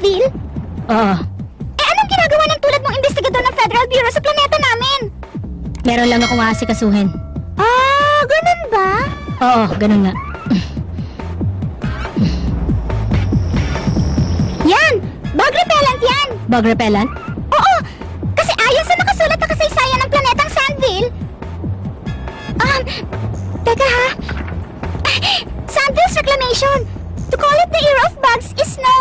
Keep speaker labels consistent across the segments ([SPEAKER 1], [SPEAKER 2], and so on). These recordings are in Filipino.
[SPEAKER 1] Sandville?
[SPEAKER 2] Oo.
[SPEAKER 1] Eh anong ginagawa ng tulad mong investigador ng Federal Bureau sa planeta namin?
[SPEAKER 2] Meron lang akong aasikasuhin.
[SPEAKER 1] Ah, ganun ba?
[SPEAKER 2] Oo, ganun nga.
[SPEAKER 1] Yan! Bug repellent yan!
[SPEAKER 2] Bug repellent?
[SPEAKER 1] Oo! Kasi ayon sa nakasulat na kasaysayan ng planetang Sandville... Teka ha? Sandville's reclamation! To call it the era of bugs is no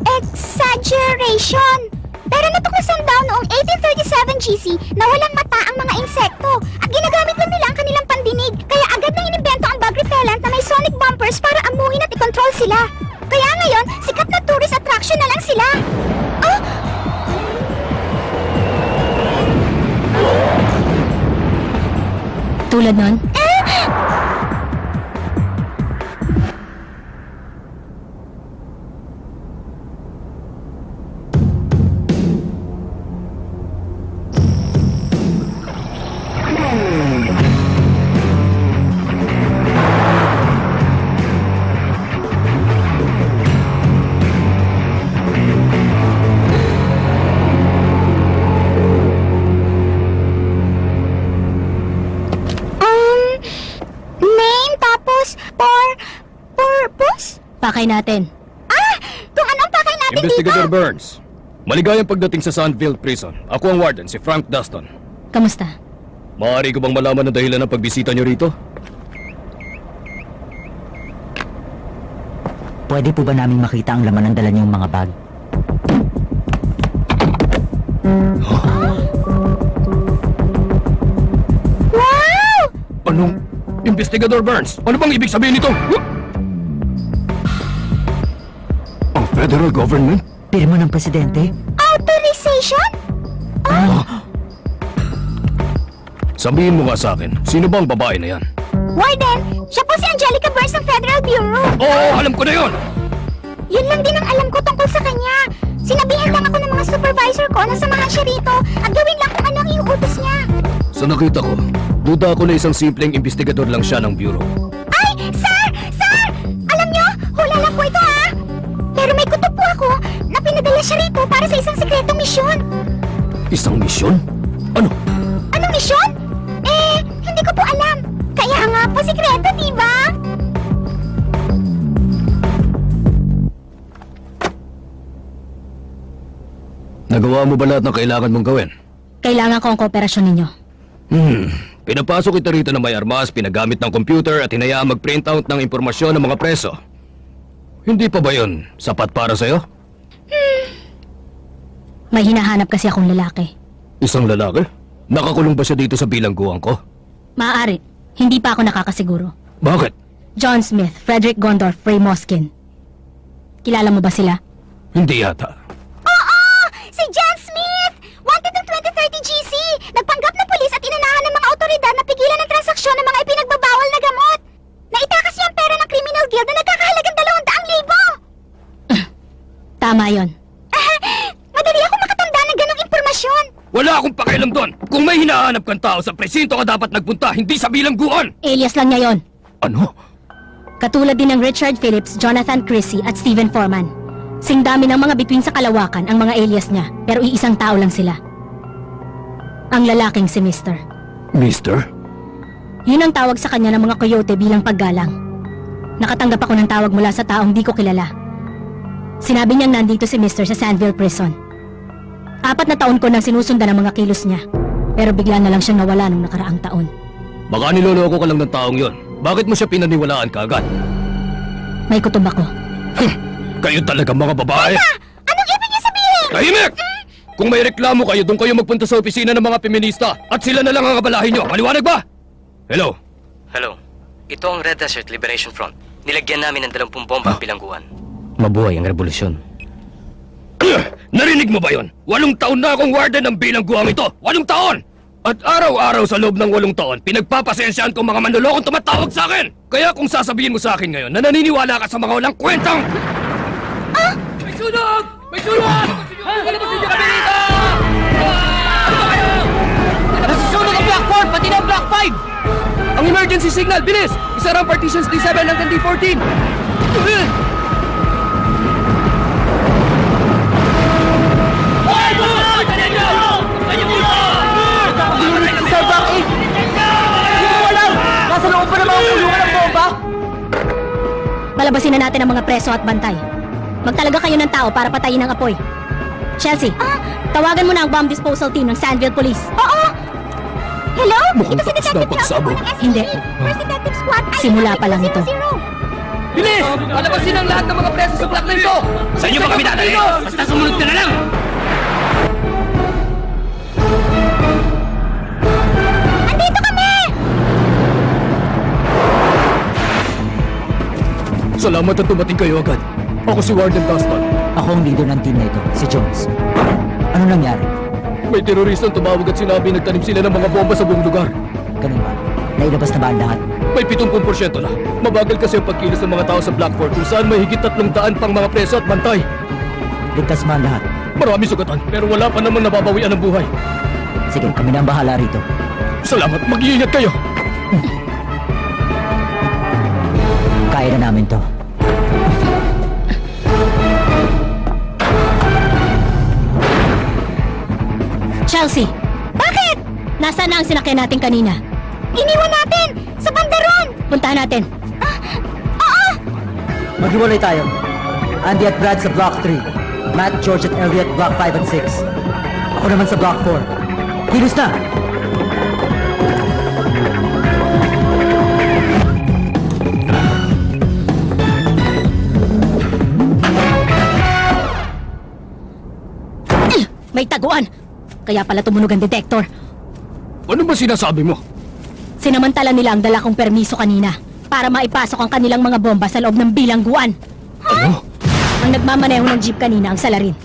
[SPEAKER 1] exaggeration. Pero natuklasan daw noong 1837 GC na walang mata ang mga insekto at ginagamit lang nila ang kanilang pandinig. Kaya agad na inimbento ang bug repellent na may sonic bumpers para amuhin at i-control sila. Kaya ngayon, sikat na tourist attraction na lang sila. Ah!
[SPEAKER 2] Tulad nun?
[SPEAKER 1] Name tapos purpose?
[SPEAKER 2] Pakay natin.
[SPEAKER 1] Ah! Kung anong pakay natin
[SPEAKER 3] Investigator
[SPEAKER 1] dito?
[SPEAKER 3] Burns, maligayang pagdating sa Sandville Prison. Ako ang warden, si Frank Dustin.
[SPEAKER 2] Kamusta?
[SPEAKER 3] Maaari ko bang malaman ang dahilan ng pagbisita niyo rito?
[SPEAKER 4] Pwede po ba naming makita ang laman ng dala niyong mga bag?
[SPEAKER 1] Wow!
[SPEAKER 3] Anong? Investigator Burns, ano bang ibig sabihin nito? Ang federal government?
[SPEAKER 4] Pirma ng presidente?
[SPEAKER 1] Authorization?
[SPEAKER 3] Sabihin mo nga sa akin, sino ba ang babae na yan?
[SPEAKER 1] Warden, siya po si Angelica Burns ng Federal Bureau.
[SPEAKER 3] Oo, alam ko na yon.
[SPEAKER 1] Yun lang din ang alam ko tungkol sa kanya. Sinabihan lang ako ng mga supervisor ko na samahan siya rito at gawin lang kung ano ang iuutos niya.
[SPEAKER 3] Sa nakita ko, duda ako na isang simpleng investigador lang siya ng bureau.
[SPEAKER 1] Ay! Sir! Sir! Alam niyo, hula lang po ito ha! Pero may kutob po ako na pinadala siya rito para sa isang sikretong misyon.
[SPEAKER 3] Isang misyon? Ano?
[SPEAKER 1] Anong misyon? Eh, hindi ko po alam. Kaya nga po sikreto, di ba?
[SPEAKER 3] Nagawa mo ba lahat ng kailangan mong gawin?
[SPEAKER 2] Kailangan ko ang kooperasyon ninyo.
[SPEAKER 3] Pinapasok kita rito na may armas, pinagamit ng computer at hinayaan mag-print out ng impormasyon ng mga preso. Hindi pa ba yun sapat para sa'yo?
[SPEAKER 2] May hinahanap kasi akong lalaki.
[SPEAKER 3] Isang lalaki? Nakakulong ba siya dito sa bilangguan ko?
[SPEAKER 2] Maaari. Hindi pa ako nakakasiguro.
[SPEAKER 3] Bakit?
[SPEAKER 2] John Smith, Frederick Gondorf, Ray Moskin. Kilala mo ba sila?
[SPEAKER 3] Hindi yata.
[SPEAKER 1] Oo! Si John Smith! Wanted ng 2030 GC! Nagpanggap na pulis at inanahan ng mga otoridad na pigilan ang transaksyon ng mga ipinagbabawal na gamot. Naitakas niya ang pera ng criminal guild na nagkakahalagang 200,000!
[SPEAKER 2] Tama yon.
[SPEAKER 1] Madali ako makatanda ng ganong impormasyon.
[SPEAKER 3] Wala akong pakialam doon! Kung may hinahanap kang tao sa presinto ka dapat nagpunta, hindi sa bilangguan!
[SPEAKER 2] Alias lang niya yon.
[SPEAKER 3] Ano?
[SPEAKER 2] Katulad din ng Richard Phillips, Jonathan Chrissy at Stephen Foreman. Sing dami ng mga bituin sa kalawakan ang mga alias niya, pero iisang tao lang sila. Ang lalaking si Mr.
[SPEAKER 3] Mister?
[SPEAKER 2] Yun ang tawag sa kanya ng mga coyote bilang paggalang. Nakatanggap ako ng tawag mula sa taong di ko kilala. Sinabi niyang nandito si Mr. sa Sandville Prison. 4 na taon ko nang sinusundan ang mga kilos niya, pero bigla na lang siyang nawala nung nakaraang taon.
[SPEAKER 3] Baka niloloko ka lang ng taong yon. Bakit mo siya pinaniwalaan kaagad?
[SPEAKER 2] May kutob ako.
[SPEAKER 3] Kayo talaga mga babae!
[SPEAKER 1] Anong ibig niya sabihin?
[SPEAKER 3] Tahimik! Kung may reklamo kayo, doon kayo magpunta sa opisina ng mga feminista at sila na lang ang kabalahin nyo. Maliwanag ba? Hello?
[SPEAKER 5] Hello. Ito ang Red Desert Liberation Front. Nilagyan namin ng 20 bomba ang bilangguan.
[SPEAKER 4] Mabuhay ang revolusyon.
[SPEAKER 3] Narinig mo ba yon? 8 taon na akong warden ng bilangguang ito! 8 taon! At araw-araw sa loob ng 8 taon, pinagpapasensyahan ko mga manlolokong tumatawag sa akin! Kaya kung sasabihin mo sa akin ngayon na naniniwala ka sa mga walang kwentang... May sunog! May sunog! Lalabas ninyo kami rito! Ano ba kayo?
[SPEAKER 4] Nasusunog ang Block 4, pati na ang Block 5!
[SPEAKER 3] Ang emergency signal! Bilis! Isara ang partitions D7 hanggang D14!
[SPEAKER 4] ang kulungan ng bomba?
[SPEAKER 2] Palabasin na natin ang mga preso at bantay. Magtalaga kayo ng tao para patayin ang apoy. Chelsea, tawagan mo na ang bomb disposal team ng Sandville Police.
[SPEAKER 1] Oo! Hello?
[SPEAKER 3] Mukhang
[SPEAKER 1] Ito si
[SPEAKER 3] tapos na ang
[SPEAKER 1] Detective
[SPEAKER 3] pagsabog.
[SPEAKER 1] Chelsea ng
[SPEAKER 2] Hindi.
[SPEAKER 1] SCP. First Detective Squad.
[SPEAKER 2] Simula pa lang ito.
[SPEAKER 1] 00.
[SPEAKER 4] Bilis! Palabasin ang lahat ng mga preso sa block na ito!
[SPEAKER 3] Sa inyo ba kami dadali? Basta sumunod ka na lang!
[SPEAKER 1] Andito kami!
[SPEAKER 3] Salamat at dumating kayo agad. Ako si Warden Dustin.
[SPEAKER 6] Ako ang leader ng team na ito, si Jones. Ano nangyari?
[SPEAKER 3] May teroristang tumawag at sinabi nagtanim sila ng mga bomba sa buong lugar.
[SPEAKER 6] Ganun ba? Nailabas na ba ang lahat?
[SPEAKER 3] May 70% na. Mabagal kasi ang pagkilos ng mga tao sa Black Fort kung saan may higit 300 pang mga preso at bantay.
[SPEAKER 6] Ligtas ba ang lahat?
[SPEAKER 3] Marami sugatan pero wala pa namang nababawian ng buhay.
[SPEAKER 6] Sige, kami na ang bahala rito.
[SPEAKER 3] Salamat, mag-iingat kayo.
[SPEAKER 6] Kaya na namin to.
[SPEAKER 2] Chelsea! Bakit? Nasaan na ang sinakyan natin kanina?
[SPEAKER 1] Iniwan natin! Sa bandaron!
[SPEAKER 2] Puntahan natin.
[SPEAKER 6] Maghiwalay tayo. Andy at Brad sa Block 3. Matt, George at Elliot Block 5 and 6. Ako naman sa Block 4. Kilos na!
[SPEAKER 2] May taguan! Kaya pala tumunog ang detector.
[SPEAKER 3] Ano ba sinasabi mo?
[SPEAKER 2] Sinamantala nila ang dala kong permiso kanina para maipasok ang kanilang mga bomba sa loob ng bilangguan.
[SPEAKER 3] Ano?
[SPEAKER 2] Ang nagmamaneho ng jeep kanina ang salarin.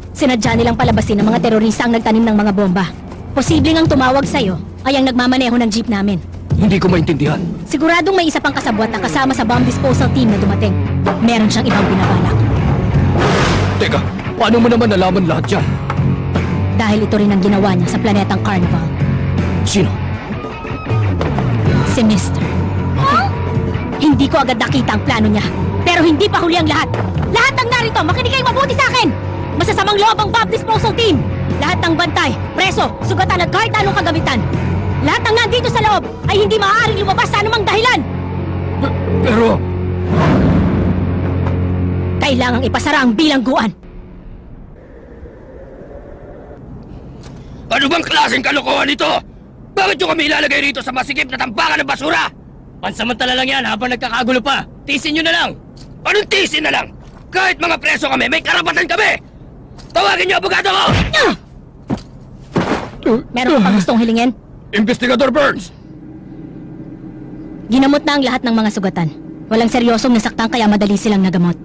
[SPEAKER 2] Sinadya nilang palabasin ng mga terorista ang nagtanim ng mga bomba. Posibleng ang tumawag sa'yo ay ang nagmamaneho ng jeep namin.
[SPEAKER 3] Hindi ko maintindihan.
[SPEAKER 2] Siguradong may isa pang kasabwat na kasama sa bomb disposal team na dumating. Meron siyang ibang binabalak.
[SPEAKER 3] Teka, paano mo naman nalaman lahat yan?
[SPEAKER 2] Dahil ito rin ang ginawa niya sa planetang Carnival.
[SPEAKER 3] Sino?
[SPEAKER 2] Si Mr. Hindi ko agad nakita ang plano niya. Pero hindi pa huli ang lahat. Lahat ng narito, makinig kayo mabuti sa akin! Masasamang loob ang bomb disposal team! Lahat ng bantay, preso, sugatan at kahit anong kagamitan. Lahat ng nandito sa loob ay hindi maaaring lumabas sa anumang dahilan.
[SPEAKER 3] Pero...
[SPEAKER 2] Kailangang ipasara ang bilangguan.
[SPEAKER 3] Ano bang klaseng kalokohan ito? Bakit nyo kami ilalagay rito sa masikip na tambakan ng basura?
[SPEAKER 4] Pansamantala lang yan habang nagkakagulo pa. Tisin nyo na lang!
[SPEAKER 3] Anong tisin na lang? Kahit mga preso kami, may karapatan kami! Tawagin niyo abogado ko!
[SPEAKER 2] Meron ka pang gustong hilingin?
[SPEAKER 3] Investigador Burns!
[SPEAKER 2] Ginamot na ang lahat ng mga sugatan. Walang seryosong nasaktan kaya madali silang nagamot.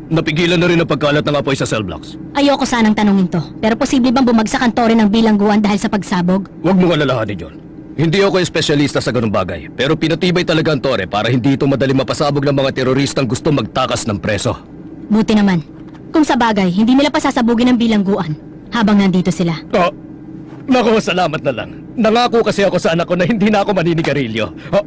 [SPEAKER 3] Napigilan na rin ang pagkalat ng apoy sa cell blocks.
[SPEAKER 2] Ayoko sanang tanungin to, pero posible bang bumagsak ang tore ng bilangguan dahil sa pagsabog?
[SPEAKER 3] Huwag mong alalahanin, John. Hindi ako espesyalista sa ganung bagay, pero pinatibay talaga ang tore para hindi ito madali mapasabog ng mga teroristang gusto magtakas ng preso.
[SPEAKER 2] Buti naman. Kung sa bagay, hindi nila pasasabugin ang bilangguan habang nandito sila.
[SPEAKER 3] Oh, naku, salamat na lang. Nangako kasi ako sa anak ko na hindi na ako maninigarilyo. Oh.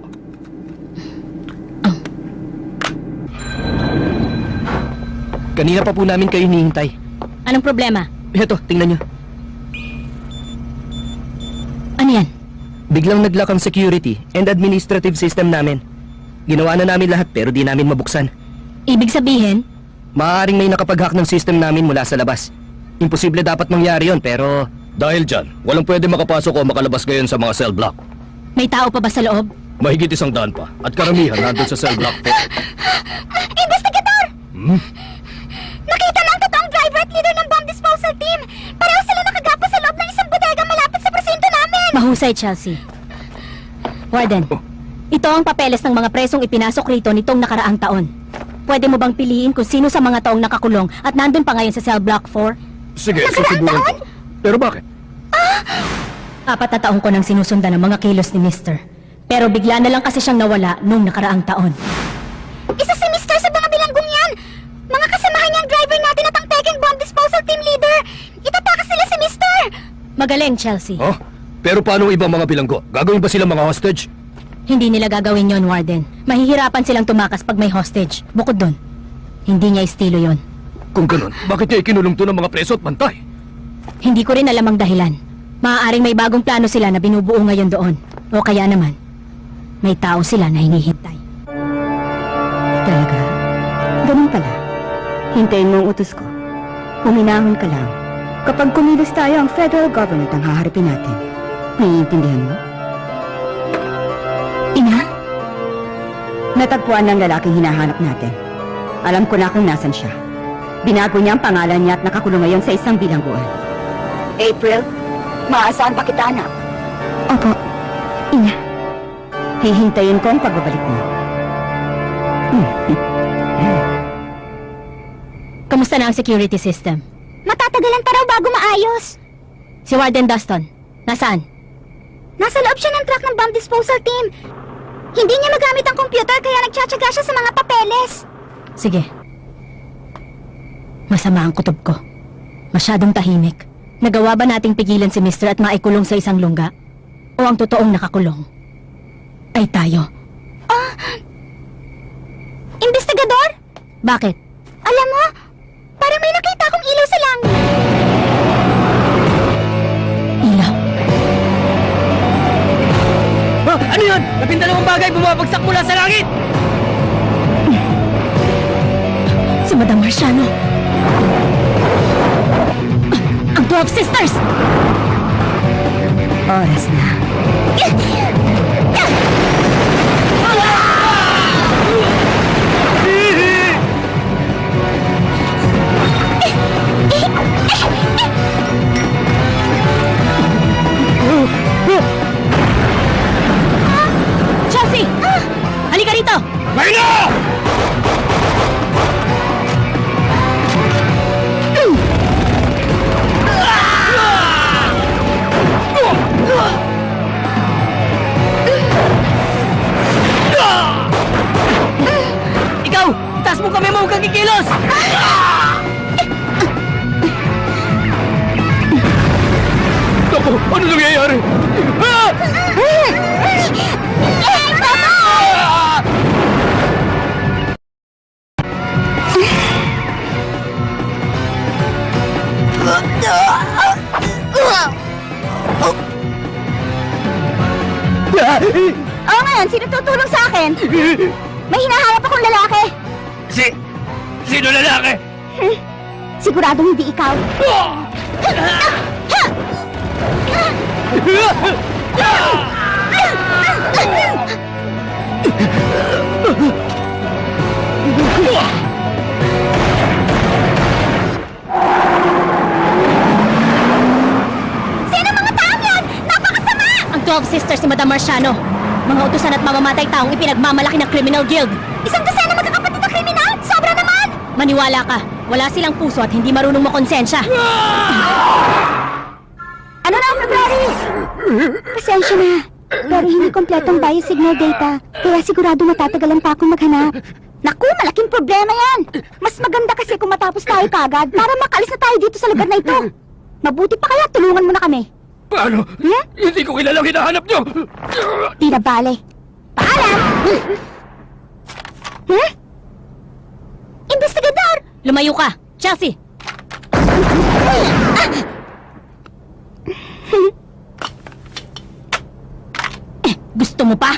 [SPEAKER 4] Kanina pa po namin kayo hinihintay.
[SPEAKER 2] Anong problema?
[SPEAKER 4] Eto, tingnan nyo.
[SPEAKER 2] Ano yan?
[SPEAKER 4] Biglang nag-lock ang security and administrative system namin. Ginawa na namin lahat pero di namin mabuksan.
[SPEAKER 2] Ibig sabihin,
[SPEAKER 4] Maaaring may nakapag-hack ng system namin mula sa labas. Imposible dapat mangyari yon pero...
[SPEAKER 3] Dahil dyan, walang pwede makapasok o makalabas ngayon sa mga cell block.
[SPEAKER 2] may tao pa ba sa loob?
[SPEAKER 3] Mahigit 100 pa. At karamihan nandun sa cell block 4.
[SPEAKER 1] Investigador! Nakita na ang totoong driver at leader ng bomb disposal team. Pareho sila nakagapo sa loob ng isang bodega malapit sa presinto namin.
[SPEAKER 2] Mahusay, Chelsea. Warden, ito ang papeles ng mga presong ipinasok rito nitong nakaraang taon. Pwede mo bang piliin kung sino sa mga taong nakakulong at nandun pa ngayon sa cell block 4?
[SPEAKER 3] Sige, susubukan ko. Pero bakit?
[SPEAKER 2] 4 na taong ko nang sinusundan ang mga kilos ni Mister. Pero bigla na lang kasi siyang nawala nung nakaraang taon.
[SPEAKER 1] Isa si Mr. sa mga bilanggong yan. Mga kasamahan niya ang driver natin at ang taking bomb disposal team leader. Itatakas nila si Mr.
[SPEAKER 2] Magaling, Chelsea.
[SPEAKER 3] Oh? Pero paano ang ibang mga bilanggo? Gagawin ba sila mga hostage?
[SPEAKER 2] Hindi nila gagawin yon, Warden. Mahihirapan silang tumakas pag may hostage. Bukod doon, hindi niya estilo yon.
[SPEAKER 3] Kung ganun, bakit niya ikinulong to ng mga preso at bantay?
[SPEAKER 2] Hindi ko rin alam ang dahilan. Maaaring may bagong plano sila na binubuo ngayon doon. O kaya naman, May tao sila na hinihintay.
[SPEAKER 7] Talaga? Ganun pala. Hintayin mo ang utos ko. Huminahon ka lang. Kapag kumilos tayo, ang federal government ang haharapin natin. Naiintindihan mo?
[SPEAKER 2] Ina?
[SPEAKER 7] Natagpuan ng lalaking hinahanap natin. Alam ko na kung nasan siya. Binago niya ang pangalan niya at nakakulong ngayon sa isang bilangguan. April, maasahan pa kita, anak.
[SPEAKER 2] Opo, Ina.
[SPEAKER 7] Hihintayin ko ang pagbabalik mo.
[SPEAKER 2] Kamusta na ang security system?
[SPEAKER 1] Matatagalan pa raw bago maayos.
[SPEAKER 2] Si Warden Dustin, nasaan?
[SPEAKER 1] Nasa loob siya ng truck ng bomb disposal team. Hindi niya magamit ang computer kaya nagtsatsaga siya sa mga papeles.
[SPEAKER 2] Sige. Masama ang kutob ko. Masyadong tahimik. Nagawa ba nating pigilan si Mr. at maikulong sa isang lungga? O ang totoong nakakulong ay tayo?
[SPEAKER 1] Investigador?
[SPEAKER 2] Bakit?
[SPEAKER 1] Alam mo, parang may nakita akong ilaw sa langit.
[SPEAKER 2] Ilaw.
[SPEAKER 4] Ano yun? Labindalawang bagay bumabagsak mula sa langit!
[SPEAKER 2] Si Madam Marciano. Ang 12 Sisters!
[SPEAKER 7] Oras na.
[SPEAKER 2] Chelsea! Halika rito!
[SPEAKER 3] Mayna!
[SPEAKER 4] Ikaw! Taas mo kami mo! Huwag kang kikilos!
[SPEAKER 3] Naku, ano nangyayari? Ah!
[SPEAKER 1] Oo nga yan, sino tutulong sa akin? May hinahanap akong lalaki.
[SPEAKER 3] Sino lalaki?
[SPEAKER 1] Siguradong hindi ikaw. Sino mga taong yan? Napakasama!
[SPEAKER 2] Ang 12 Sisters ni Madam Marciano. Mga utusan at mamamatay taong ipinagmamalaki ng criminal guild.
[SPEAKER 1] Isang dosena magkakapatid na kriminal! Sobra naman!
[SPEAKER 2] Maniwala ka, wala silang puso at hindi marunong makonsensya.
[SPEAKER 1] Ano na, February? Pasensya na. Pero hindi kompletong biosignal data. Kaya sigurado matatagalan pa akong maghanap. Naku, malaking problema yan. Mas maganda kasi kung matapos tayo kagad para makalis na tayo dito sa lugar na ito. Mabuti pa kaya tulungan mo na kami.
[SPEAKER 3] Paano?
[SPEAKER 1] Hmm?
[SPEAKER 3] Hindi ko kilalang hinahanap niyo!
[SPEAKER 1] Di na bale. Paalam! Hmm? Investigador!
[SPEAKER 2] Lumayo ka, Chelsea! Gusto mo pa?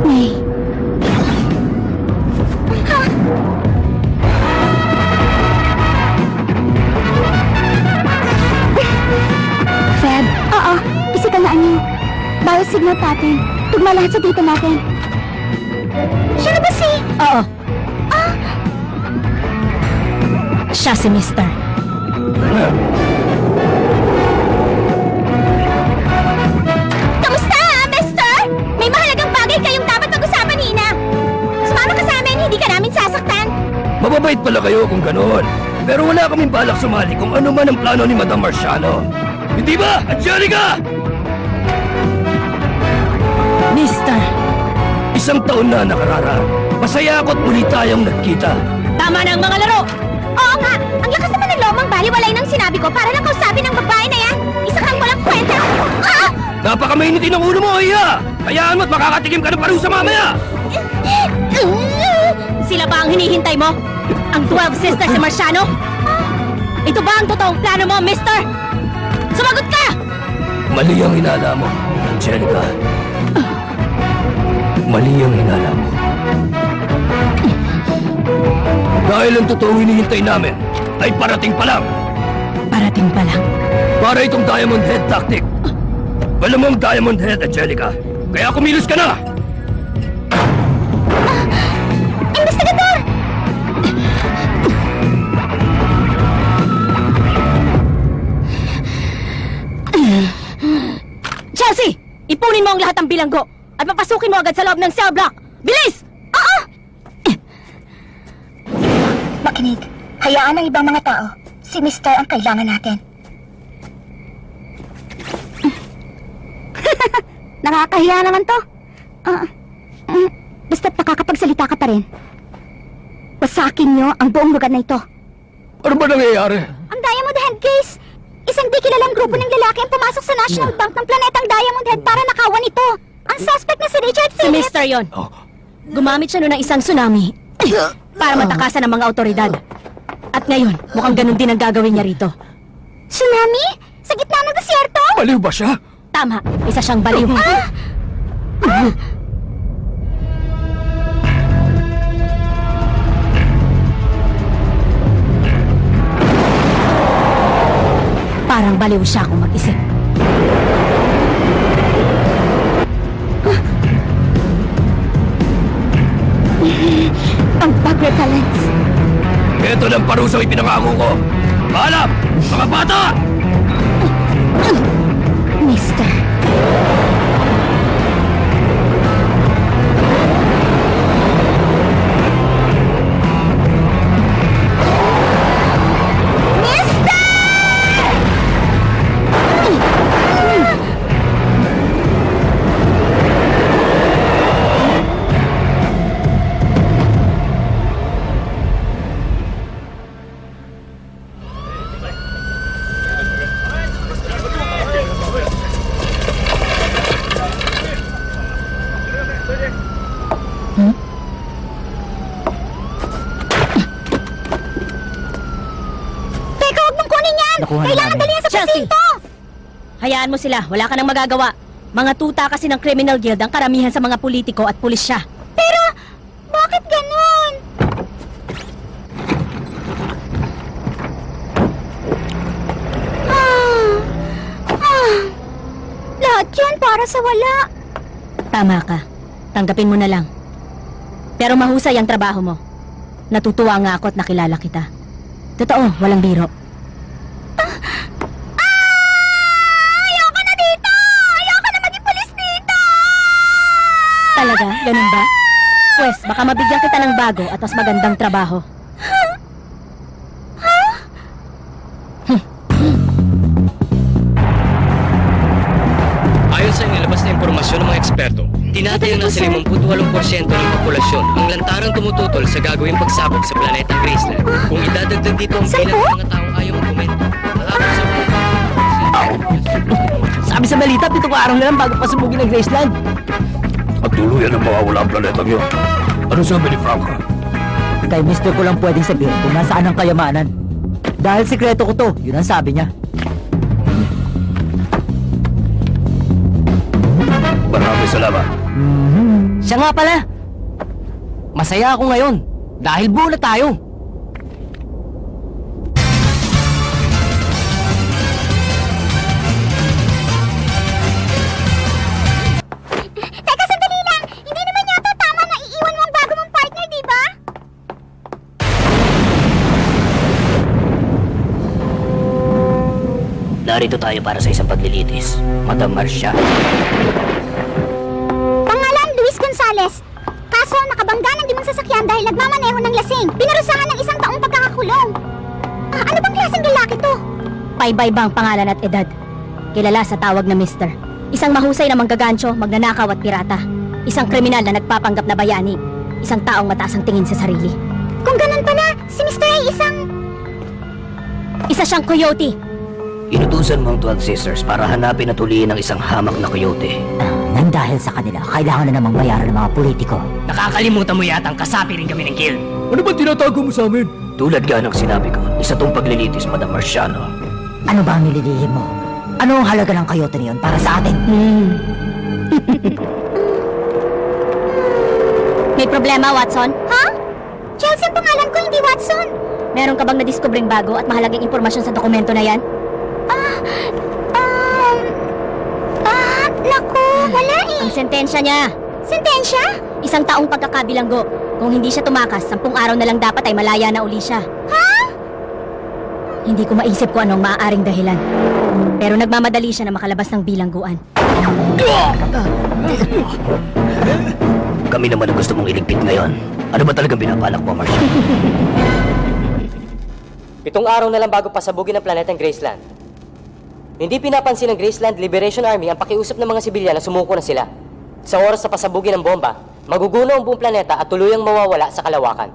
[SPEAKER 1] May. Feb, oo. Physical na anyo. Biosignal pattern. Tugma lahat sa data natin. Siya na ba si...
[SPEAKER 2] Oo. Siya si Mr.
[SPEAKER 1] Kamusta, Mister? May mahalagang bagay kayong dapat pag-usapan, Nina. Sumama ka sa amin, hindi ka namin sasaktan.
[SPEAKER 3] Mababait pala kayo kung ganoon. Pero wala kaming balak sumali kung ano man ang plano ni Madam Marciano. Hindi ba, Angelica?
[SPEAKER 2] Mr.
[SPEAKER 3] Isang taon na nakararaan. Masaya ako't muli tayong nagkita.
[SPEAKER 2] Tama Tama na ang mga laro!
[SPEAKER 1] Oo nga, ang lakas naman ng lomang baliwalay ng sinabi ko para lang kausapin ng babae na yan. Isa kang walang kwenta. Ah!
[SPEAKER 3] Napakamainitin ng ulo mo, Iya! Hayaan mo't makakatikim ka ng parusa mamaya!
[SPEAKER 2] Sila ba ang hinihintay mo? Ang 12 sisters sa Marciano? Ito ba ang totoong plano mo, mister? Sumagot ka!
[SPEAKER 3] Mali ang hinala mo, Angelica. Mali ang hinala mo. Dahil ang totoong hinihintay namin ay parating pa lang.
[SPEAKER 2] Parating pa lang.
[SPEAKER 3] Para itong Diamond Head tactic. Alam mo ang Diamond Head, Angelica. Kaya kumilos ka na!
[SPEAKER 1] Investigador!
[SPEAKER 2] Chelsea! Ipunin mo ang lahat ng bilanggo at papasukin mo agad sa loob ng cell block! Bilis!
[SPEAKER 1] Oo! Makinig. Hayaan ng ibang mga tao. Si Mr. ang kailangan natin. Nakakahiya naman to. Basta't nakakapagsalita ka pa rin. Wasakin nyo ang buong lugar na ito.
[SPEAKER 3] Ano ba nangyayari?
[SPEAKER 1] Ang Diamond Head case! Isang di kilalang grupo ng lalaki ang pumasok sa National Bank ng planetang Diamond Head para nakawan ito. Ang suspect na si Richard
[SPEAKER 2] Si
[SPEAKER 1] Phillips.
[SPEAKER 2] mister yon. Gumamit siya noon ng isang tsunami para matakasan ang mga otoridad. At ngayon, mukhang ganun din ang gagawin niya rito.
[SPEAKER 1] Tsunami? Sa gitna ng desierto?
[SPEAKER 3] Baliw ba siya?
[SPEAKER 2] Tama, isa siyang baliw. Parang baliw siya kung mag-isip.
[SPEAKER 1] Ang bug repellents.
[SPEAKER 3] Ito ng parusang ipinangango ko. Paalam, mga bata!
[SPEAKER 1] Mister. Teka, huwag mong kunin yan!
[SPEAKER 6] Nakuha na
[SPEAKER 1] Kailangan
[SPEAKER 6] namin.
[SPEAKER 1] dalhin sa
[SPEAKER 2] Chelsea!
[SPEAKER 1] presinto!
[SPEAKER 2] Hayaan mo sila, wala ka nang magagawa. Mga tuta kasi ng criminal guild ang karamihan sa mga politiko at pulisya.
[SPEAKER 1] Pero, bakit ganun? Lahat yun para sa wala.
[SPEAKER 2] Tama ka. Tanggapin mo na lang. Pero mahusay ang trabaho mo. Natutuwa nga ako at nakilala kita. Totoo, walang biro.
[SPEAKER 1] Ayoko na dito! Ayoko na maging pulis dito!
[SPEAKER 2] Talaga? Ganun ba? Pwes, baka mabigyan kita ng bago at mas magandang trabaho.
[SPEAKER 5] Ayon sa inilabas na impormasyon ng mga eksperto, tinatayang nasa 58% ng populasyon ang lantarang tumututol sa gagawing pagsabog sa planetang Graceland. Kung idadagdag dito ang bilang ng mga taong ayaw magkomento, aabot sa
[SPEAKER 6] Sabi sa balita, 7 araw na lang bago pasubugin ang Graceland.
[SPEAKER 3] At tuluyan ang mawawala ang planetang yun. Ano sabi ni Franca?
[SPEAKER 6] Kay Mr. ko lang pwedeng sabihin kung nasaan ang kayamanan. Dahil sikreto ko to, yun ang sabi niya.
[SPEAKER 3] Maraming salamat.
[SPEAKER 6] Siya nga pala. Masaya ako ngayon dahil buo na tayo.
[SPEAKER 1] Teka, sandali lang! Hindi naman yata tama na iiwan mo ang bago mong partner, di ba?
[SPEAKER 4] Narito tayo para sa isang paglilitis. Madam Marcia.
[SPEAKER 1] Pangalan, Luis Gonzales. Kaso, nakabangga ng limang sasakyan dahil nagmamaneho ng lasing. Pinarusahan ng 1 taong pagkakakulong. Ano bang klaseng lalaki to?
[SPEAKER 2] Paiba-iba ang pangalan at edad. Kilala sa tawag na mister. Isang mahusay na manggagancho, magnanakaw at pirata. Isang kriminal na nagpapanggap na bayani. Isang taong mataas ang tingin sa sarili.
[SPEAKER 1] Kung ganun pala, si Mr. ay isang...
[SPEAKER 2] Isa siyang coyote.
[SPEAKER 4] Inutusan mo ang 12 Sisters para hanapin at uliin ang isang hamak na coyote.
[SPEAKER 7] Nang dahil sa kanila, kailangan na namang bayaran ng mga politiko.
[SPEAKER 5] Nakakalimutan mo yata ang kasapi rin kami ng guild.
[SPEAKER 3] Ano ba tinatago mo sa amin?
[SPEAKER 4] Tulad nga ng sinabi ko, isa tong paglilitis, Madam Marciano.
[SPEAKER 7] Ano ba ang nililihim mo? Ano ang halaga ng coyote niyon para sa atin?
[SPEAKER 2] May problema, Watson?
[SPEAKER 1] Ha? Chelsea ang pangalan ko, hindi Watson.
[SPEAKER 2] Meron ka bang nadiskubring bago at mahalagang impormasyon sa dokumento na yan?
[SPEAKER 1] Naku, wala eh.
[SPEAKER 2] Ang sentensya niya,
[SPEAKER 1] Sentensya?
[SPEAKER 2] isang taong pagkakabilanggo. Kung hindi siya tumakas, 10 araw na lang dapat ay malaya na uli siya.
[SPEAKER 1] Ha?
[SPEAKER 2] Hindi ko maisip kung anong maaaring dahilan. Pero nagmamadali siya na makalabas ng bilangguan.
[SPEAKER 4] Kami naman ang gusto mong iligpit ngayon. Ano ba talagang binabalak mo, Marcia?
[SPEAKER 8] 7 araw na lang bago pasabugin ang planetang Graceland. Hindi pinapansin ng Graceland Liberation Army ang pakiusap ng mga sibilyan na sumuko na sila. Sa oras na pasabugin ng bomba, magugulo ang buong planeta at tuluyang mawawala sa kalawakan.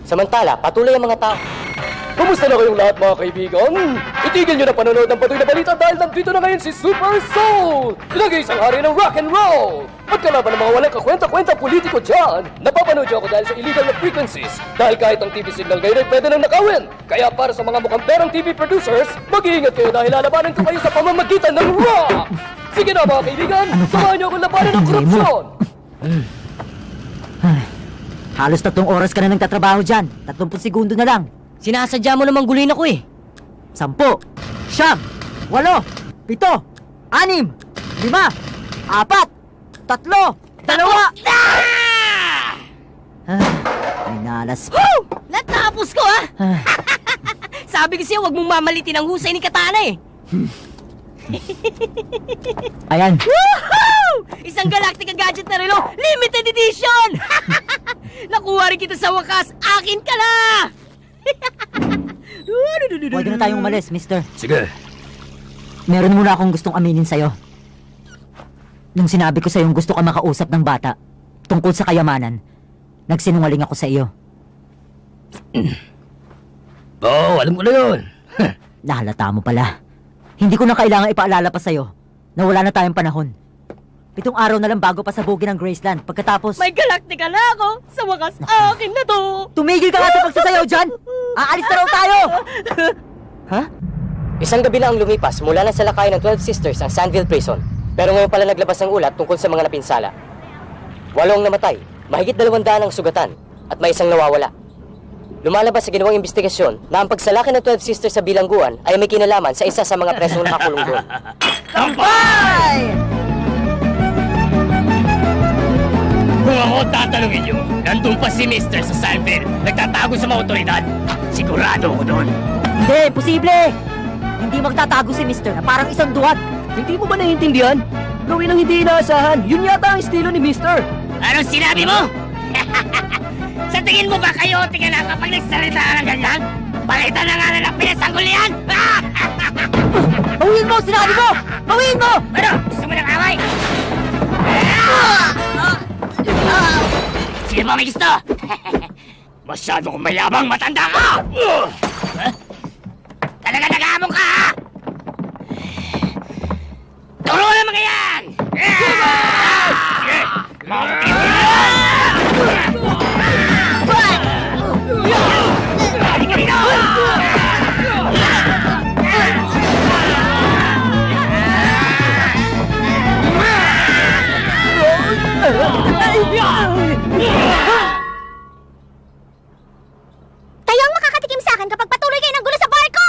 [SPEAKER 8] Samantala, patuloy ang mga tao.
[SPEAKER 3] Kamusta na kayong lahat mga kaibigan? Itigil nyo na panonood ng patuloy na balita dahil nandito na ngayon si Super Soul! Nag-iisang hari ng rock and roll! At kalaban ng mga walang kakwenta-kwenta politiko dyan! Napapanood nyo ako dahil sa illegal na frequencies. Dahil kahit ang TV signal ngayon ay pwede nang nakawin. Kaya para sa mga mukhang perang TV producers, mag-iingat kayo dahil lalabanan ko kayo sa pamamagitan ng rock! Sige na mga kaibigan, samahan nyo akong labanan ng korupsyon!
[SPEAKER 7] Halos 3 oras ka na nagtatrabaho dyan. 30 segundo na lang.
[SPEAKER 8] Sinasadya mo namang gulin ako eh.
[SPEAKER 7] 10, 9, 8, 7, 6, 5, 4, 3, 2, 1. Minalas pa.
[SPEAKER 8] Natapos ko ha! Sabi kasi huwag mong mamalitin ang husay ni Katana eh.
[SPEAKER 7] Ayan.
[SPEAKER 8] Woohoo! Isang Galactica gadget na relo, limited edition! Nakuha rin kita sa wakas, akin ka na!
[SPEAKER 7] Pwede na tayong umalis, mister.
[SPEAKER 4] Sige.
[SPEAKER 7] Meron muna akong gustong aminin sa'yo. Nung sinabi ko sa'yo gusto ka makausap ng bata tungkol sa kayamanan, nagsinungaling ako sa iyo.
[SPEAKER 4] Oo, alam ko na yun.
[SPEAKER 7] Nahalata mo pala. Hindi ko na kailangan ipaalala pa sa'yo na wala na tayong panahon. 7 araw na lang bago pasabugin ang Graceland. Pagkatapos...
[SPEAKER 8] May Galactica na ako! Sa wakas, akin na to!
[SPEAKER 7] Tumigil ka nga sa pagsasayaw dyan! Aalis na raw tayo! Ha?
[SPEAKER 8] Isang gabi na ang lumipas mula na sa lakayan ng 12 Sisters ang Sandville Prison. Pero ngayon pala naglabas ng ulat tungkol sa mga napinsala. 8 ang namatay, mahigit 200 ang sugatan, at may isang nawawala. Lumalabas sa ginawang investigasyon na ang pagsalaki ng 12 Sisters sa bilangguan ay may kinalaman sa isa sa mga presong nakakulong doon.
[SPEAKER 5] Tampay! Kung ako tatanungin nyo, nandun pa si Mr. sa Sandville, nagtatago sa mga otoridad. Sigurado ako doon.
[SPEAKER 7] Hindi, posible! Hindi magtatago si mister na parang isang duwat.
[SPEAKER 4] Hindi mo ba naiintindihan? Gawin ang hindi inaasahan. Yun yata ang estilo ni Mister.
[SPEAKER 5] Anong sinabi mo? Sa tingin mo ba kayo tingin na kapag nagsalita ka ng ganyan? Palitan na nga na ng pinasanggol yan!
[SPEAKER 7] Bawiin mo! Sinabi mo! Bawiin mo!
[SPEAKER 5] Ano? Gusto mo ng away? Sino ba may gusto? Masyado kong mayabang matanda ka! Talaga nag-aamong ka, ha? Turo na mga yan! Sige! Halika rito!
[SPEAKER 1] Kayo ang makakatikim sa akin kapag patuloy kayo ng gulo sa barko!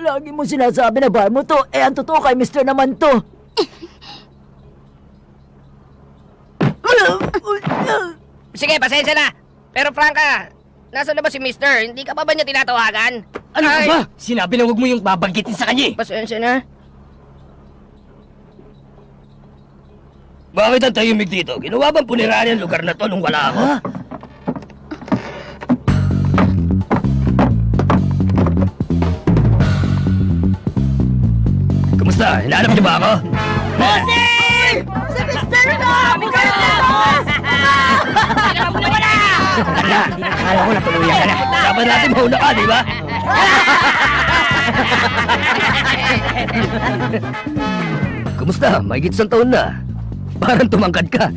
[SPEAKER 7] Lagi mo sinasabi na bar mo to. Ang totoo kay mister naman to.
[SPEAKER 9] Sige, pasensya na. Pero Franca, nasaan na ba si Mister? Hindi ka pa ba niya tinatawagan?
[SPEAKER 5] Ano ka ba? Sinabi na huwag mo yung babanggitin sa kanya eh.
[SPEAKER 9] Pasensya na.
[SPEAKER 3] Bakit ang tahimik dito? Ginawa bang punerarya ang lugar na to nung wala ako? Kumusta? Hinahanap niyo ba ako?
[SPEAKER 5] Bossing! Si Mr. na! Bigyan na! Alam mo na wala
[SPEAKER 4] Akala ko natuluyan ka na.
[SPEAKER 3] Saban natin mauna ka, di ba? Kumusta? Mahigit 1 taon na. Parang tumangkad ka.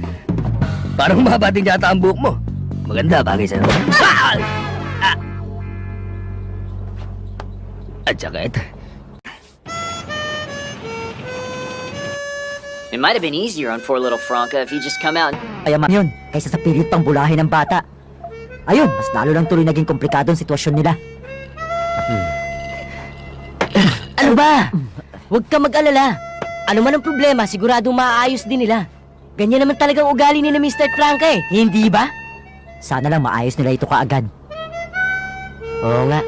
[SPEAKER 3] Parang mahaba din yata ang buhok mo. Maganda, bagay sa'yo. At saka ito.
[SPEAKER 10] It might have been easier on poor little Franca if he just come out and...
[SPEAKER 6] Ayaman yun, kaysa sa pilit pang bulahin ng bata. Ayun, mas lalo lang tuloy naging komplikado ang sitwasyon nila.
[SPEAKER 7] Ano ba? Huwag ka mag-alala. Ano man ang problema, siguradong maaayos din nila. Ganyan naman talagang ugali ni na Mr. Franca eh, hindi ba?
[SPEAKER 6] Sana lang maayos nila ito kaagad.
[SPEAKER 7] Oo nga.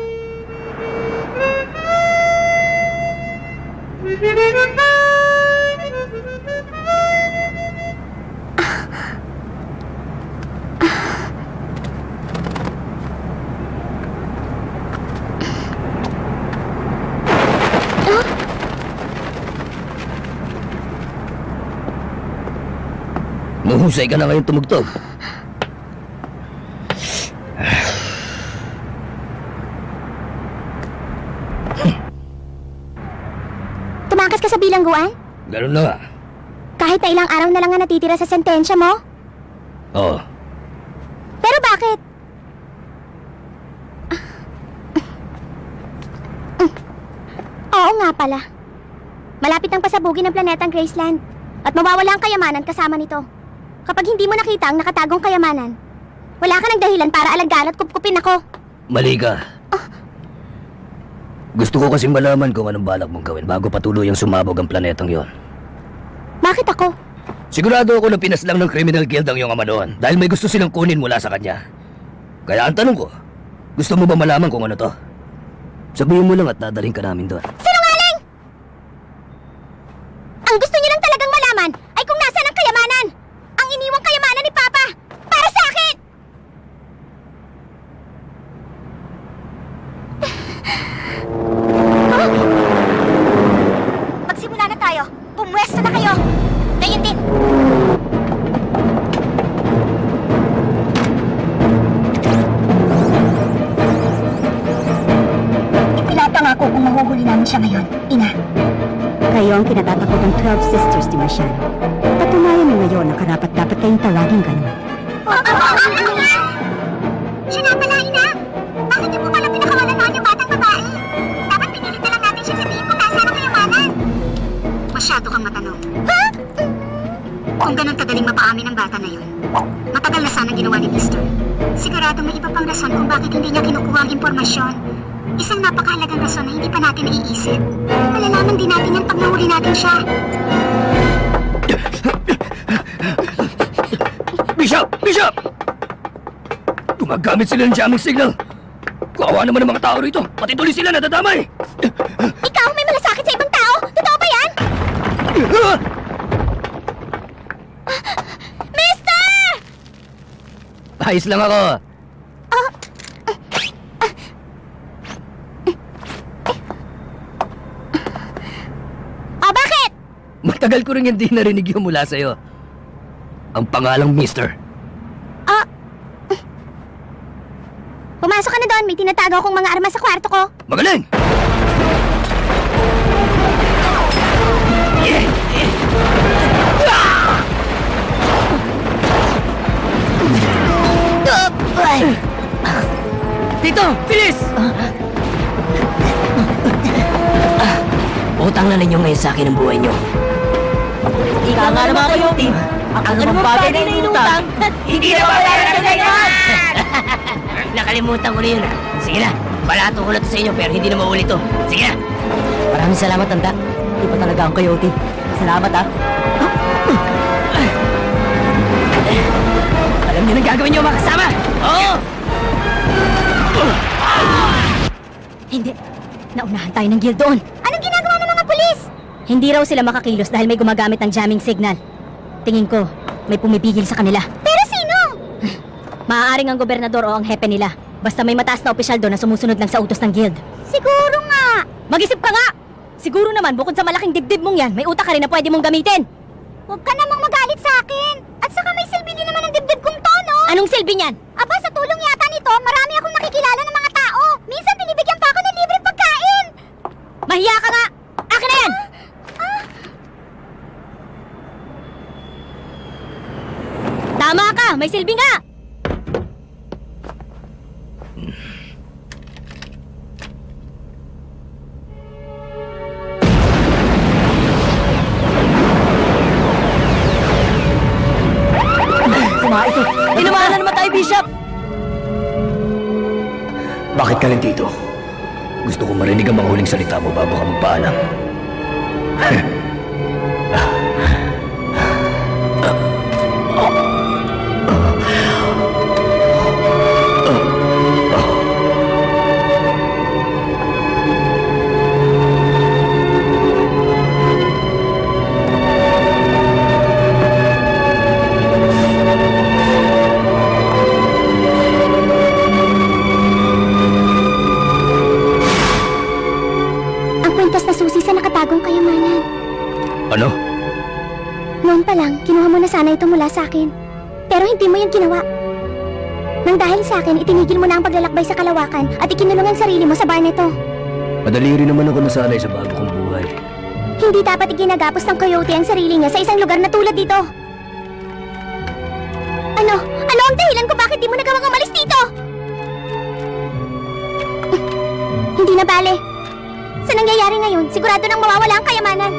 [SPEAKER 3] Mahusay ka na ngayon tumugtog.
[SPEAKER 1] Tumakas ka sa bilangguan?
[SPEAKER 3] Ganun na nga.
[SPEAKER 1] Kahit na ilang araw na lang nga natitira sa sentensya mo?
[SPEAKER 3] Oo.
[SPEAKER 1] Pero bakit? Oo nga pala. Malapit ang pasabugin ng planetang Graceland at mawawala ang kayamanan kasama nito. Kapag hindi mo nakita ang nakatagong kayamanan, wala ka ng dahilan para alagaan at kupkupin ako.
[SPEAKER 3] Mali ka. Gusto ko kasing malaman kung anong balak mong gawin bago patuloy ang sumabog ang planetang yon.
[SPEAKER 1] Bakit ako?
[SPEAKER 3] Sigurado ako na pinaslang ng criminal guild ang iyong ama noon dahil may gusto silang kunin mula sa kanya. Kaya ang tanong ko, gusto mo ba malaman kung ano to? Sabihin mo lang at dadalhin ka namin doon.
[SPEAKER 1] Sinungaling! Ang gusto niyo lang talagang malaman ay kung nasaan ang kayamanan. Ang iniwang kayamanan ni Papa para sa akin! Magsimula na tayo. Pumwesto na kayo. Ngayon din. Ipinapangako kung mahuhuli namin siya ngayon, Ina.
[SPEAKER 7] Kayo ang kinatatakot ng 12 Sisters ni Marciano. Patunayan mo ngayon na karapat-dapat kayong tawagin ganun.
[SPEAKER 1] Siya nga pala, Ina. Bakit niyo po pala pinakawalan yung batang babae? Dapat pinilit na lang natin siya sabihin kung nasaan ang kayamanan. Masyado kang matanong. Ha? Kung ganun kadaling mapaamin ang bata na yun, matagal na sana ginawa ni Mr. Sigurado may iba pang rason kung bakit hindi niya kinukuha ang impormasyon. Isang napakahalagang rason na hindi pa natin naiisip. Malalaman din natin yan pag nahuli natin siya.
[SPEAKER 3] Bishop! Bishop! Gumagamit sila ng jamming signal. Kawawa naman ang mga tao rito. Pati tuloy sila nadadamay.
[SPEAKER 1] Ikaw may malasakit sa ibang tao? Totoo ba yan? Mister!
[SPEAKER 3] Ayos lang ako.
[SPEAKER 1] O bakit?
[SPEAKER 3] Matagal ko rin hindi narinig yung mula sa'yo. Ang pangalang Mister.
[SPEAKER 1] Pumasok ka na doon. May tinatago akong mga armas sa kwarto ko.
[SPEAKER 3] Magaling!
[SPEAKER 7] Dito! Bilis!
[SPEAKER 10] Utang na ninyo ngayon sa akin ang buhay nyo.
[SPEAKER 7] Ika nga naman kayo, team. Ang ano mong bagay na inutang, hindi na babayaran na yan!
[SPEAKER 10] Nakalimutan ko na yun. Sige na, balato ko na to sa inyo pero hindi na maulit to. Sige na!
[SPEAKER 7] Maraming salamat, Tanda. Di pa talaga ang coyote. Salamat, ha?
[SPEAKER 10] Alam niyo nang gagawin niyo mga kasama? Oo!
[SPEAKER 2] Hindi. Naunahan tayo ng guild doon.
[SPEAKER 1] Anong ginagawa ng mga pulis?
[SPEAKER 2] Hindi raw sila makakilos dahil may gumagamit ng jamming signal. Tingin ko, may pumipigil sa kanila.
[SPEAKER 1] Pero sino?
[SPEAKER 2] Maaaring ang gobernador o ang hepe nila. Basta may mataas na opisyal doon na sumusunod lang sa utos ng guild.
[SPEAKER 1] Siguro nga.
[SPEAKER 2] Mag-isip ka nga! Siguro naman, bukod sa malaking dibdib mong yan, may utak ka rin na pwede mong gamitin.
[SPEAKER 1] Huwag ka namang magalit sa akin. At saka may silbi din naman ang dibdib kong to, no?
[SPEAKER 2] Anong silbi niyan?
[SPEAKER 1] Aba, sa tulong yata nito, marami akong nakikilala ng mga tao. Minsan binibigyan pa ako ng libreng pagkain.
[SPEAKER 2] Mahiya ka nga! Akin na yan! Tama ka! May silbi nga!
[SPEAKER 6] Suma ito!
[SPEAKER 2] Tinamaan na naman tayo, Bishop!
[SPEAKER 3] Bakit ka dito? Gusto ko marinig ang mga huling salita mo bago ka magpaalam.
[SPEAKER 1] Ang kwintas na susi sa nakatagong kayamanan.
[SPEAKER 3] Ano?
[SPEAKER 1] Noon pa lang, kinuha mo na sana ito mula sa akin. Pero hindi mo yun ginawa. Nang dahil sa akin, itinigil mo na ang paglalakbay sa kalawakan at ikinulong ang sarili mo sa bar nito.
[SPEAKER 3] Madali rin naman ako nasanay sa bago kong buhay.
[SPEAKER 1] Hindi dapat iginagapos ng coyote ang sarili niya sa isang lugar na tulad dito. Ano? Ano ang dahilan kung bakit di mo nagawang umalis dito? Hindi na bale. Sa nangyayari ngayon, sigurado nang mawawala ang kayamanan.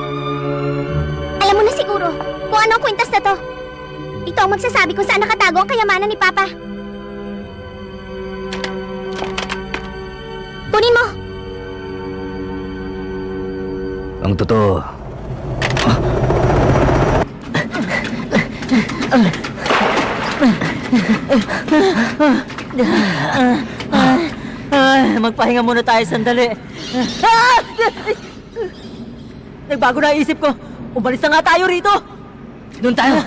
[SPEAKER 1] Alam mo na siguro kung ano ang kwintas na to. Ito ang magsasabi kung saan nakatago ang kayamanan ni Papa. Kunin mo!
[SPEAKER 3] Ang totoo,
[SPEAKER 6] Magpahinga muna tayo sandali. Nagbago na isip ko. Umalis na nga tayo rito.
[SPEAKER 10] Doon tayo.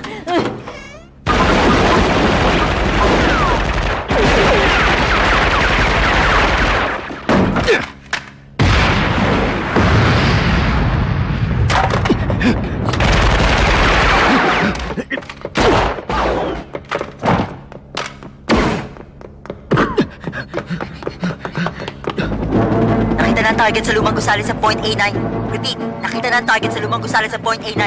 [SPEAKER 7] Nakita na ang target sa lumang gusali sa point A9. Repeat, nakita na ang target sa lumang gusali sa point A9.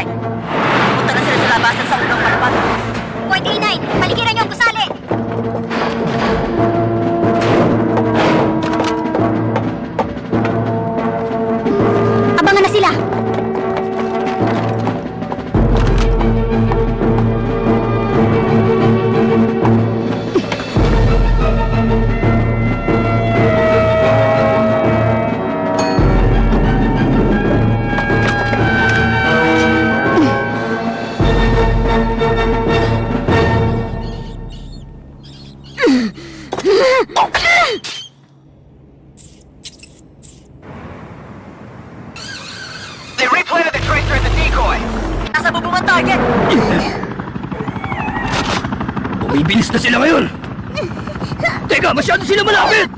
[SPEAKER 7] Punta na sila sa labasan sa unang palapag.
[SPEAKER 1] Point A9! Paligiran niyo ang gusali! Abangan na sila!
[SPEAKER 10] They replanted the tracer and the decoy.
[SPEAKER 7] Nasa bubong ang target!
[SPEAKER 3] bumibilis na sila ngayon! Teka, masyado sila malapit!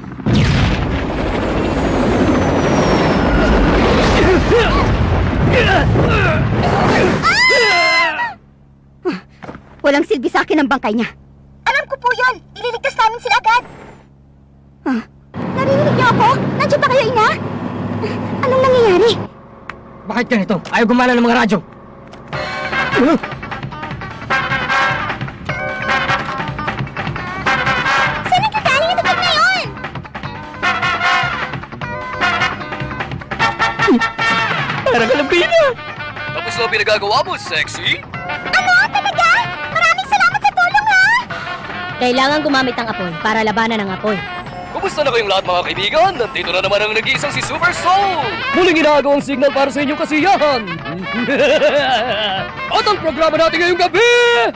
[SPEAKER 1] Walang silbi sa akin ang bangkay niya. Alam ko po yun! Ililigtas namin sila agad! Narinig niyo ako? Nandiyan ba kayo, Ina? Anong nangyayari?
[SPEAKER 10] Bakit ganito? Ayaw gumana ng mga radyo.
[SPEAKER 1] Saan nagkakaling ang tubig na yun?
[SPEAKER 3] Parang kalambina! Tapos na pinagagawa mo, sexy?
[SPEAKER 1] Ano? Talaga? Maraming salamat sa tulong, ha?
[SPEAKER 2] Kailangan gumamit ng apoy para labanan ang apoy.
[SPEAKER 3] Kumusta na kayong lahat mga kaibigan? Nandito na naman ang nag-iisang si Super Soul! Muling ginagawang signal para sa inyong kasiyahan! At ang programa natin ngayong gabi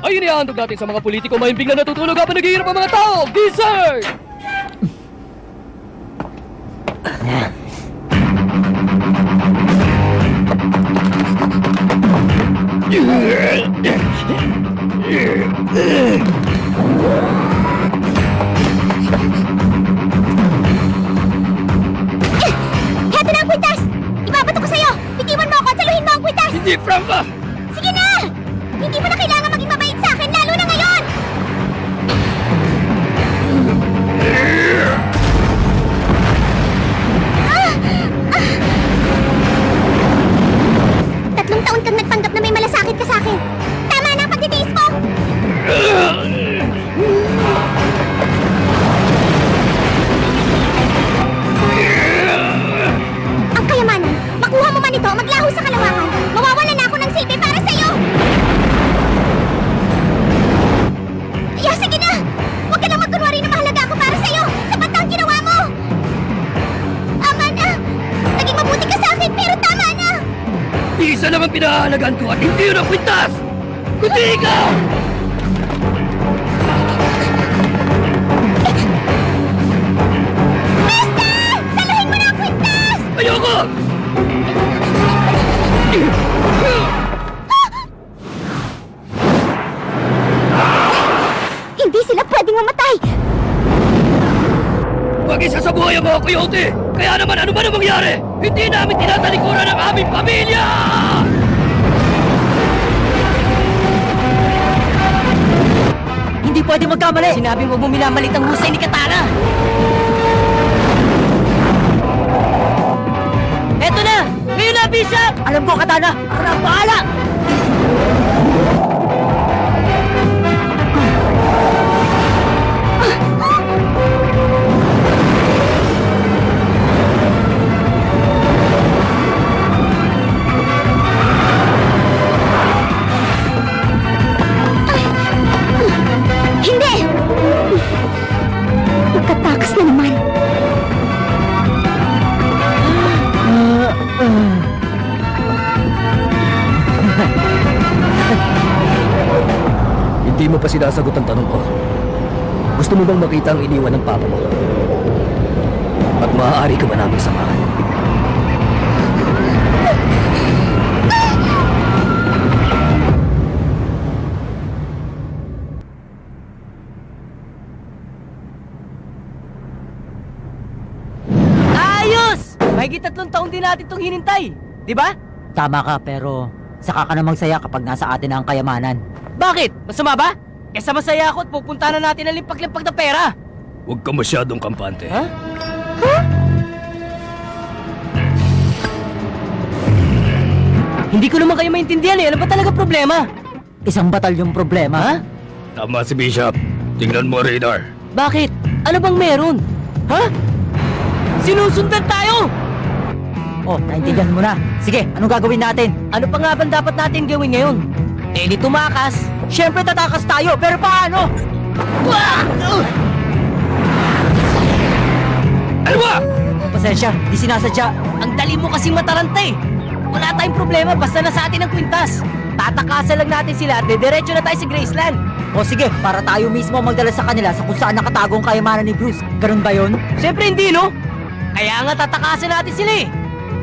[SPEAKER 3] ay inihahandog natin sa mga politiko mahimbing na natutulog habang naghihirap ang mga tao! Dessert!
[SPEAKER 1] Heto na ang kwintas! Ibabato ko sa'yo! Bitiwan mo ako at saluhin mo ang kwintas!
[SPEAKER 3] Hindi, Franca!
[SPEAKER 1] Sige na! Hindi mo na kailangan maging mabait sa akin, lalo na ngayon!
[SPEAKER 3] Isa lang ang pinahalagaan ko at hindi yun ang kwintas! Kundi ikaw!
[SPEAKER 1] Saluhin mo na ang kwintas!
[SPEAKER 3] Ayoko!
[SPEAKER 1] Hindi sila pwedeng mamatay!
[SPEAKER 3] Mag-isa sa buhay ang mga coyote! Kaya naman ano man ang mangyari, hindi namin tinatalikuran ang aming pamilya!
[SPEAKER 7] Hindi pwede magkamali!
[SPEAKER 10] Sinabi mo minamalit ang husay ni Katana! Eto na! Ngayon na, Bishop!
[SPEAKER 7] Alam ko, Katana!
[SPEAKER 10] Ako na ang bahala!
[SPEAKER 1] Hindi! Pagkatakas na naman.
[SPEAKER 4] Hindi mo pa sinasagot ang tanong ko. Gusto mo bang makita ang iniwan ng papa mo? At maaari ka ba namin samahan?
[SPEAKER 10] Ayos! Mahigit 3 taon din natin itong hinintay. Di ba?
[SPEAKER 6] Tama ka, pero saka ka na magsaya kapag nasa atin na ang kayamanan.
[SPEAKER 10] Bakit? Masama ba? Kesa masaya ako at pupunta na natin ang limpak-limpak na pera.
[SPEAKER 3] Huwag ka masyadong kampante.
[SPEAKER 10] Ha? Hindi ko naman kayo maintindihan eh. Ano ba talaga problema?
[SPEAKER 6] Isang batalyong problema.
[SPEAKER 10] Ha?
[SPEAKER 3] Tama si Bishop. Tingnan mo, radar.
[SPEAKER 10] Bakit? Ano bang meron? Ha? Sinusundan tayo!
[SPEAKER 6] Oh, naintindihan mo na. Sige, anong gagawin natin?
[SPEAKER 10] Ano pa nga ba dapat natin gawin ngayon? Eh di tumakas.
[SPEAKER 6] Siyempre tatakas tayo, pero paano?
[SPEAKER 3] Ano ba?
[SPEAKER 6] Pasensya, di sinasadya.
[SPEAKER 10] Ang dali mo kasing mataranta eh. Wala tayong problema basta na sa atin ang kwintas. Tatakasan lang natin sila at dediretso na tayo sa Graceland.
[SPEAKER 6] O sige, para tayo mismo ang magdala sa kanila sa kung saan nakatago ang kayamanan ni Bruce. Ganun ba yun?
[SPEAKER 10] Siyempre hindi no? Kaya nga tatakasan natin sila eh.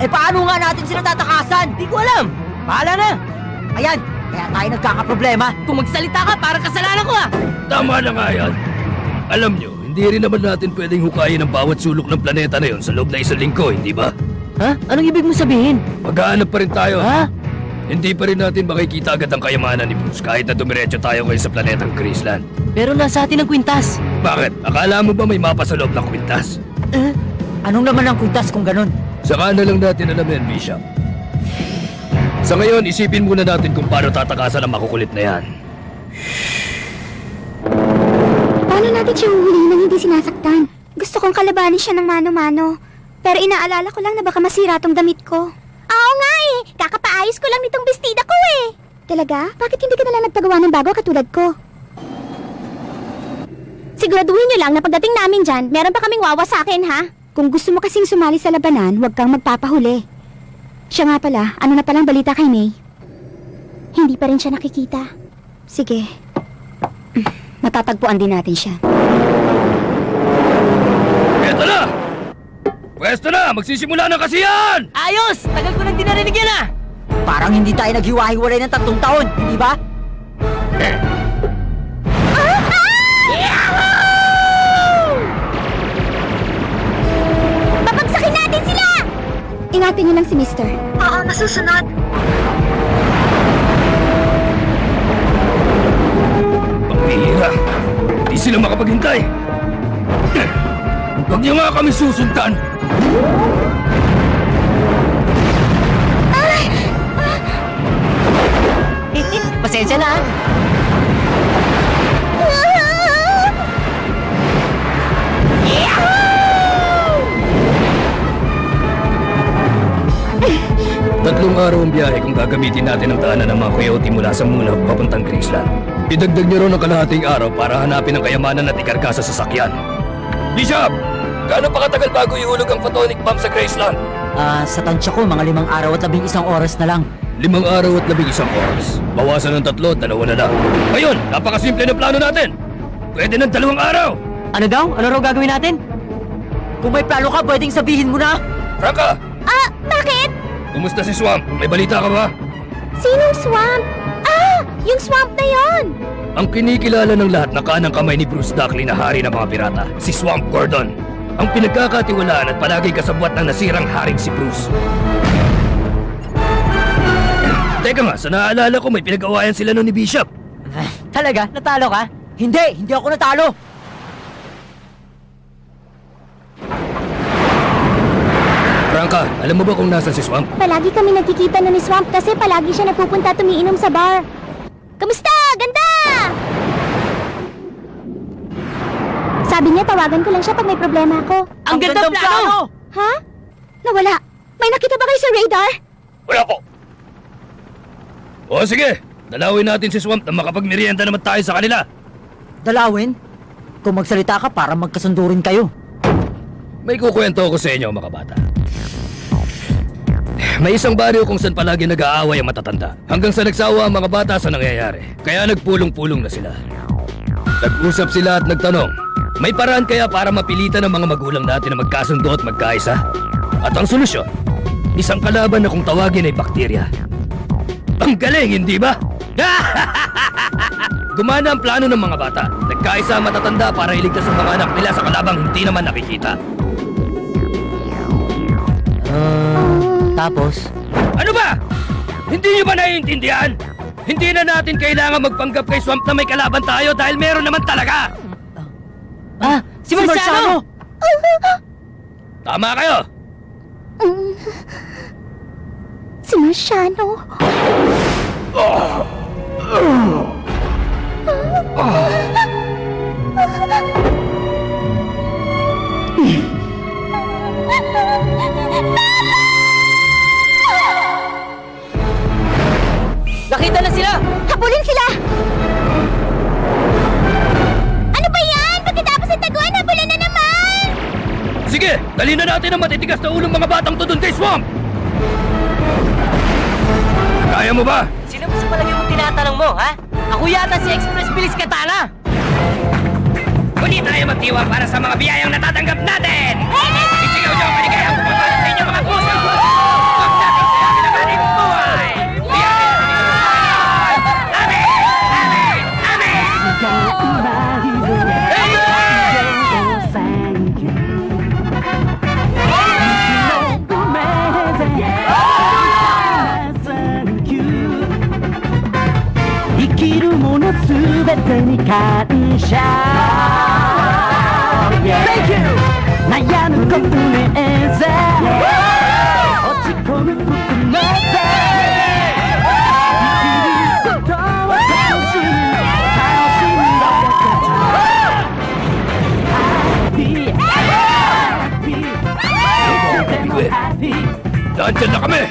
[SPEAKER 6] Eh paano nga natin sila tatakasan?
[SPEAKER 10] Di ko alam. Bahala na.
[SPEAKER 6] Ayan, kaya tayo nagkakaproblema.
[SPEAKER 10] Kung magsalita ka, parang kasalanan ko ah.
[SPEAKER 3] Tama na nga yan. Alam nyo, hindi rin naman natin pwedeng hukayin ang bawat sulok ng planeta na yon sa loob na 1 linggo, hindi ba?
[SPEAKER 10] Ha? Anong ibig mo sabihin?
[SPEAKER 3] Maghahanap pa rin tayo.
[SPEAKER 10] Ha?
[SPEAKER 3] Hindi pa rin natin makikita agad ang kayamanan ni Bruce kahit na dumiretso tayo ngayon sa planetang Graceland.
[SPEAKER 10] Pero nasa atin ang kwintas.
[SPEAKER 3] Bakit? Akala mo ba may mapa sa loob ng kwintas?
[SPEAKER 6] Anong naman ang kwintas kung ganun?
[SPEAKER 3] Saka na lang natin alamin, Bishop. Sa ngayon, isipin muna natin kung paano tatakasan ang makukulit na yan.
[SPEAKER 1] Paano natin siya huhulihin nang hindi sinasaktan? Gusto kong kalabanin siya ng mano-mano. Pero inaalala ko lang na baka masira tong damit ko. Oo nga eh! Kakapaayos ko lang nitong bestida ko eh! Talaga? Bakit hindi ka nalang nagpagawa ng bago katulad ko? Siguraduhin niyo lang na pagdating namin dyan, meron pa kaming wawa sa akin ha? Kung gusto mo kasing sumali sa labanan, huwag kang magpapahuli. Siya nga pala, ano na palang balita kay May? Hindi pa rin siya nakikita. Sige. Matatagpuan din natin siya.
[SPEAKER 3] Eto na! Pwesto na! Magsisimula na kasi yan!
[SPEAKER 10] Ayos! Tagal ko nang di narinig yan ah!
[SPEAKER 6] Parang hindi tayo naghiwa-hiwalay ng 3 taon, di ba?
[SPEAKER 1] Babagsakin natin sila! Ingatan niyo lang si Mister. Oo, masusunod.
[SPEAKER 3] Pambihira! Hindi sila makapaghintay! Huwag niyo nga kami susundan!
[SPEAKER 10] Pasensya na ah.
[SPEAKER 3] Tatlong araw ang biyahe kung gagamitin natin ang daanan ng mga coyote mula sa Muna papuntang Graceland. Idagdag niyo rin ng kalahating araw para hanapin ang kayamanan at ikarga sa sasakyan. Bishop! Gaano pa katagal bago ihulog ang photonic bomb sa Graceland?
[SPEAKER 6] Sa tansya ko, mga 5 araw at 11 oras na lang.
[SPEAKER 3] 5 araw at 11 oras. Bawasan ng 3 at 2 na lang. Ngayon, napakasimple ng plano natin. Pwede ng 2 araw.
[SPEAKER 10] Ano daw? Ano raw gagawin natin? Kung may plano ka, pwedeng sabihin mo na.
[SPEAKER 3] Franca,
[SPEAKER 1] Bakit?
[SPEAKER 3] kumusta si Swamp? May balita ka ba?
[SPEAKER 1] Sinong swamp? Yung swamp na yon!
[SPEAKER 3] Ang kinikilala ng lahat na kanang kamay ni Bruce Duckley na hari ng mga pirata, si Swamp Gordon. Ang pinagkakatiwalaan at palagi kasabwat ng nasirang haring si Bruce. Teka nga, sa naaalala ko may pinag-awayan sila nun ni Bishop.
[SPEAKER 10] Talaga? Natalo ka? Hindi ako natalo.
[SPEAKER 3] Franca, alam mo ba kung nasan si Swamp?
[SPEAKER 1] Palagi kami nagkikita na ni Swamp kasi palagi siya nagpupunta tumiinom sa bar. Kamusta? Ganda! Sabi niya tawagan ko lang siya pag may problema ako.
[SPEAKER 10] Ang gandang plano!
[SPEAKER 1] Ha? Nawala. May nakita ba kayo sa radar?
[SPEAKER 3] Wala po. O sige, dalawin natin si Swamp na makapagmerienda naman tayo sa kanila.
[SPEAKER 6] Dalawin? Kung magsalita ka para magkasundo rin kayo.
[SPEAKER 3] May kukwento ko sa inyo mga bata. May isang baryo kung saan palagi nag-aaway ang matatanda. Hanggang sa nagsawa ang mga bata sa nangyayari. Kaya nagpulong-pulong na sila. Nag-usap sila at nagtanong, may paraan kaya para mapilitan ng mga magulang natin na magkasundo at magkaisa? At ang solusyon, isang kalaban na kung tawagin ay bakterya. Ang galing, hindi ba? Gumana ang plano ng mga bata. Nagkaisa ang matatanda para iligtas ang mga anak nila sa kalabang hindi naman nakikita.
[SPEAKER 6] Tapos?
[SPEAKER 3] Ano ba? Hindi niyo ba naiintindihan? Hindi na natin kailangan magpanggap kay Swamp na may kalaban tayo dahil meron naman talaga!
[SPEAKER 10] Si Marciano!
[SPEAKER 3] Tama kayo!
[SPEAKER 1] Si Marciano.
[SPEAKER 10] Nakita na sila!
[SPEAKER 1] Habulin sila! Ano ba yan? Pagkatapos ng taguan, habulin na naman!
[SPEAKER 3] Sige, dali na natin ang matitigas na ulong mga batang to dun kay Swamp! Kaya mo ba?
[SPEAKER 10] Sino ba sa palagay mong tinatanong mo, ha? Ako yata si Express Bilis Katana!
[SPEAKER 9] Kunin tayo magtiwang para sa mga biyayang natatanggap natin! Isigaw niyo ang maligayang pumapasok sa inyong mga puso! Huwag natin sayangin ang ating buhay! Biyayang Amen! Amen! Amen!
[SPEAKER 10] Thank you!
[SPEAKER 11] 悩むことねえぜ落ち込むことなぜ生きることは楽しみだけど Happy
[SPEAKER 3] Nandyan na kami!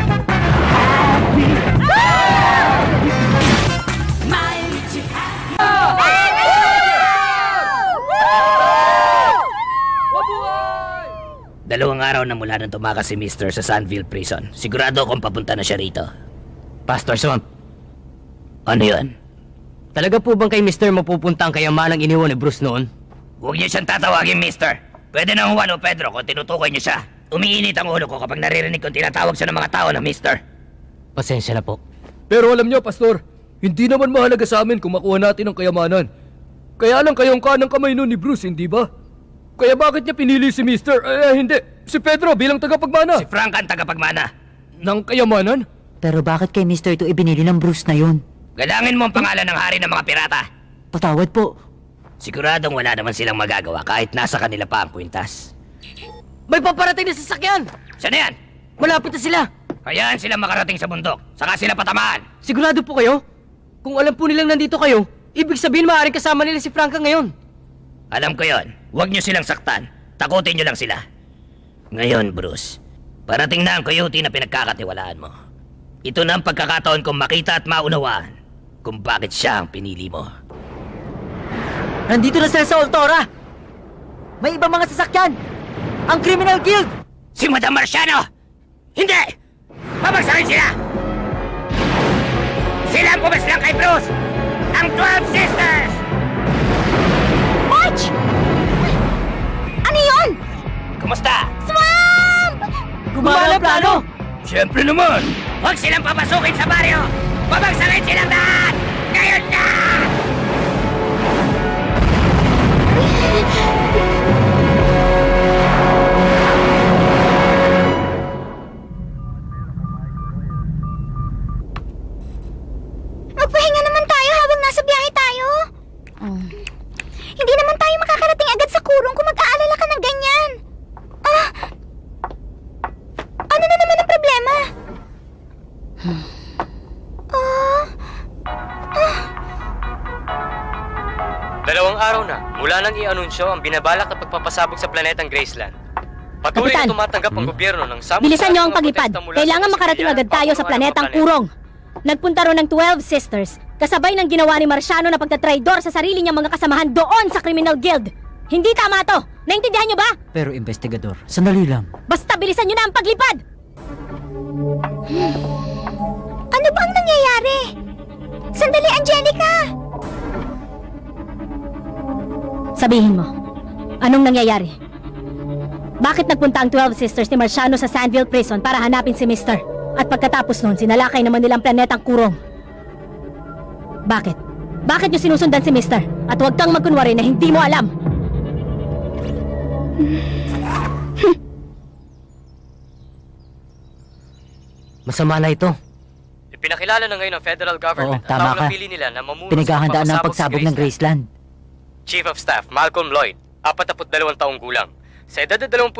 [SPEAKER 9] Dalawang araw na mula nang tumakas si Mr. sa Sandville Prison. Sigurado akong papunta na siya rito.
[SPEAKER 5] Pastor Swamp,
[SPEAKER 9] Ano yun?
[SPEAKER 5] talaga po bang kay Mr. mapupunta ang kayamanang iniwan ni Bruce noon?
[SPEAKER 9] Huwag niyo siyang tatawagin, Mister. Pwede na Juan o Pedro kung tinutukoy niyo siya. Umiinit ang ulo ko kapag naririnig kong tinatawag siya ng mga tao na Mister.
[SPEAKER 5] Pasensya na po.
[SPEAKER 3] Pero alam niyo, Pastor, hindi naman mahalaga sa amin kung makuha natin ang kayamanan. Kaya lang kayong kanang kamay nun ni Bruce, hindi ba? Kaya bakit niya pinili si Mister? Hindi. Si Pedro bilang tagapagmana.
[SPEAKER 9] Si Frank ang tagapagmana.
[SPEAKER 3] Ng kayamanan?
[SPEAKER 6] Pero bakit kay Mr. ito ibinili ng Bruce na yun?
[SPEAKER 9] Galangin mo ang pangalan ng hari ng mga pirata.
[SPEAKER 6] Patawad po.
[SPEAKER 9] Siguradong wala naman silang magagawa kahit nasa kanila pa ang kwintas.
[SPEAKER 10] May paparating na sasakyan!
[SPEAKER 9] Saan na yan?
[SPEAKER 10] Malapit na sila!
[SPEAKER 9] Hayaan silang makarating sa bundok. Saka sila patamaan.
[SPEAKER 10] Sigurado po kayo? Kung alam po nilang nandito kayo, ibig sabihin maaaring kasama nila si Franca ngayon.
[SPEAKER 9] Alam ko yon. Huwag niyo silang saktan. Takutin niyo lang sila. Ngayon, Bruce, parating na ang coyote na pinagkakatiwalaan mo. Ito na ang pagkakataon kong makita at maunawaan kung bakit siya ang pinili mo.
[SPEAKER 6] Nandito na sila sa Oltora! May ibang mga sasakyan! Ang Criminal Guild!
[SPEAKER 9] Si Madam Marciano! Hindi! Pabagsakin sila! Sila ang pumaslang kay Bruce! Ang 12 Sisters!
[SPEAKER 1] March! Ano yun?
[SPEAKER 9] Kumusta?
[SPEAKER 1] Swamp!
[SPEAKER 10] Gumana ang plano!
[SPEAKER 3] Siyempre naman!
[SPEAKER 9] Huwag silang papasukin sa baryo! Babagsakin silang lahat! Ngayon na!
[SPEAKER 1] Magpahinga naman tayo habang nasa biyahe tayo. Hindi naman tayo makakarating agad sa kurong kung mag-aalala ka ng ganyan. Ano na naman ang problema?
[SPEAKER 8] Dalawang araw na mula nang i-anunsyo ang binabalak na pagpapasabog sa planetang Graceland. Patuloy na
[SPEAKER 2] Kapitan.
[SPEAKER 8] tumatanggap ang gobyerno ng
[SPEAKER 2] Bilisan niyo ang paglipad. Kailangan makarating agad tayo sa planetang Kurong. Nagpunta ro ng 12 Sisters, kasabay ng ginawa ni Marciano na pagtatraidor sa sarili niyang mga kasamahan doon sa Criminal Guild. Hindi tama to! Naintindihan niyo ba?
[SPEAKER 6] Pero investigador, sandali lang.
[SPEAKER 2] Basta bilisan niyo na ang paglipad!
[SPEAKER 1] Ano ba ang nangyayari? Sandali, Angelica!
[SPEAKER 2] Sabihin mo, anong nangyayari? Bakit nagpunta ang 12 Sisters ni Marciano sa Sandville Prison para hanapin si Mr.? At pagkatapos nun, sinalakay naman nilang planetang Kurong. Bakit? Bakit niyo sinusundan si Mr.? At huwag kang magkunwari na hindi mo alam.
[SPEAKER 8] Masama na ito. Ipinakilala na ngayon ng federal government
[SPEAKER 6] Oo, tama
[SPEAKER 8] ang
[SPEAKER 6] ka.
[SPEAKER 8] napili nila na mamumuno
[SPEAKER 6] Pinaghahandaan ng
[SPEAKER 8] sa
[SPEAKER 6] pagsabog
[SPEAKER 8] sa
[SPEAKER 6] ng Graceland.
[SPEAKER 8] Chief of Staff Malcolm Lloyd, 42 taong gulang. Sa edad na 29,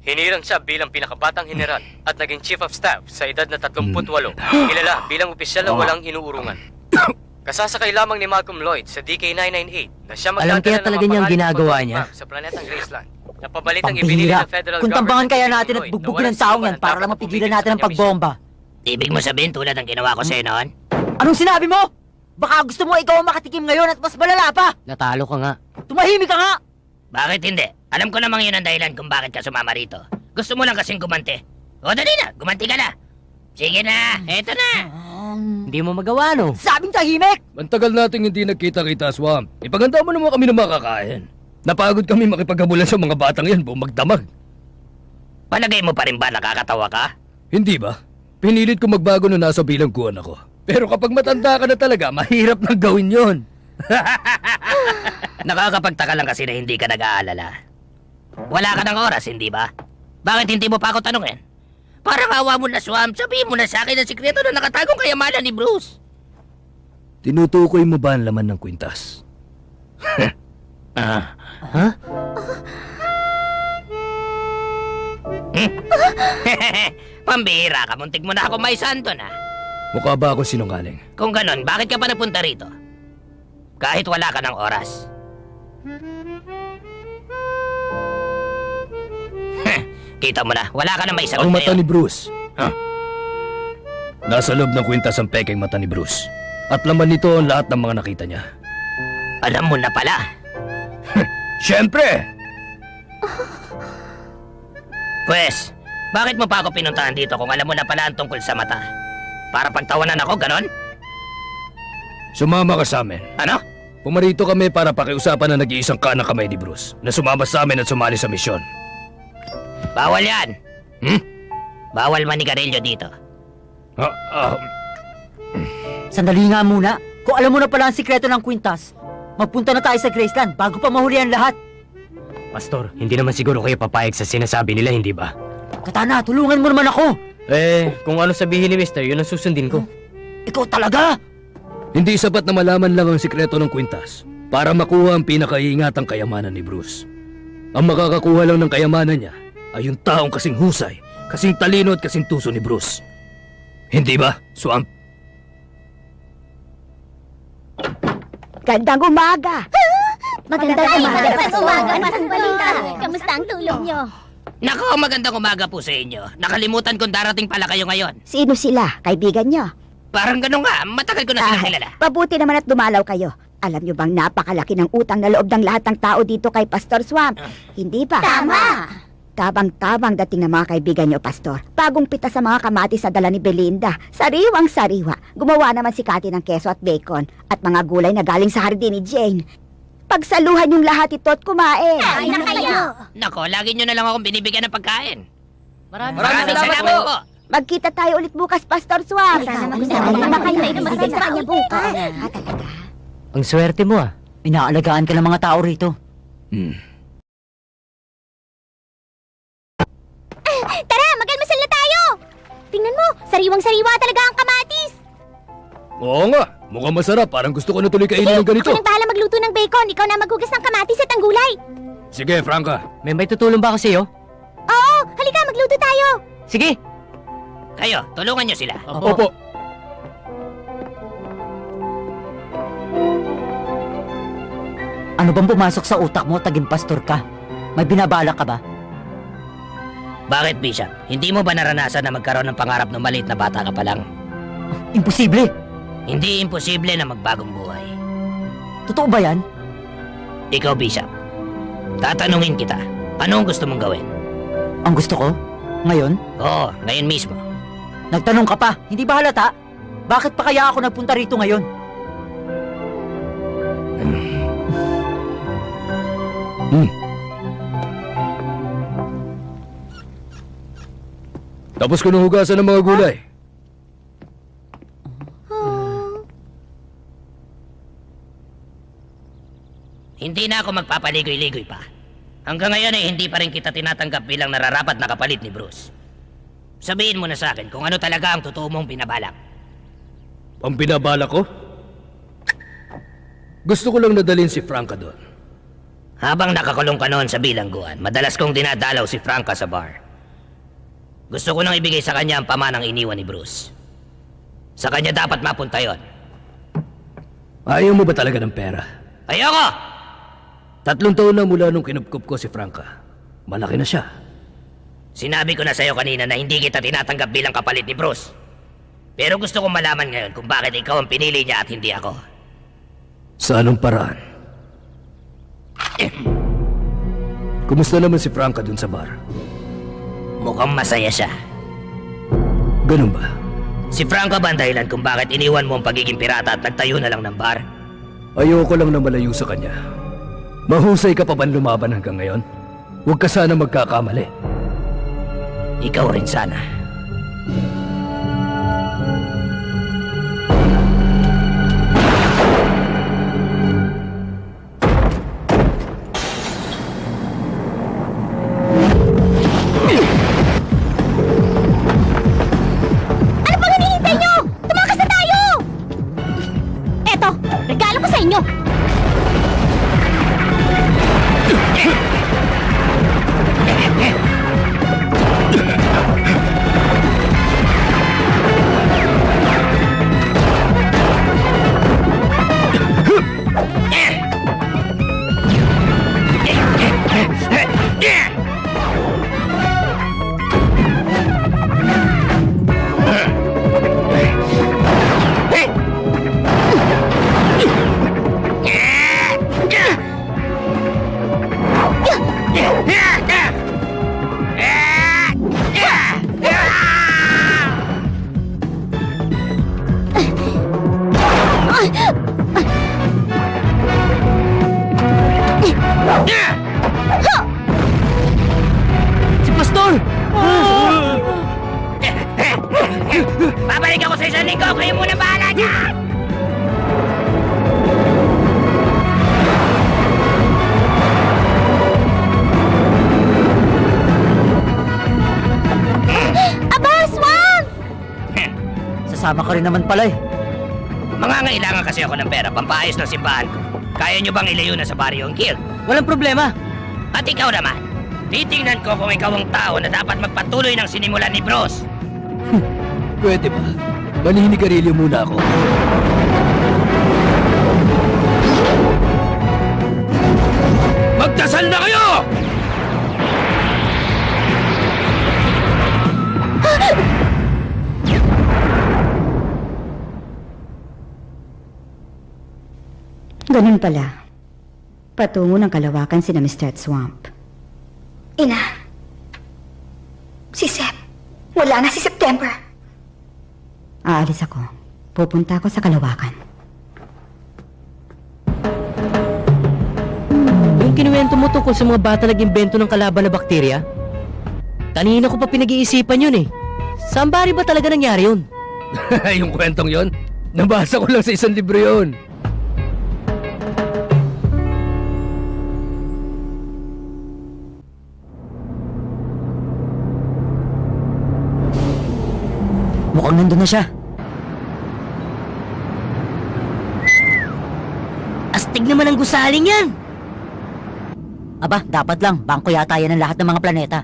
[SPEAKER 8] hinirang siya bilang pinakabatang general at naging Chief of Staff sa edad na 38. Kilala bilang opisyal na walang inuurungan. Kasasakay lamang ni Malcolm Lloyd sa DK-998 na siya
[SPEAKER 6] Alam kaya talaga niyang ginagawa niya?
[SPEAKER 8] sa planetang Graceland. Napabalitang ibinili
[SPEAKER 6] Pambihira.
[SPEAKER 8] ng federal
[SPEAKER 6] Kung tambangan
[SPEAKER 8] government
[SPEAKER 6] kaya
[SPEAKER 8] si
[SPEAKER 6] natin at
[SPEAKER 8] Lloyd na
[SPEAKER 6] bugbugin
[SPEAKER 8] walang
[SPEAKER 6] ang taong
[SPEAKER 8] sinuman
[SPEAKER 6] yan
[SPEAKER 8] na
[SPEAKER 6] para
[SPEAKER 8] dapat
[SPEAKER 6] lang mapigilan
[SPEAKER 8] pumigil
[SPEAKER 6] natin
[SPEAKER 8] sa
[SPEAKER 6] ang
[SPEAKER 8] kanyang misyon.
[SPEAKER 6] pagbomba.
[SPEAKER 9] Ibig mo sabihin tulad ng ginawa ko sa'yo noon?
[SPEAKER 6] Anong sinabi mo? Baka gusto mo ikaw ang makatikim ngayon at mas malala pa.
[SPEAKER 8] Natalo ka nga.
[SPEAKER 6] Tumahimik ka nga.
[SPEAKER 9] Bakit hindi? Alam ko namang yun ang dahilan kung bakit ka sumama rito. Gusto mo lang kasing gumante. O dali na, gumanti ka na. Sige na, eto na.
[SPEAKER 8] Hindi mo magawa, no?
[SPEAKER 6] Sabing tahimik.
[SPEAKER 3] Mantagal nating hindi nagkita-kita, Swamp. Ipaganda mo naman kami ng makakain. Napagod kami makipaghabulan sa mga batang yan buong magdamag.
[SPEAKER 9] Palagay mo pa rin ba nakakatawa ka?
[SPEAKER 3] Hindi ba? Pinilit ko magbago na nasa bilangguan ako. Pero kapag matanda ka na talaga, mahirap nang gawin yon.
[SPEAKER 9] Nakakapagtaka lang kasi na hindi ka nag-aalala. Wala ka ng oras, hindi ba? Bakit hindi mo pa ako tanungin? Parang awa mo na, Swamp. Sabihin mo na sa akin ang sikreto na nakatagong kayamanan ni Bruce.
[SPEAKER 3] Tinutukoy mo ba ang laman ng kwintas?
[SPEAKER 9] Pambihira ka, muntik mo na ako may santo na.
[SPEAKER 3] Mukha ba ako sinungaling?
[SPEAKER 9] Kung ganon, bakit ka pa napunta rito? Kahit wala ka ng oras. Kita mo na, wala ka na may sagot
[SPEAKER 3] Ang mata
[SPEAKER 9] ngayon.
[SPEAKER 3] ni Bruce.
[SPEAKER 9] Huh?
[SPEAKER 3] Nasa loob ng kwintas ang pekeng mata ni Bruce. At laman nito ang lahat ng mga nakita niya.
[SPEAKER 9] Alam mo na pala.
[SPEAKER 3] Siyempre!
[SPEAKER 9] Pwes, bakit mo pa ako pinuntahan dito kung alam mo na pala ang tungkol sa mata? Para pagtawanan ako, ganon?
[SPEAKER 3] Sumama ka sa amin.
[SPEAKER 9] Ano?
[SPEAKER 3] Pumarito kami para pakiusapan na nag-iisang kanang kamay ni Bruce na sumama sa amin at sumali sa misyon.
[SPEAKER 9] Bawal yan. Bawal manigarilyo dito.
[SPEAKER 6] Sandali nga muna. Kung alam mo na pala ang sikreto ng kwintas, magpunta na tayo sa Graceland bago pa mahuli ang lahat.
[SPEAKER 8] Pastor, hindi naman siguro kayo papayag sa sinasabi nila, hindi ba?
[SPEAKER 6] Katana, tulungan mo naman ako.
[SPEAKER 8] Kung ano sabihin ni Mister, yun ang susundin ko.
[SPEAKER 6] Ikaw talaga?
[SPEAKER 3] Hindi sapat na malaman lang ang sikreto ng kwintas para makuha ang pinakaiingatang kayamanan ni Bruce. Ang makakakuha lang ng kayamanan niya ay yung taong kasing husay, kasing talino at kasing tuso ni Bruce. Hindi ba, Swamp?
[SPEAKER 1] Gandang umaga!
[SPEAKER 2] Magandang umaga. Kamusta ang tulog niyo?
[SPEAKER 9] Nako, magandang umaga po sa inyo. Nakalimutan kong darating pala kayo ngayon.
[SPEAKER 1] Sino sila? Kaibigan nyo?
[SPEAKER 9] Parang ganun nga, matagal ko na silang kilala.
[SPEAKER 1] Mabuti naman at dumalaw kayo. Alam nyo bang napakalaki ng utang na loob ng lahat ng tao dito kay Pastor Swamp? Hindi ba?
[SPEAKER 2] Tama!
[SPEAKER 7] Tabang-tabang dating ng mga kaibigan niyo, Pastor. Bagong pita sa mga kamatis na dala ni Belinda. Sariwang-sariwa. Gumawa naman si Cathy ng keso at bacon at mga gulay na galing sa hardin ni Jane. Pagsaluhan yung lahat ito at kumain.
[SPEAKER 1] Kain na kayo!
[SPEAKER 9] Nako, lagi nyo na lang akong binibigyan ng pagkain.
[SPEAKER 10] Maraming
[SPEAKER 9] Salamat po.
[SPEAKER 7] Magkita tayo ulit bukas, Pastor Swam.
[SPEAKER 1] Sana magkakaroon sa kanya bukas.
[SPEAKER 6] Ang swerte mo ah. Inaalagaan ka ng mga tao rito.
[SPEAKER 1] Tara, mag-almusal na tayo! Tingnan mo, sariwang-sariwa talaga ang kamatis.
[SPEAKER 3] Oo nga, mukhang masarap. Parang gusto ko na tuloy kainin ng ganito.
[SPEAKER 1] Ako nang bahala magluto ng bacon. Ikaw na maghugas ng kamatis at ang gulay.
[SPEAKER 3] Sige, Franca.
[SPEAKER 10] May tutulong ba ako sa'yo?
[SPEAKER 1] Oo, halika, magluto tayo.
[SPEAKER 10] Sige.
[SPEAKER 9] Kayo, tulungan nyo sila.
[SPEAKER 3] Opo.
[SPEAKER 6] Ano bang pumasok sa utak mo, taging pastor ka? May binabalak ka ba?
[SPEAKER 9] Bakit, Bishop? Hindi mo ba naranasan na magkaroon ng pangarap ng maliit na bata ka pa lang?
[SPEAKER 6] Imposible!
[SPEAKER 9] Hindi imposible na magbagong buhay.
[SPEAKER 6] Totoo ba yan?
[SPEAKER 9] Ikaw, Bishop. Tatanungin kita, ano ang gusto mong gawin?
[SPEAKER 6] Ang gusto ko? Ngayon?
[SPEAKER 9] Oo, ngayon mismo.
[SPEAKER 6] Nagtanong ka pa, hindi ba halata? Bakit pa kaya ako nagpunta rito ngayon?
[SPEAKER 3] Tapos ko nang hugasan ng mga gulay.
[SPEAKER 9] Hindi na ako magpapaligoy-ligoy pa. Hanggang ngayon ay hindi pa rin kita tinatanggap bilang nararapat na kapalit ni Bruce. Sabihin mo na sa akin kung ano talaga ang totoo mong binabalak.
[SPEAKER 3] Ang binabala ko? Gusto ko lang nadalhin si Franca doon.
[SPEAKER 9] Habang nakakulong ka noon sa bilangguan, madalas kong dinadalaw si Franca sa bar. Gusto ko nang ibigay sa kanya ang pamanang iniwan ni Bruce. Sa kanya dapat mapunta yon.
[SPEAKER 3] Ayaw mo ba talaga ng pera?
[SPEAKER 9] Ayoko!
[SPEAKER 3] 3 taon na mula nung kinupkup ko si Franca. Malaki na siya.
[SPEAKER 9] Sinabi ko na sa'yo kanina na hindi kita tinatanggap bilang kapalit ni Bruce. Pero gusto kong malaman ngayon kung bakit ikaw ang pinili niya at hindi ako.
[SPEAKER 3] Sa anong paraan? Kumusta naman si Franca dun sa bar?
[SPEAKER 9] Mukhang masaya siya.
[SPEAKER 3] Ganun ba?
[SPEAKER 9] Si Franca ba ang dahilan kung bakit iniwan mo ang pagiging pirata at nagtayo na lang ng bar?
[SPEAKER 3] Ayoko lang na malayo sa kanya. Mahusay ka pa ba lumaban hanggang ngayon? Huwag ka sana magkakamali.
[SPEAKER 9] Ikaw rin sana.
[SPEAKER 1] Ano pang hinihintay nyo? Tumakas na tayo! Eto, regalo ko sa inyo.
[SPEAKER 10] Si Pastor!
[SPEAKER 9] Babalik ako sa isang linggo, kayo muna bahala dyan!
[SPEAKER 1] Aba, Swam!
[SPEAKER 6] Sasama ka rin naman pala eh.
[SPEAKER 9] Mangangailangan kasi ako ng pera pampaayos ng simbahan ko. Kaya nyo bang ilayo na sa baryo ang guild?
[SPEAKER 10] Walang problema.
[SPEAKER 9] At ikaw naman, titingnan ko kung ikaw ang tao na dapat magpatuloy ng sinimulan ni Bruce.
[SPEAKER 3] Pwede ba? Maninigarilyo muna ako. Magdasal na kayo!
[SPEAKER 7] Ganun pala. Patungo ng kalawakan sina Mr. at Swamp.
[SPEAKER 1] Ina, Si Sep. Wala na si September.
[SPEAKER 7] Aalis ako. Pupunta ako sa Kalawakan.
[SPEAKER 10] Yung kinuwento mo tungkol sa mga bata nag-imbento ng kalaban na bakterya? Kanina ko pa pinag-iisipan yun eh. Saan bari ba talaga nangyari yun?
[SPEAKER 3] Yung kwentong yon, nabasa ko lang sa isang libro yon.
[SPEAKER 6] Mukhang nandun na siya.
[SPEAKER 10] Astig naman ang gusaling yan!
[SPEAKER 7] Aba, dapat lang. Bangko yata yan ng lahat ng mga planeta.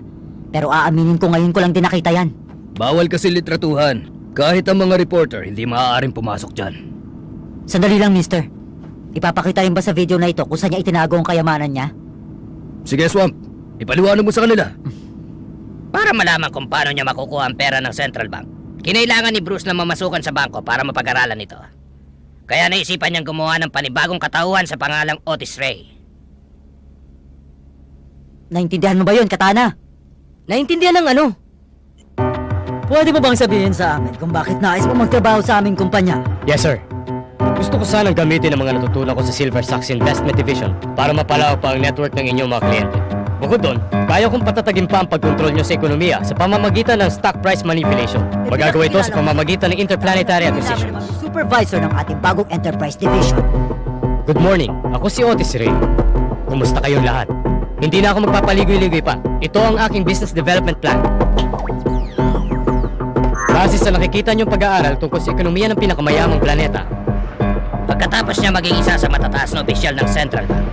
[SPEAKER 7] Pero aaminin ko ngayon ko lang din nakita yan.
[SPEAKER 3] Bawal kasi litratuhan. Kahit ang mga reporter, hindi maaaring pumasok dyan.
[SPEAKER 7] Sandali lang, mister. Ipapakita rin ba sa video na ito kung saan niya itinago ang kayamanan niya?
[SPEAKER 3] Sige, Swamp. Ipaliwanag mo sa kanila.
[SPEAKER 9] Para malaman kung paano niya makukuha ang pera ng Central Bank, kinailangan ni Bruce na mamasukan sa bangko para mapag-aralan ito. Kaya naisipan niyang gumawa ng panibagong katauhan sa pangalang Otis Ray.
[SPEAKER 7] Naintindihan mo ba yun, Katana?
[SPEAKER 10] Naintindihan ng ano?
[SPEAKER 7] Pwede mo bang sabihin sa amin kung bakit nais mo magtrabaho sa aming kumpanya?
[SPEAKER 5] Yes, sir. Gusto ko sanang gamitin ang mga natutunan ko sa Silver Sox Investment Division para mapalawak pa ang network ng inyong mga kliyente. Bukod doon, kaya kong patatagin pa ang pagkontrol nyo sa ekonomiya sa pamamagitan ng stock price manipulation. Magagawa ito sa pamamagitan ng interplanetary acquisitions.
[SPEAKER 7] Supervisor ng ating bagong Enterprise Division.
[SPEAKER 5] Good morning. Ako si Otis Ray. Kumusta kayong lahat? Hindi na ako magpapaligoy-ligoy pa. Ito ang aking business development plan. Base sa nakikita niyong pag-aaral tungkol sa ekonomiya ng pinakamayamang planeta.
[SPEAKER 9] Pagkatapos niya maging isa sa matataas na opisyal ng Central Bank,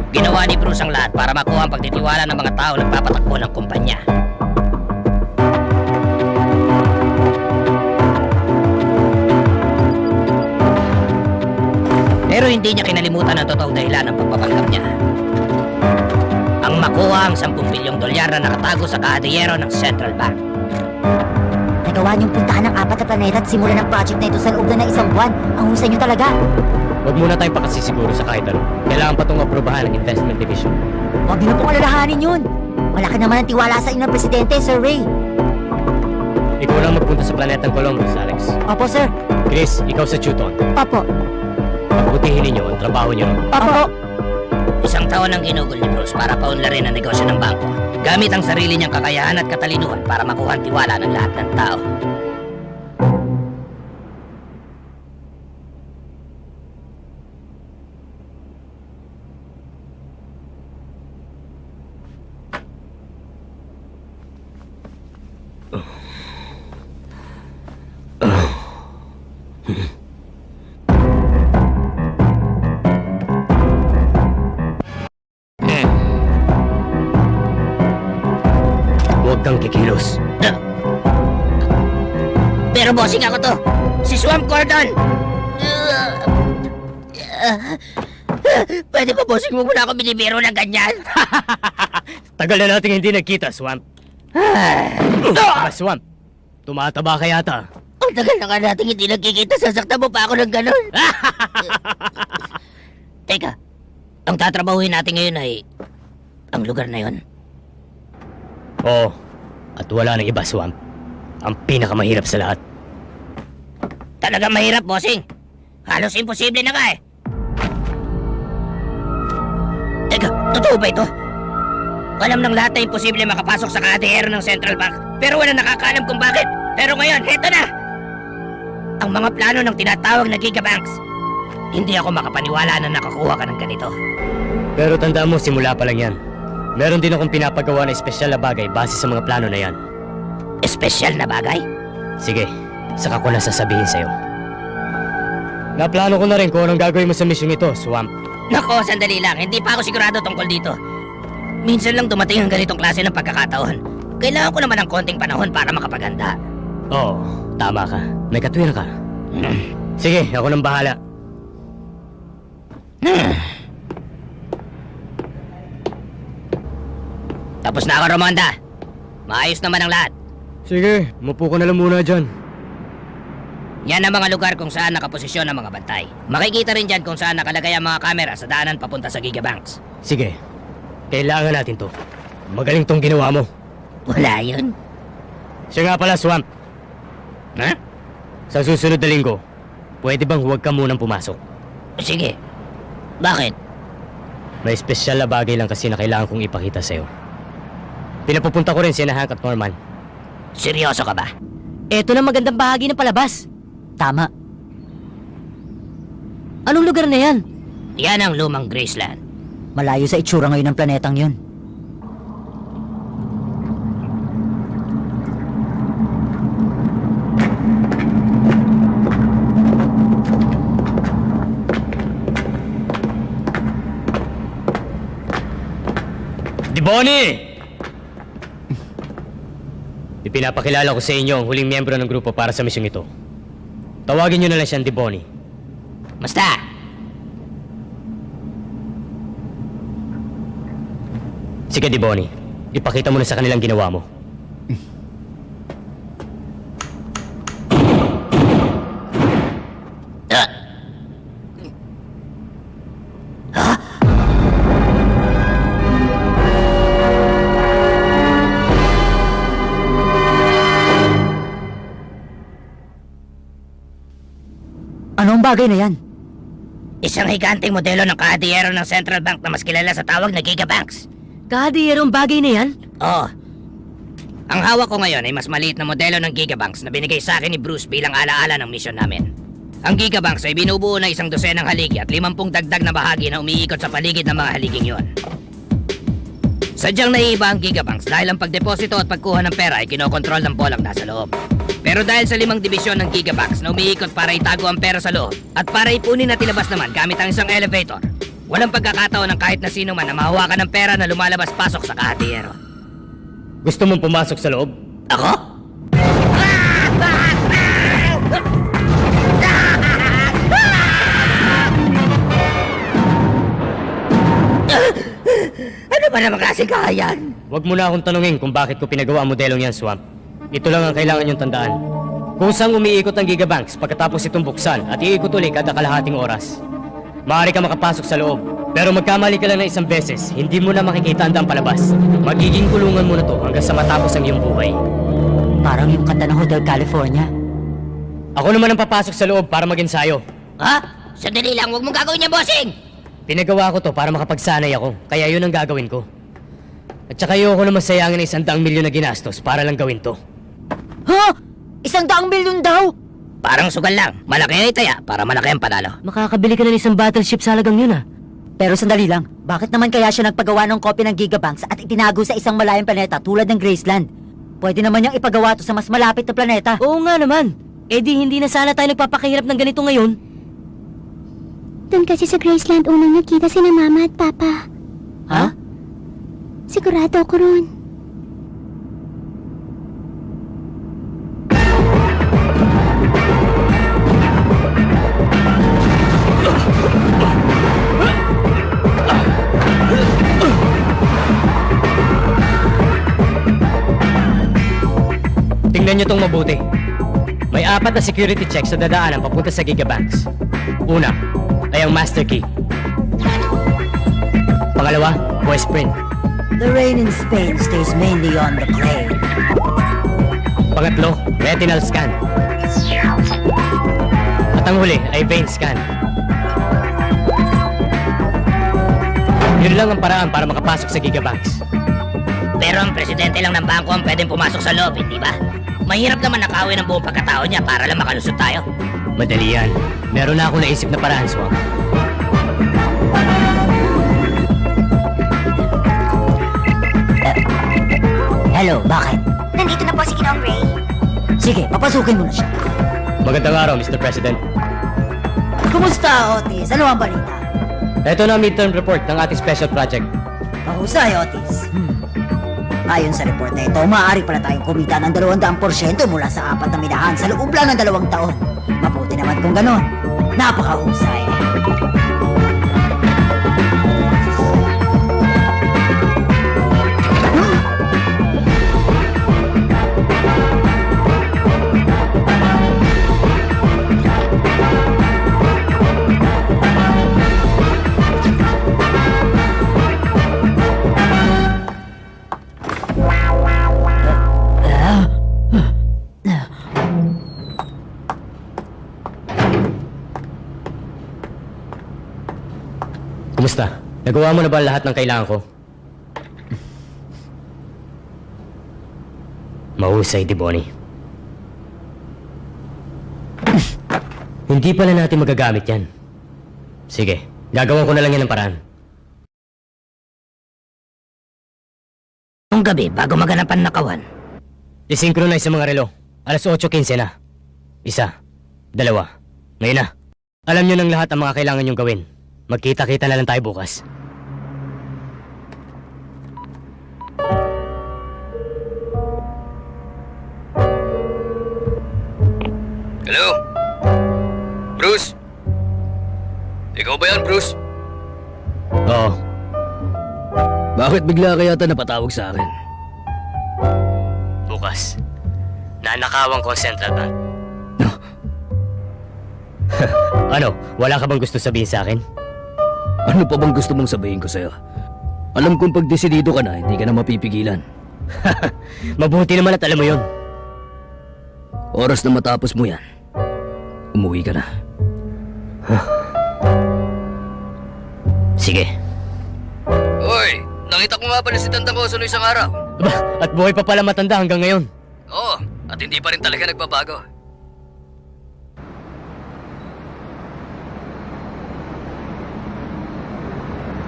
[SPEAKER 9] ginawa ni Bruce ang lahat para makuha ang pagtitiwala ng mga tao nagpapatakbo ng kumpanya. Pero hindi niya kinalimutan ang totoong dahilan ng pagpapanggap niya. Ang makuha ang 10 bilyong dolyar na nakatago sa kahadiyero ng Central Bank.
[SPEAKER 7] Nagawa niyong puntahan ng 4 na planeta at simulan ng project na ito sa loob na ng 1 buwan. Ang husay niyo talaga.
[SPEAKER 5] Huwag muna tayong pakasisiguro sa kahit ano. Kailangan pa itong aprubahan ng investment division.
[SPEAKER 7] Huwag niyo pong alalahanin yun. Malaki naman ang tiwala sa inyo ng Presidente, Sir Ray.
[SPEAKER 5] Ikaw lang magpunta sa planetang Columbus, Alex.
[SPEAKER 7] Opo, sir.
[SPEAKER 5] Chris, ikaw sa Chuton.
[SPEAKER 7] Opo.
[SPEAKER 5] Pagbutihin ninyo ang trabaho niyo.
[SPEAKER 7] Opo.
[SPEAKER 9] Isang taon ang ginugol ni Bruce para paunlarin ang negosyo ng bangko, gamit ang sarili niyang kakayahan at katalinuhan para makuha ang tiwala ng lahat ng tao.
[SPEAKER 5] Huwag kang kikilos.
[SPEAKER 9] Pero bossing ako to! Si Swamp Gordon! Pwede ba bossing mo muna ako binibiro ng ganyan?
[SPEAKER 5] Tagal na nating hindi nagkita, Swamp. Swamp, tumataba ka yata.
[SPEAKER 9] Ang tagal na nga natin hindi nagkikita, sasaktan mo pa ako ng ganun. Teka, ang tatrabahuhin natin ngayon ay ang lugar na yon.
[SPEAKER 5] Oo, at wala nang iba, Swamp. Ang pinakamahirap sa lahat.
[SPEAKER 9] Talagang mahirap, bossing. Halos imposible na nga eh. Teka, totoo ba ito? Alam ng lahat na imposible makapasok sa kahadiyero ng Central Bank, pero wala nakakaalam kung bakit. Pero ngayon, heto na! Ang mga plano ng tinatawag na Gigabanks. Hindi ako makapaniwala na nakakuha ka ng ganito.
[SPEAKER 5] Pero tandaan mo, simula pa lang yan. Meron din akong pinapagawa na espesyal na bagay base sa mga plano na yan.
[SPEAKER 9] Espesyal na bagay?
[SPEAKER 5] Sige, saka ko na sasabihin sa'yo. Naplano ko na rin kung anong gagawin mo sa misyong ito, Swamp.
[SPEAKER 9] Nako, sandali lang. Hindi pa ako sigurado tungkol dito. Minsan lang dumating ang ganitong klase ng pagkakataon. Kailangan ko naman ng konting panahon para makapaganda.
[SPEAKER 5] Oo, tama ka. May katwiran ka. Sige, ako nang bahala.
[SPEAKER 9] Tapos na ako, Ramonda. Maayos naman ang lahat.
[SPEAKER 5] Sige, umupo ko na lang muna dyan.
[SPEAKER 9] Yan ang mga lugar kung saan nakaposisyon ang mga bantay. Makikita rin dyan kung saan nakalagay ang mga kamera sa daanan papunta sa Gigabanks.
[SPEAKER 5] Sige, kailangan natin to. Magaling tong ginawa mo.
[SPEAKER 9] Wala yun.
[SPEAKER 5] Siya nga pala, Swamp.
[SPEAKER 9] Ha?
[SPEAKER 5] Sa susunod na linggo, pwede bang huwag ka munang pumasok?
[SPEAKER 9] Sige. Bakit?
[SPEAKER 5] May espesyal na bagay lang kasi na kailangan kong ipakita sa'yo. Pinapupunta ko rin si Hank at Norman.
[SPEAKER 9] Seryoso ka ba?
[SPEAKER 10] Eto na magandang bahagi ng palabas.
[SPEAKER 7] Tama.
[SPEAKER 10] Anong lugar na yan?
[SPEAKER 9] Yan ang lumang Graceland.
[SPEAKER 7] Malayo sa itsura ngayon ng planetang yun.
[SPEAKER 5] Diboni! Ipinapakilala ko sa inyo ang huling miyembro ng grupo para sa misyong ito. Tawagin niyo na lang siyang Diboni.
[SPEAKER 9] Basta!
[SPEAKER 5] Sige, Diboni. Ipakita mo na sa kanilang ginawa mo.
[SPEAKER 7] Anong bagay na yan?
[SPEAKER 9] Isang higanteng modelo ng kahadiyero ng Central Bank na mas kilala sa tawag na Gigabanks.
[SPEAKER 10] Kahadiyerong bagay na yan?
[SPEAKER 9] Oo. Ang hawak ko ngayon ay mas maliit na modelo ng Gigabanks na binigay sa akin ni Bruce bilang alaala ng misyon namin. Ang Gigabanks ay binubuo na 1 dosenang haligi at 50 dagdag na bahagi na umiikot sa paligid ng mga haliging yon. Sadyang naiiba ang Gigabanks dahil ang pagdeposito at pagkuha ng pera ay kinokontrol ng bolang nasa loob. Pero dahil sa 5 dibisyon ng Gigabanks na umiikot para itago ang pera sa loob at para ipunin at ilabas naman gamit ang isang elevator, walang pagkakataon ng kahit na sino man na mahawakan ng pera na lumalabas-pasok sa kahadiyero.
[SPEAKER 5] Gusto mong pumasok sa loob?
[SPEAKER 9] Ako? Ano ba naman klaseng kahayan?
[SPEAKER 5] Huwag mo na akong tanungin kung bakit ko pinagawa ang modelong yan, Swamp. Ito lang ang kailangan niyong tandaan. Kung saan umiikot ang Gigabanks pagkatapos itong buksan at iikot ulit kada kalahating oras. Maaari ka makapasok sa loob, pero magkamali ka lang na 1 beses, hindi mo na makikita ang palabas. Magiging kulungan mo na to hanggang sa matapos ang iyong buhay.
[SPEAKER 7] Parang yung kanta ng Hotel California.
[SPEAKER 5] Ako naman ang papasok sa loob para mag-ensayo.
[SPEAKER 9] Ha? Sandali lang, huwag mong gagawin niya, bossing!
[SPEAKER 5] Pinagawa ko to para makapagsanay ako, kaya yun ang gagawin ko. At saka ayoko naman sayangin ng 100 milyon na ginastos para lang gawin to.
[SPEAKER 7] Ha? 100 milyon daw?
[SPEAKER 9] Parang sugal lang. Malaki ay taya para malaki ang panalo.
[SPEAKER 10] Makakabili ka na ng isang battleship sa halagang yun ah.
[SPEAKER 7] Pero sandali lang, bakit naman kaya siya nagpagawa ng kopya ng Gigabanks at itinago sa isang malayong planeta tulad ng Graceland? Pwede naman niyang ipagawa to sa mas malapit na planeta.
[SPEAKER 10] Oo nga naman. Eh di hindi na sana tayo nagpapakahirap ng ganito ngayon.
[SPEAKER 1] Doon kasi sa Graceland unang nagkita sina Mama at Papa.
[SPEAKER 7] Ha?
[SPEAKER 1] Sigurado ako ron.
[SPEAKER 5] Tingnan niyo tong mabuti. May 4 na security checks sa dadaanan papunta sa Gigabanks. Una ay ang master key. Pangalawa, voice print.
[SPEAKER 7] The rain in Spain stays mainly on the plain.
[SPEAKER 5] Pangatlo, retinal scan. At ang huli ay vein scan. Yun lang ang paraan para makapasok sa Gigabanks.
[SPEAKER 9] Pero ang presidente lang ng bangko ang pwedeng pumasok sa loob, hindi ba? Mahirap naman nakawin ang buong pagkatao niya para lang makalusot tayo.
[SPEAKER 5] Madali yan. Meron na ako naisip na paraan, Swamp.
[SPEAKER 7] Hello, bakit?
[SPEAKER 1] Nandito na po si Ginoong Ray.
[SPEAKER 7] Sige, papasukin mo na siya.
[SPEAKER 5] Magandang araw, Mr. President.
[SPEAKER 7] Kumusta, Otis? Ano ang balita?
[SPEAKER 5] Ito na ang midterm report ng ating special project.
[SPEAKER 7] Mahusay, Otis. Ayon sa report na ito, maaari pala tayong kumita ng 200% mula sa 4 na minahan sa loob lang ng 2 taon. Mabuti naman kung ganon. Napakahusay.
[SPEAKER 5] Kumusta? Nagawa mo na ba lahat ng kailangan ko? Mahusay, Diboni. Hindi pala natin magagamit yan. Sige, gagawin ko na lang yan ng paraan.
[SPEAKER 9] Nung gabi, bago maganapan na kawan.
[SPEAKER 5] I-synchronize sa mga relo. Alas 8:15 na. 1, 2, ngayon na. Alam nyo ng lahat ang mga kailangan nyong gawin. Magkita-kita na lang tayo bukas.
[SPEAKER 3] Hello? Bruce? Ikaw ba yan, Bruce?
[SPEAKER 5] Oo.
[SPEAKER 4] Bakit bigla ka yata napatawag sa akin?
[SPEAKER 5] Bukas. Nanakawan ko ang Central Bank. Ano? Wala ka bang gusto sabihin sa akin?
[SPEAKER 4] Ano pa bang gusto mong sabihin ko sa'yo? Alam kong pag desidido ka na, hindi ka na mapipigilan.
[SPEAKER 5] Mabuti naman at alam mo yun.
[SPEAKER 4] Oras na matapos mo yan, umuwi ka na.
[SPEAKER 5] Sige.
[SPEAKER 3] Hoy, nakita ko nga pala si Tanda Koso noong isang araw.
[SPEAKER 5] Aba, at buhay pa pala matanda hanggang ngayon.
[SPEAKER 3] Oo, at hindi pa rin talaga nagbabago.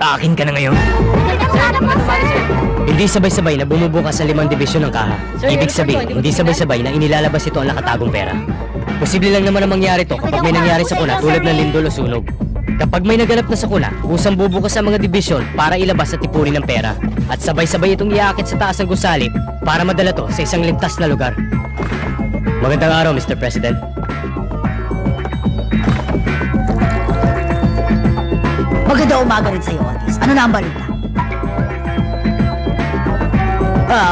[SPEAKER 5] Akin ka na ngayon. Hindi sabay-sabay na bumubukas sa 5 dibisyon ng kaha. Ibig sabihin, hindi sabay-sabay na inilalabas ito ang nakatagong pera. Posible lang naman ang mangyari to kapag may nangyari sa kuna tulad ng lindol o sunog. Kapag may naganap na sa kuna, kusang bubukas ang mga dibisyon para ilabas at ipunin ng pera. At sabay-sabay itong iakit sa taas ng gusali para madala to sa isang ligtas na lugar. Magandang araw, Mr. President.
[SPEAKER 7] Maganda umaga rin sa'yo, Otis. Ano na ang balita?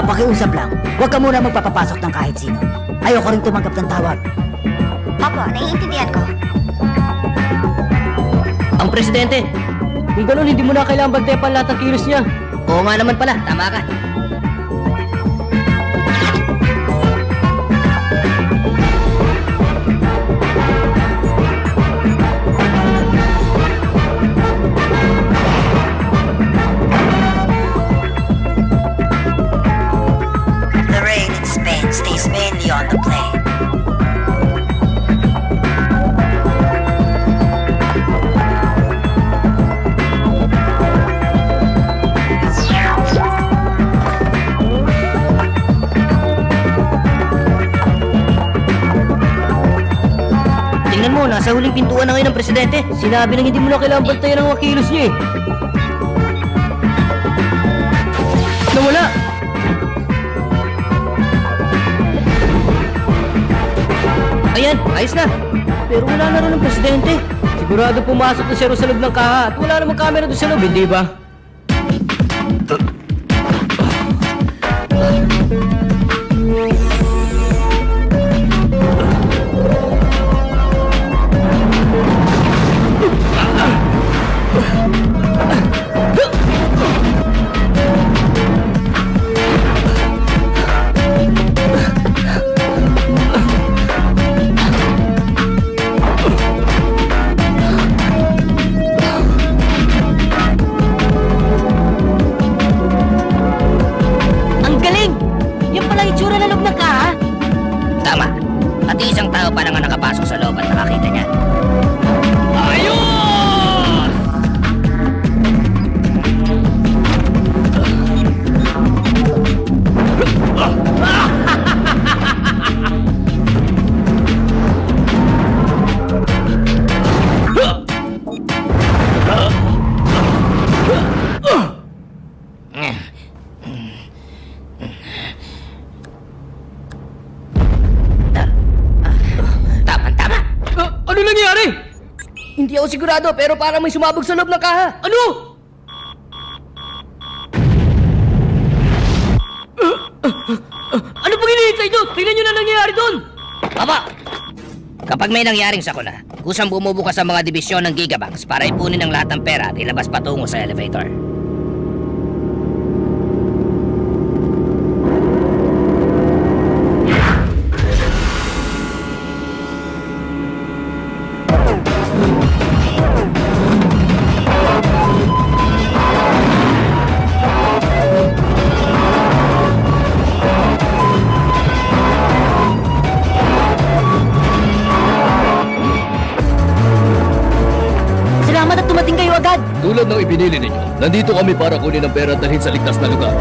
[SPEAKER 7] Pakiusap lang. Huwag ka muna magpapapasok ng kahit sino. Ayoko rin tumanggap ng tawag.
[SPEAKER 1] Opo, naiintindihan ko.
[SPEAKER 10] Ang presidente! Kung ganun, hindi mo na kailangan bantepan lahat ng kilos niya.
[SPEAKER 9] Oo nga naman pala, tama ka.
[SPEAKER 7] The rain in Spain stays mainly on the plain.
[SPEAKER 10] Tingnan mo, nasa huling pintuan na ngayon ng presidente. Sinabi nang hindi mo na kailangan bantayan ang mga kilos niya eh. Nawala! Ayan, ayos na. Pero wala na rin ang presidente. Sigurado pumasok na siya rin sa loob ng kaha at wala namang camera doon sa loob, hindi ba? Ang galing! Yan pala itsura na loob ng kaha.
[SPEAKER 9] Tama. Pati isang tao pa lang ang nakapasok sa loob at nakakita niya.
[SPEAKER 3] Ayos!
[SPEAKER 9] Tama.
[SPEAKER 10] Ano nangyari? Hindi ako sigurado pero parang may sumabog sa loob ng kaha. Ano? Ano pang hinihintay nyo? Tingnan nyo na nangyayari doon!
[SPEAKER 9] Papa! Kapag may nangyaring sakuna, kusang bumubukas ang mga dibisyon ng Gigabanks para ipunin ang lahat ng pera at ilabas patungo sa elevator.
[SPEAKER 10] Salamat at tumating kayo agad.
[SPEAKER 4] Tulad ng ibinili ninyo, nandito kami para kunin ang pera at dalhin sa ligtas na lugar.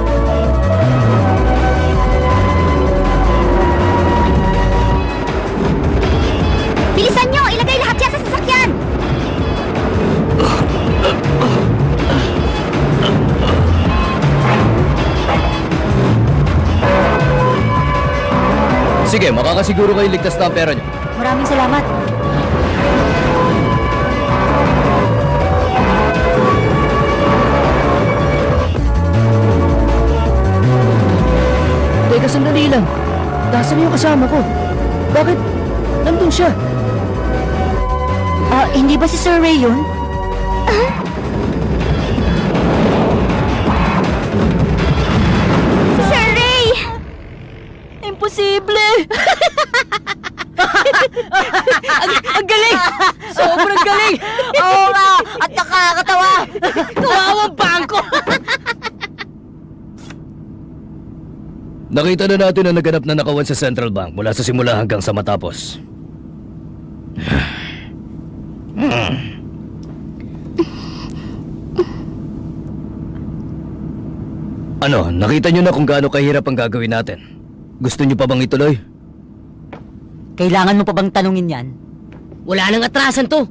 [SPEAKER 1] Bilisan nyo! Ilagay lahat yan sa sasakyan!
[SPEAKER 4] Sige, makakasiguro kayo ligtas na ang pera nyo.
[SPEAKER 7] Maraming salamat.
[SPEAKER 10] Teka, sandali lang. Nasaan yung kasama ko? Bakit? Nandun siya.
[SPEAKER 7] Hindi ba si Sir Ray yun?
[SPEAKER 1] Si Sir Ray!
[SPEAKER 10] Imposible! ang galing! Sobrang galing! Oo nga! At nakakatawa! Kawawang bangko!
[SPEAKER 4] Nakita na natin na naganap na nakawan sa Central Bank mula sa simula hanggang sa matapos. Ano, nakita nyo na kung gaano kahirap ang gagawin natin. Gusto nyo pa bang ituloy?
[SPEAKER 7] Kailangan mo pa bang tanungin yan?
[SPEAKER 10] Wala nang atrasan to.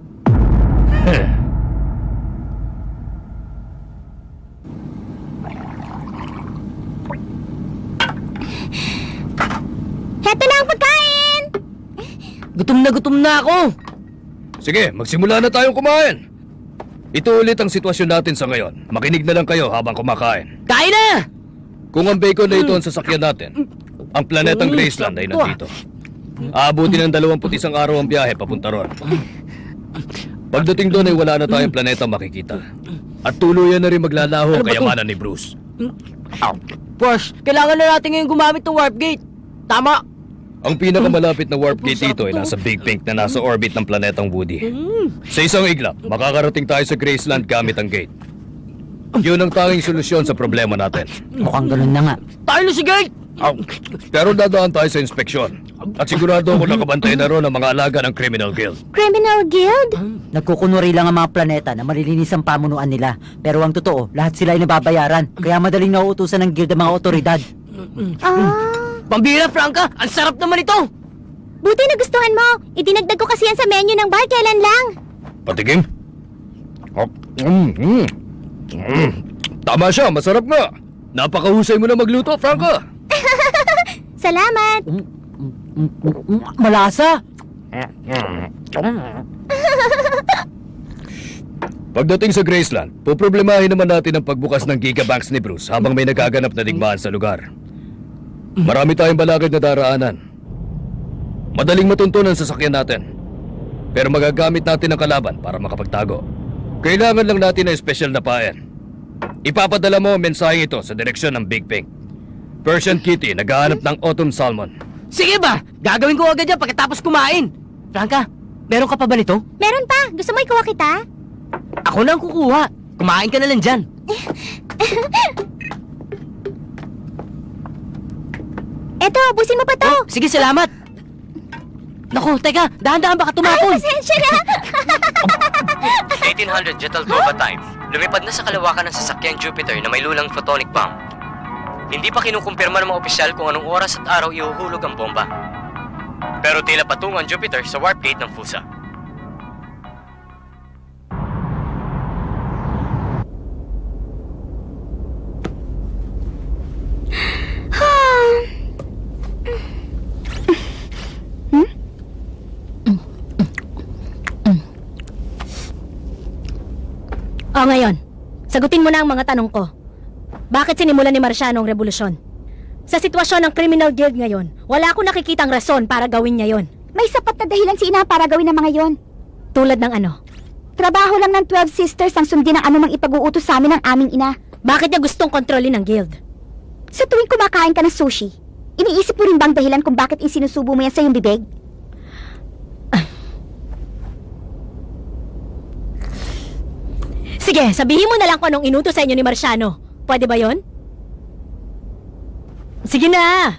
[SPEAKER 1] Heto na ang pagkain!
[SPEAKER 10] Gutom na ako.
[SPEAKER 4] Sige, magsimula na tayong kumain. Ito ulit ang sitwasyon natin sa ngayon. Makinig na lang kayo habang kumakain.
[SPEAKER 10] Kain na!
[SPEAKER 4] Kung ang bacon na ito ang sasakyan natin, ang planetang Graceland ay nandito. Aabuti ng 21 araw ang biyahe papunta ron. Pagdating doon ay wala na tayong planeta makikita. At tuluyan na rin maglalaho ang kayamanan ni Bruce.
[SPEAKER 10] Boss, kailangan na natin ngayon gumamit ng warp gate. Tama.
[SPEAKER 4] Ang pinakamalapit na warp gate dito ay nasa Big Pink na nasa orbit ng planetang Woody. Sa isang iglap, makakarating tayo sa Graceland gamit ang gate. Yun ang tanging solusyon sa problema natin.
[SPEAKER 7] Mukhang ganun na nga.
[SPEAKER 10] Tayo na si gate!
[SPEAKER 4] Pero dadaan tayo sa inspeksyon. At sigurado ako nakabantay na ron ang mga alaga ng Criminal Guild.
[SPEAKER 1] Criminal Guild?
[SPEAKER 6] Nagkukunwari lang ang mga planeta na malilinis ang pamunuan nila. Pero ang totoo, lahat sila ay nababayaran. Kaya madaling nauutusan ng guild ang mga otoridad.
[SPEAKER 10] Pambira, Franca! Ang sarap naman ito!
[SPEAKER 1] Buti nagustuhan mo. Idinagdag ko kasi yan sa menu ng bar kailan lang.
[SPEAKER 4] Patikim? Tama siya, masarap nga. Napakahusay mo na magluto, Franca.
[SPEAKER 1] Salamat.
[SPEAKER 6] Malasa!
[SPEAKER 4] Pagdating sa Graceland, poproblemahin naman natin ang pagbukas ng gigabanks ni Bruce habang may nagaganap na digmaan sa lugar. Marami tayong balakid na daraanan. Madaling matuntunan sa sasakyan natin. Pero magagamit natin ang kalaban para makapagtago. Kailangan lang natin ng espesyal na paen. Ipapadala mo ang mensaheng ito sa direksyon ng Big Pink. Persian Kitty, naghahanap ng autumn salmon.
[SPEAKER 10] Sige ba? Gagawin ko agad yan pagkatapos kumain. Franca, meron ka pa ba nito?
[SPEAKER 1] Meron pa. Gusto mo ikuha kita?
[SPEAKER 10] Ako na ang kukuha. Kumain ka na lang dyan.
[SPEAKER 1] Eto, busin mo pa to.
[SPEAKER 10] Sige, salamat. Naku, teka, dahan-dahan baka
[SPEAKER 1] Ay,
[SPEAKER 10] tumapon.
[SPEAKER 1] pasensya na.
[SPEAKER 5] 1800 Jetalcova time, lumipad na sa kalawakan ng sasakyang Jupiter na may lulang photonic bomb. Hindi pa kinukumpirma ng mga opisyal kung anong oras at araw ihuhulog ang bomba. Pero tila patungo ang Jupiter sa warp gate ng FUSA.
[SPEAKER 2] O ngayon, sagutin mo na ang mga tanong ko. Bakit sinimulan ni Marciano ang revolusyon? Sa sitwasyon ng Criminal Guild ngayon, wala akong nakikitang rason para gawin niya yon.
[SPEAKER 1] May sapat na dahilan si Ina para gawin ang mga yon.
[SPEAKER 2] Tulad ng ano?
[SPEAKER 1] Trabaho lang ng 12 Sisters ang sundin ang anumang ipag-uutos sa amin ng aming ina.
[SPEAKER 2] Bakit niya gustong kontrolin ng guild?
[SPEAKER 1] Sa tuwing kumakain ka ng sushi, iniisip mo rin bang dahilan kung bakit isinusubo mo yan sa iyong bibig?
[SPEAKER 2] Sige, sabihin mo na lang kung anong inutos sa inyo ni Marciano. Pwede ba yon? Sige na!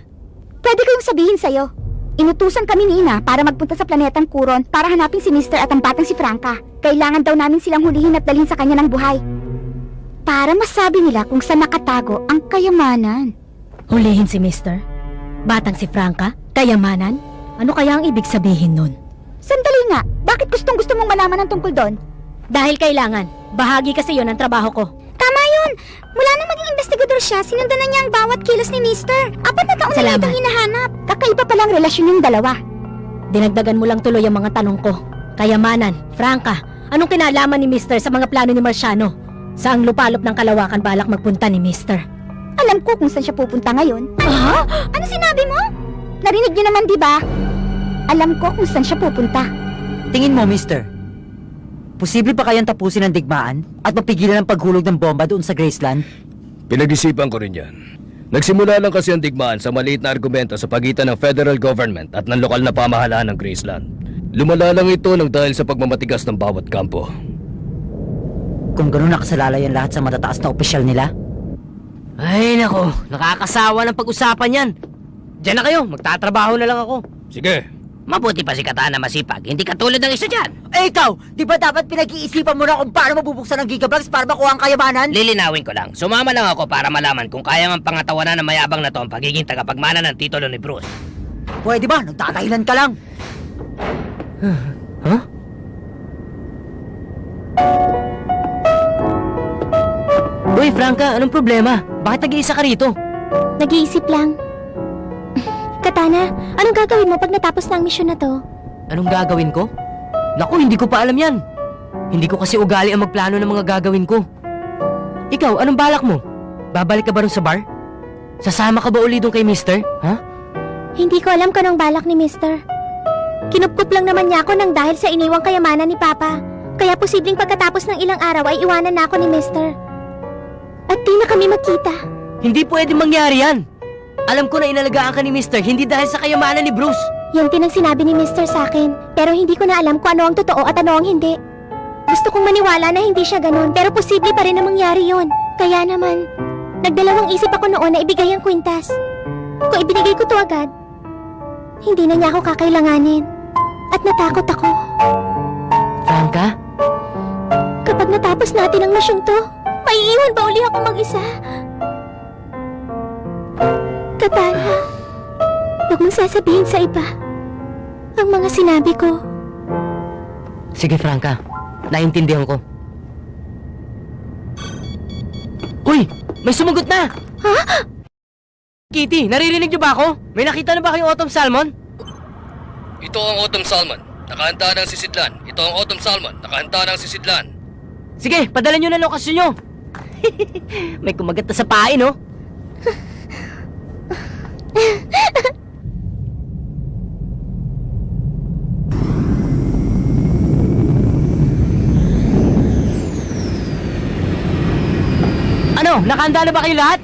[SPEAKER 1] Pwede ko yung sabihin sa'yo. Inutusan kami ni Ina para magpunta sa planetang Kuron para hanapin si Mr. at ang batang si Franca. Kailangan daw namin silang hulihin at dalhin sa kanya ng buhay. Para masabi nila kung saan nakatago ang kayamanan.
[SPEAKER 2] Hulihin si Mister? Batang si Franca? Kayamanan? Ano kaya ang ibig sabihin nun?
[SPEAKER 1] Sandali nga, bakit gustong-gusto mong malaman ang tungkol doon?
[SPEAKER 2] Dahil kailangan. Bahagi kasi yon ng trabaho ko.
[SPEAKER 1] Tama yun! Mula nang maging investigador siya, sinundan na niya ang bawat kilos ni Mr. 4 na taon na
[SPEAKER 2] Salamat.
[SPEAKER 1] itong hinahanap. Kakaiba palang relasyon yung dalawa.
[SPEAKER 2] Dinagdagan mo lang tuloy ang mga tanong ko. Kayamanan, Franca, anong kinalaman ni Mister sa mga plano ni Marciano? Saang lupalop ng kalawakan balak magpunta ni Mister?
[SPEAKER 1] Alam ko kung saan siya pupunta ngayon. Ah? Ano sinabi mo? Narinig niyo naman, di ba? Alam ko kung saan siya pupunta.
[SPEAKER 6] Tingin mo, mister, posible pa kayang tapusin ang digmaan at mapigilan ang paghulog ng bomba doon sa Graceland?
[SPEAKER 4] Pinag-isipan ko rin yan. Nagsimula lang kasi ang digmaan sa maliit na argumento sa pagitan ng federal government at ng lokal na pamahalaan ng Graceland. Lumala lang ito nang dahil sa pagmamatigas ng bawat kampo.
[SPEAKER 6] Kung gano'n nakasalalay ang lahat sa matataas na opisyal nila?
[SPEAKER 10] Ay, nako. Nakakasawa ng pag-usapan yan. Diyan na kayo. Magtatrabaho na lang ako.
[SPEAKER 4] Sige,
[SPEAKER 9] Mabuti pa si Katana masipag, hindi katulad ng isa dyan.
[SPEAKER 6] Eh ikaw, di ba dapat pinag-iisipan mo na kung paano mabubuksan ang Gigablocks para makuha ang kayamanan?
[SPEAKER 9] Lilinawin ko lang, sumama lang ako para malaman kung kaya mang pangatawanan ng mayabang na to ang pagiging tagapagmana ng titulo ni Bruce.
[SPEAKER 6] Pwede ba? Nagtatahilan ka lang.
[SPEAKER 10] Huh? Uy, Franca, anong problema? Bakit nag-iisa ka rito?
[SPEAKER 1] Nag-iisip lang. Katana, anong gagawin mo pag natapos na ang misyon na to?
[SPEAKER 10] Anong gagawin ko? Naku, hindi ko pa alam yan. Hindi ko kasi ugali ang magplano ng mga gagawin ko. Ikaw, anong balak mo? Babalik ka ba rin sa bar? Sasama ka ba uli doon kay Mister? Ha?
[SPEAKER 1] Hindi ko alam kung anong balak ni Mister. Kinupkup lang naman niya ako nang dahil sa iniwang kayamanan ni Papa. Kaya posibleng pagkatapos ng ilang araw ay iwanan na ako ni Mister. At di na kami makita.
[SPEAKER 10] Hindi pwede mangyari yan. Alam ko na inalagaan ka ni Mister, hindi dahil sa kayamanan ni Bruce.
[SPEAKER 1] Yan din ang sinabi ni Mister sa akin. Pero hindi ko na alam kung ano ang totoo at ano ang hindi. Gusto kong maniwala na hindi siya ganun, pero posible pa rin na mangyari yun. Kaya naman, nagdalawang isip ako noon na ibigay ang kwintas. Kung ibinigay ko to agad, hindi na niya ako kakailanganin. At natakot ako.
[SPEAKER 10] Franca?
[SPEAKER 1] Kapag natapos natin ang misyong to, maiiwan ba uli ako mag-isa? Katana, huwag mong sasabihin sa iba ang mga sinabi ko.
[SPEAKER 10] Sige, Franca. Naintindihan ko. Uy! May sumagot na!
[SPEAKER 1] Ha?
[SPEAKER 10] Kitty, naririnig niyo ba ako? May nakita na ba kayong autumn salmon?
[SPEAKER 4] ito ang autumn salmon. Nakahanda ng sisidlan. Ito ang autumn salmon. Nakahanda ng sisidlan.
[SPEAKER 10] Sige, padala niyo na lokasyon niyo. May kumagat na sa pain, no? Ano? Nakahanda na ba kayo lahat?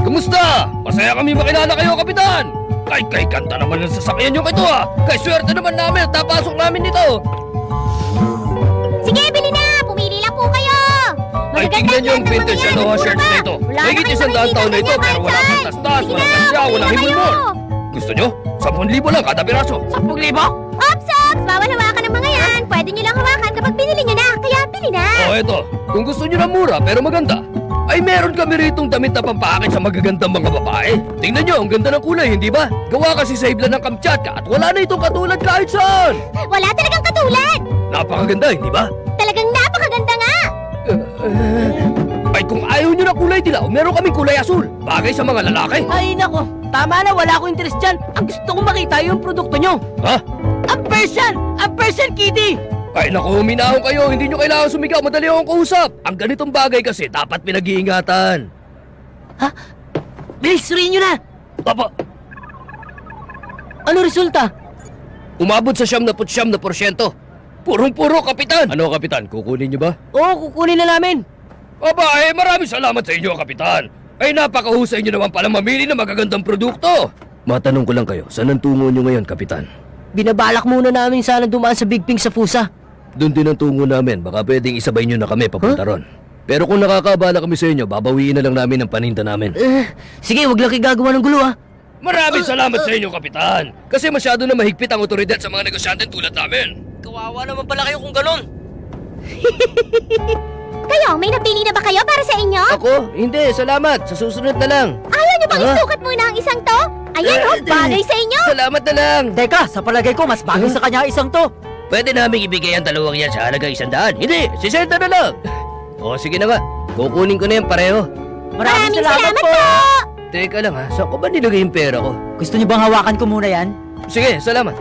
[SPEAKER 3] Kumusta? Masaya kami makilala kayo, Kapitan! Kay ganda naman ng sasakyan nyo ito ah! Kay swerte naman namin at napasok namin dito!
[SPEAKER 1] Sige, bili na! Pumili lang po kayo!
[SPEAKER 3] Ay, tingnan nyo ang vintage na washers na ito! Mahigit 100 taon na ito pero wala kang tastas, walang kansya, walang himulmol! Gusto nyo? 10,000 lang kada piraso!
[SPEAKER 9] 10,000?
[SPEAKER 1] Ops, ops! Bawal hawakan ng mga yan! Pwede nyo lang hawakan kapag binili nyo na! Kaya bili na!
[SPEAKER 3] O eto, kung gusto nyo na mura pero maganda, ay meron kami ritong damit na pampakit sa magagandang mga babae. Tingnan nyo, ang ganda ng kulay, hindi ba? Gawa kasi sa hibla ng Kamchatka at wala na itong katulad kahit saan!
[SPEAKER 1] Wala talagang katulad!
[SPEAKER 3] Napakaganda, hindi ba?
[SPEAKER 1] Talagang napakaganda nga!
[SPEAKER 3] Ay kung ayaw nyo na kulay dilaw, meron kaming kulay asul. Bagay sa mga lalaki.
[SPEAKER 10] Ay, nako. Tama na, wala akong interest dyan. Ang gusto kong makita yung produkto nyo.
[SPEAKER 3] Ha?
[SPEAKER 10] Ang Persian! Ang Persian, Kitty!
[SPEAKER 3] Ay naku, huminahon kayo. Hindi nyo kailangan sumigaw. Madali akong kausap. Ang ganitong bagay kasi dapat pinag-iingatan.
[SPEAKER 10] Bilis, suriin nyo na!
[SPEAKER 3] Papa,
[SPEAKER 10] Ano resulta?
[SPEAKER 3] umabot sa 79%. Purong-puro, Kapitan. Ano, Kapitan? Kukunin nyo ba?
[SPEAKER 10] Oo, kukunin na namin.
[SPEAKER 3] Aba, maraming salamat sa inyo, Kapitan. Ay, napakahusay nyo naman pala mamili ng magagandang produkto.
[SPEAKER 4] Matanong ko lang kayo, saan ang tungo nyo ngayon, Kapitan?
[SPEAKER 10] Binabalak muna namin sana dumaan sa Big Pink sa Fusa.
[SPEAKER 4] Doon din ang tungo namin, baka pwedeng isabay nyo na kami papunta ron. Pero kung nakakabala kami sa inyo, babawiin na lang namin ang paninda namin.
[SPEAKER 10] Sige, wag lang kayo gagawa ng gulo ha.
[SPEAKER 3] Maraming salamat sa inyo, Kapitan.
[SPEAKER 4] Kasi masyado na mahigpit ang otoridad sa mga negosyante tulad namin.
[SPEAKER 10] Kawawa naman pala kayo kung ganon.
[SPEAKER 1] Kayo, may napili na ba kayo para sa inyo?
[SPEAKER 4] Ako? Hindi, salamat. Sa susunod na lang.
[SPEAKER 1] Ayaw niyo bang isukat muna ang isang to? Ayan oh, bagay sa inyo!
[SPEAKER 4] Salamat na lang.
[SPEAKER 6] Teka, sa palagay ko, mas bagay sa kanya isang to.
[SPEAKER 4] Pwede namin ibigay ang dalawang yan sa halagang 100. Hindi, 60 na lang. O, sige na nga. Kukunin ko na yan pareho.
[SPEAKER 6] Maraming salamat po!
[SPEAKER 4] Teka lang ha, saan ko ba nilagay yung pera ko?
[SPEAKER 6] Gusto niyo bang hawakan ko muna yan?
[SPEAKER 4] Sige, salamat.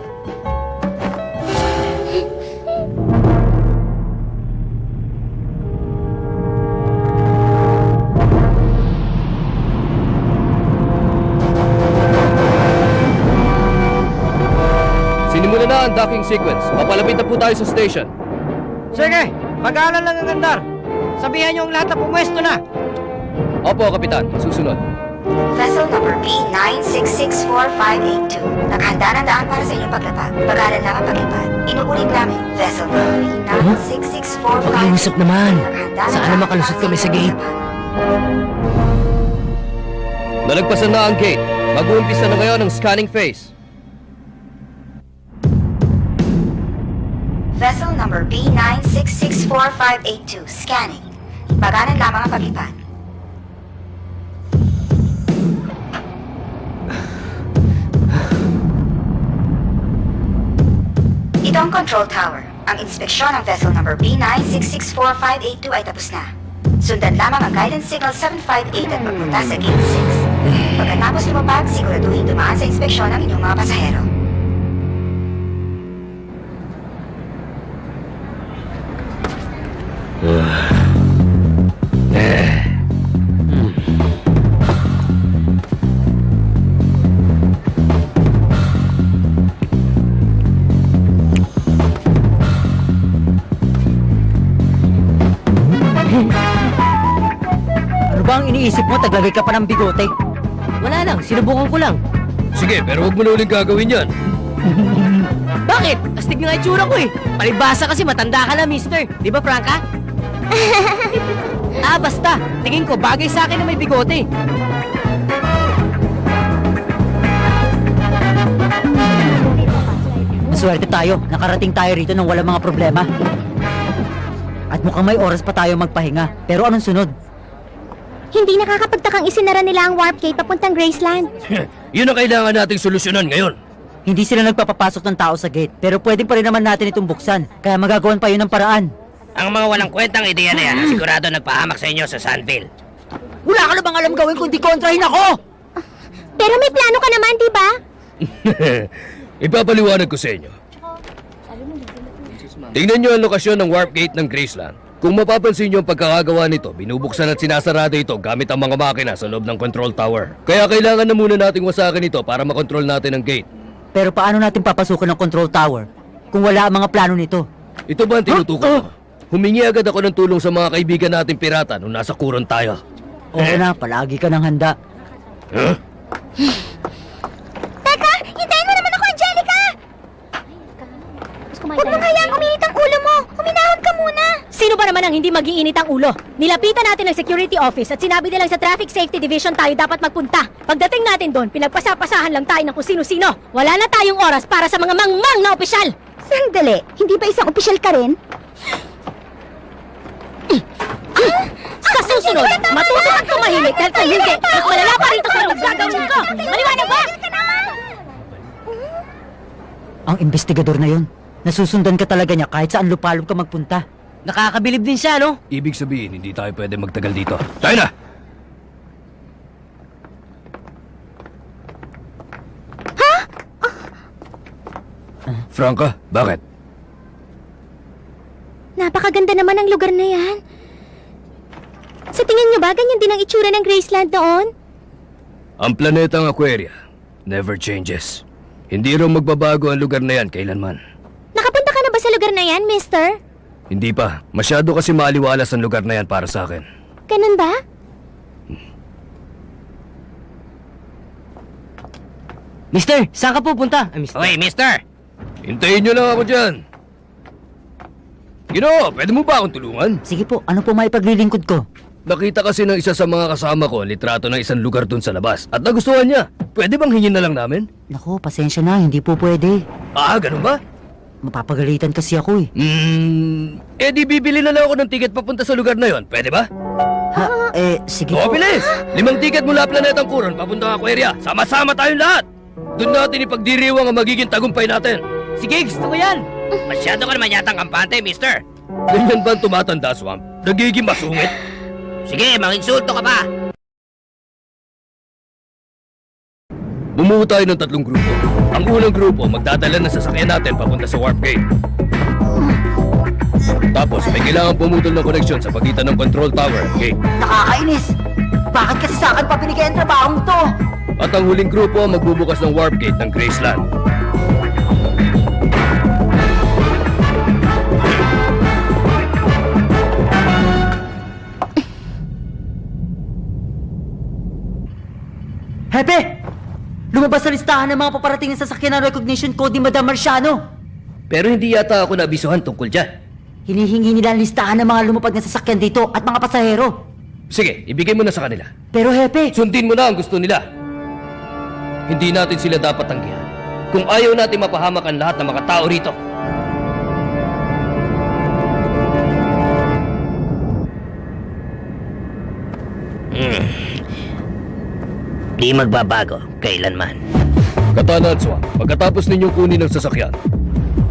[SPEAKER 4] Sinimula na ang docking sequence. Papalapit na po tayo sa station.
[SPEAKER 10] Sige, mag-aaral lang ang andar. Sabihan niyo ang lahat na pumwesto na.
[SPEAKER 4] Opo, Kapitan. Susunod.
[SPEAKER 12] Vessel number B9664582. Nakahanda ng daan para sa inyong paglapag. Pag-aaral lang ang paglipad. Inuulit namin. Vessel number B9664582.
[SPEAKER 10] Pakiusap naman.
[SPEAKER 12] Nakahanda ng
[SPEAKER 10] Sana
[SPEAKER 12] daan
[SPEAKER 10] makalusot
[SPEAKER 12] para sa
[SPEAKER 10] kami sa
[SPEAKER 12] inyong
[SPEAKER 10] gate.
[SPEAKER 12] paglapag.
[SPEAKER 4] Nalagpasan na ang gate. Mag-uumpisa na ngayon ang scanning phase.
[SPEAKER 12] Vessel number B9664582. Scanning. Pag-aaral lamang ang paglipad. Ito ang control tower. Ang inspeksyon ng vessel number B9664582 ay tapos na. Sundan lamang ang guidance signal 758 at pagpunta sa gate 6. Pagkatapos lumapag, siguraduhin dumaan sa inspeksyon ang inyong mga pasahero.
[SPEAKER 6] Ano ba ang iniisip mo? Taglagay ka pa ng bigote.
[SPEAKER 10] Wala lang, sinubukan ko lang.
[SPEAKER 4] Sige, pero huwag mo na uling gagawin yan.
[SPEAKER 10] Bakit? Astig na nga itsura ko eh. Palibasa kasi matanda ka na, mister. Di ba, Franca? Basta. Tingin ko, bagay sa akin na may bigote.
[SPEAKER 6] Maswerte tayo. Nakarating tayo rito nang walang mga problema. At mukhang may oras pa tayo magpahinga. Pero anong sunod?
[SPEAKER 1] Hindi nakakapagtakang isinara nila ang warp gate papuntang Graceland.
[SPEAKER 4] Yun ang kailangan nating solusyonan ngayon.
[SPEAKER 6] Hindi sila nagpapapasok ng tao sa gate. Pero pwedeng pa rin naman natin itong buksan. Kaya magagawan pa yun ng paraan.
[SPEAKER 9] Ang mga walang kwentang ideya na yan, ang sigurado nagpahamak sa inyo sa Sandville.
[SPEAKER 6] Wala ka na bang alam gawin kundi kontrahin ako?
[SPEAKER 1] Pero may plano ka naman, di ba?
[SPEAKER 4] Ipapaliwanag ko sa inyo. Tingnan nyo ang lokasyon ng warp gate ng Graceland. Kung mapapansin nyo ang pagkakagawa nito, binubuksan at sinasarado ito gamit ang mga makina sa loob ng control tower. Kaya kailangan na muna nating wasakin ito para makontrol natin ang gate.
[SPEAKER 6] Pero paano natin papasukin ang control tower kung wala ang mga plano nito?
[SPEAKER 4] Ito ba ang tinutukoy mo? Humingi agad ako ng tulong sa mga kaibigan nating pirata nung nasa kuron tayo.
[SPEAKER 6] Oo na, palagi ka ng handa.
[SPEAKER 1] Teka, hintayin mo naman ako, Angelica! Huwag mong hayaang uminit ang ulo mo. Huminahon ka muna.
[SPEAKER 2] Sino ba naman ang hindi mag-iinit ang ulo? Nilapitan natin ang security office at sinabi nilang sa traffic safety division tayo dapat magpunta. Pagdating natin doon, pinagpasapasahan lang tayo ng kung sino-sino. Wala na tayong oras para sa mga mangmang na opisyal.
[SPEAKER 1] Sandali, hindi ba isang opisyal ka rin?
[SPEAKER 2] Sa susunod, matuto kang tumahimik dahil kung hindi, mas malala pa rito sa magagawin ko. Maliwanag ba?
[SPEAKER 6] Ang investigador na yon. Nasusundan ka talaga niya kahit saan lupalop ka magpunta.
[SPEAKER 10] Nakakabilib din siya, no?
[SPEAKER 4] Ibig sabihin, hindi tayo pwede magtagal dito. Tayo na! Franca, bakit?
[SPEAKER 1] Napakaganda naman ang lugar na yan. Sa tingin niyo ba, ganyan din ang itsura ng Graceland noon?
[SPEAKER 4] Ang planetang Aquaria never changes. Hindi raw magbabago ang lugar na yan kailanman.
[SPEAKER 1] Nakapunta ka na ba sa lugar na yan, mister?
[SPEAKER 4] Hindi pa. Masyado kasi maaliwalas ang lugar na yan para sa akin.
[SPEAKER 1] Ganun ba?
[SPEAKER 10] Mister, saan ka pupunta? Mister.
[SPEAKER 9] Hoy, mister!
[SPEAKER 4] Hintayin nyo lang ako dyan. Gino, pwede mo ba akong tulungan?
[SPEAKER 6] Sige po, ano po maipaglilingkod ko?
[SPEAKER 4] Nakita kasi ng isa sa mga kasama ko ang litrato ng isang lugar dun sa labas at nagustuhan niya. Pwede bang hingin na lang namin?
[SPEAKER 6] Naku, pasensya na, hindi po pwede.
[SPEAKER 4] Ah, ganun ba?
[SPEAKER 6] Mapapagalitan kasi ako eh.
[SPEAKER 4] Di bibili na lang ako ng ticket papunta sa lugar na yon. Pwede ba?
[SPEAKER 6] Ha, sige
[SPEAKER 4] Oo,
[SPEAKER 6] po.
[SPEAKER 4] bilis! 5 ticket mula Planetang Kuron papunta Aquaria. Sama-sama tayong lahat! Doon natin ipagdiriwang ang magiging tagumpay natin.
[SPEAKER 10] Sige, gusto ko yan!
[SPEAKER 9] Masyado ka naman yatang kampante, mister.
[SPEAKER 4] Ganyan ba ang tumatanda, Swamp? Nagiging masungit?
[SPEAKER 9] Sige, manginsulto ka pa.
[SPEAKER 4] Bumuo tayo ng 3 grupo. Ang unang grupo, magdadala ng sasakyan natin papunta sa Warp Gate. Tapos, may kailangan pumutol ng koneksyon sa pagitan ng control tower at gate.
[SPEAKER 6] Nakakainis! Bakit kasi sa akin pa binigay ang trabahong to?
[SPEAKER 4] At ang huling grupo ang magbubukas ng Warp Gate ng Graceland.
[SPEAKER 6] Hepe! Lumabas sa listahan ng mga paparating ng sasakyan ng recognition code ni Madam Marciano.
[SPEAKER 4] Pero hindi yata ako nabisuhan tungkol dyan.
[SPEAKER 6] Hinihingi nila ang listahan ng mga lumapag na sasakyan dito at mga pasahero.
[SPEAKER 4] Sige, ibigay mo na sa kanila.
[SPEAKER 6] Pero Hepe,
[SPEAKER 4] Sundin mo na ang gusto nila. Hindi natin sila dapat tanggihan. Kung ayaw natin mapahamak ang lahat ng mga tao rito.
[SPEAKER 9] Di magbabago, kailanman.
[SPEAKER 4] Katana at Swamp, pagkatapos ninyong kunin ang sasakyan,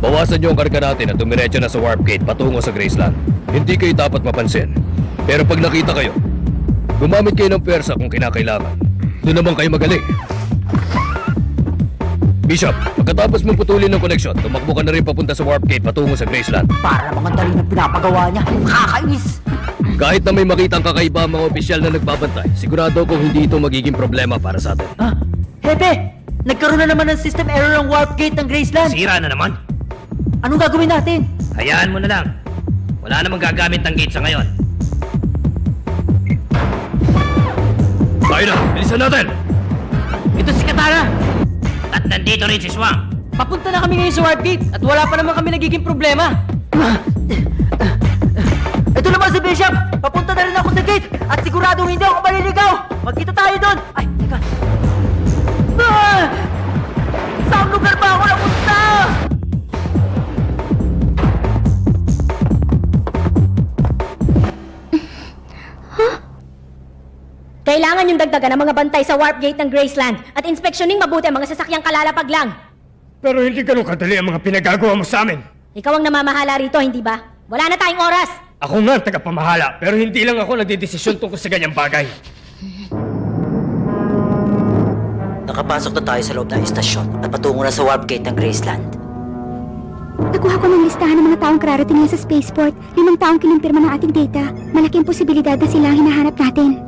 [SPEAKER 4] bawasan niyo ang karga natin at dumiretso na sa Warp Gate patungo sa Graceland. Hindi kayo dapat mapansin. Pero pag nakita kayo, gumamit kayo ng pwersa kung kinakailangan. Doon naman kayo magaling. Bishop, pagkatapos mong putulin ng koneksyon, tumakbo ka na rin papunta sa Warp Gate patungo sa Graceland.
[SPEAKER 6] para namang dali ng pinapagawa niya. Nakakainis!
[SPEAKER 4] Kahit na may makitang kakaiba ang mga opisyal na nagbabantay, sigurado kong hindi ito magiging problema para sa atin.
[SPEAKER 6] Ah, Hepe! Nagkaroon na naman ng system error ang warp gate ng Graceland.
[SPEAKER 9] Sira na naman.
[SPEAKER 6] Anong gagawin natin?
[SPEAKER 9] Hayaan mo na lang. Wala namang gagamit ng gate sa ngayon.
[SPEAKER 4] Tayo na! Bilisan natin!
[SPEAKER 10] Ito si Katana!
[SPEAKER 9] At nandito rin si Swamp.
[SPEAKER 10] Papunta na kami ngayon sa Warp Gate at wala pa naman kami nagiging problema.
[SPEAKER 6] Ito naman si Bishop! Papunta na rin ako sa gate at siguradong hindi ako maliligaw! Magkita tayo doon! Ay, teka! Ah! Saan lugar ba ako napunta?
[SPEAKER 2] Kailangan yung dagdagan ng mga bantay sa Warp Gate ng Graceland at inspeksyoning mabuti ang mga sasakyang kalalapag lang.
[SPEAKER 3] Pero hindi ganun kadali ang mga pinagagawa mo sa amin.
[SPEAKER 2] Ikaw ang namamahala rito, hindi ba? Wala na tayong oras!
[SPEAKER 3] Ako nga ang tagapamahala, pero hindi lang ako nagdidesisyon tungkol sa ganyang bagay.
[SPEAKER 6] Nakapasok na tayo sa loob ng istasyon at patungo na sa warp gate ng Graceland.
[SPEAKER 1] Nakuha ko ng listahan ng mga taong kararating sa spaceport. 5 taong kinumpirma ng ating data. Malaking posibilidad na sila ang hinahanap natin.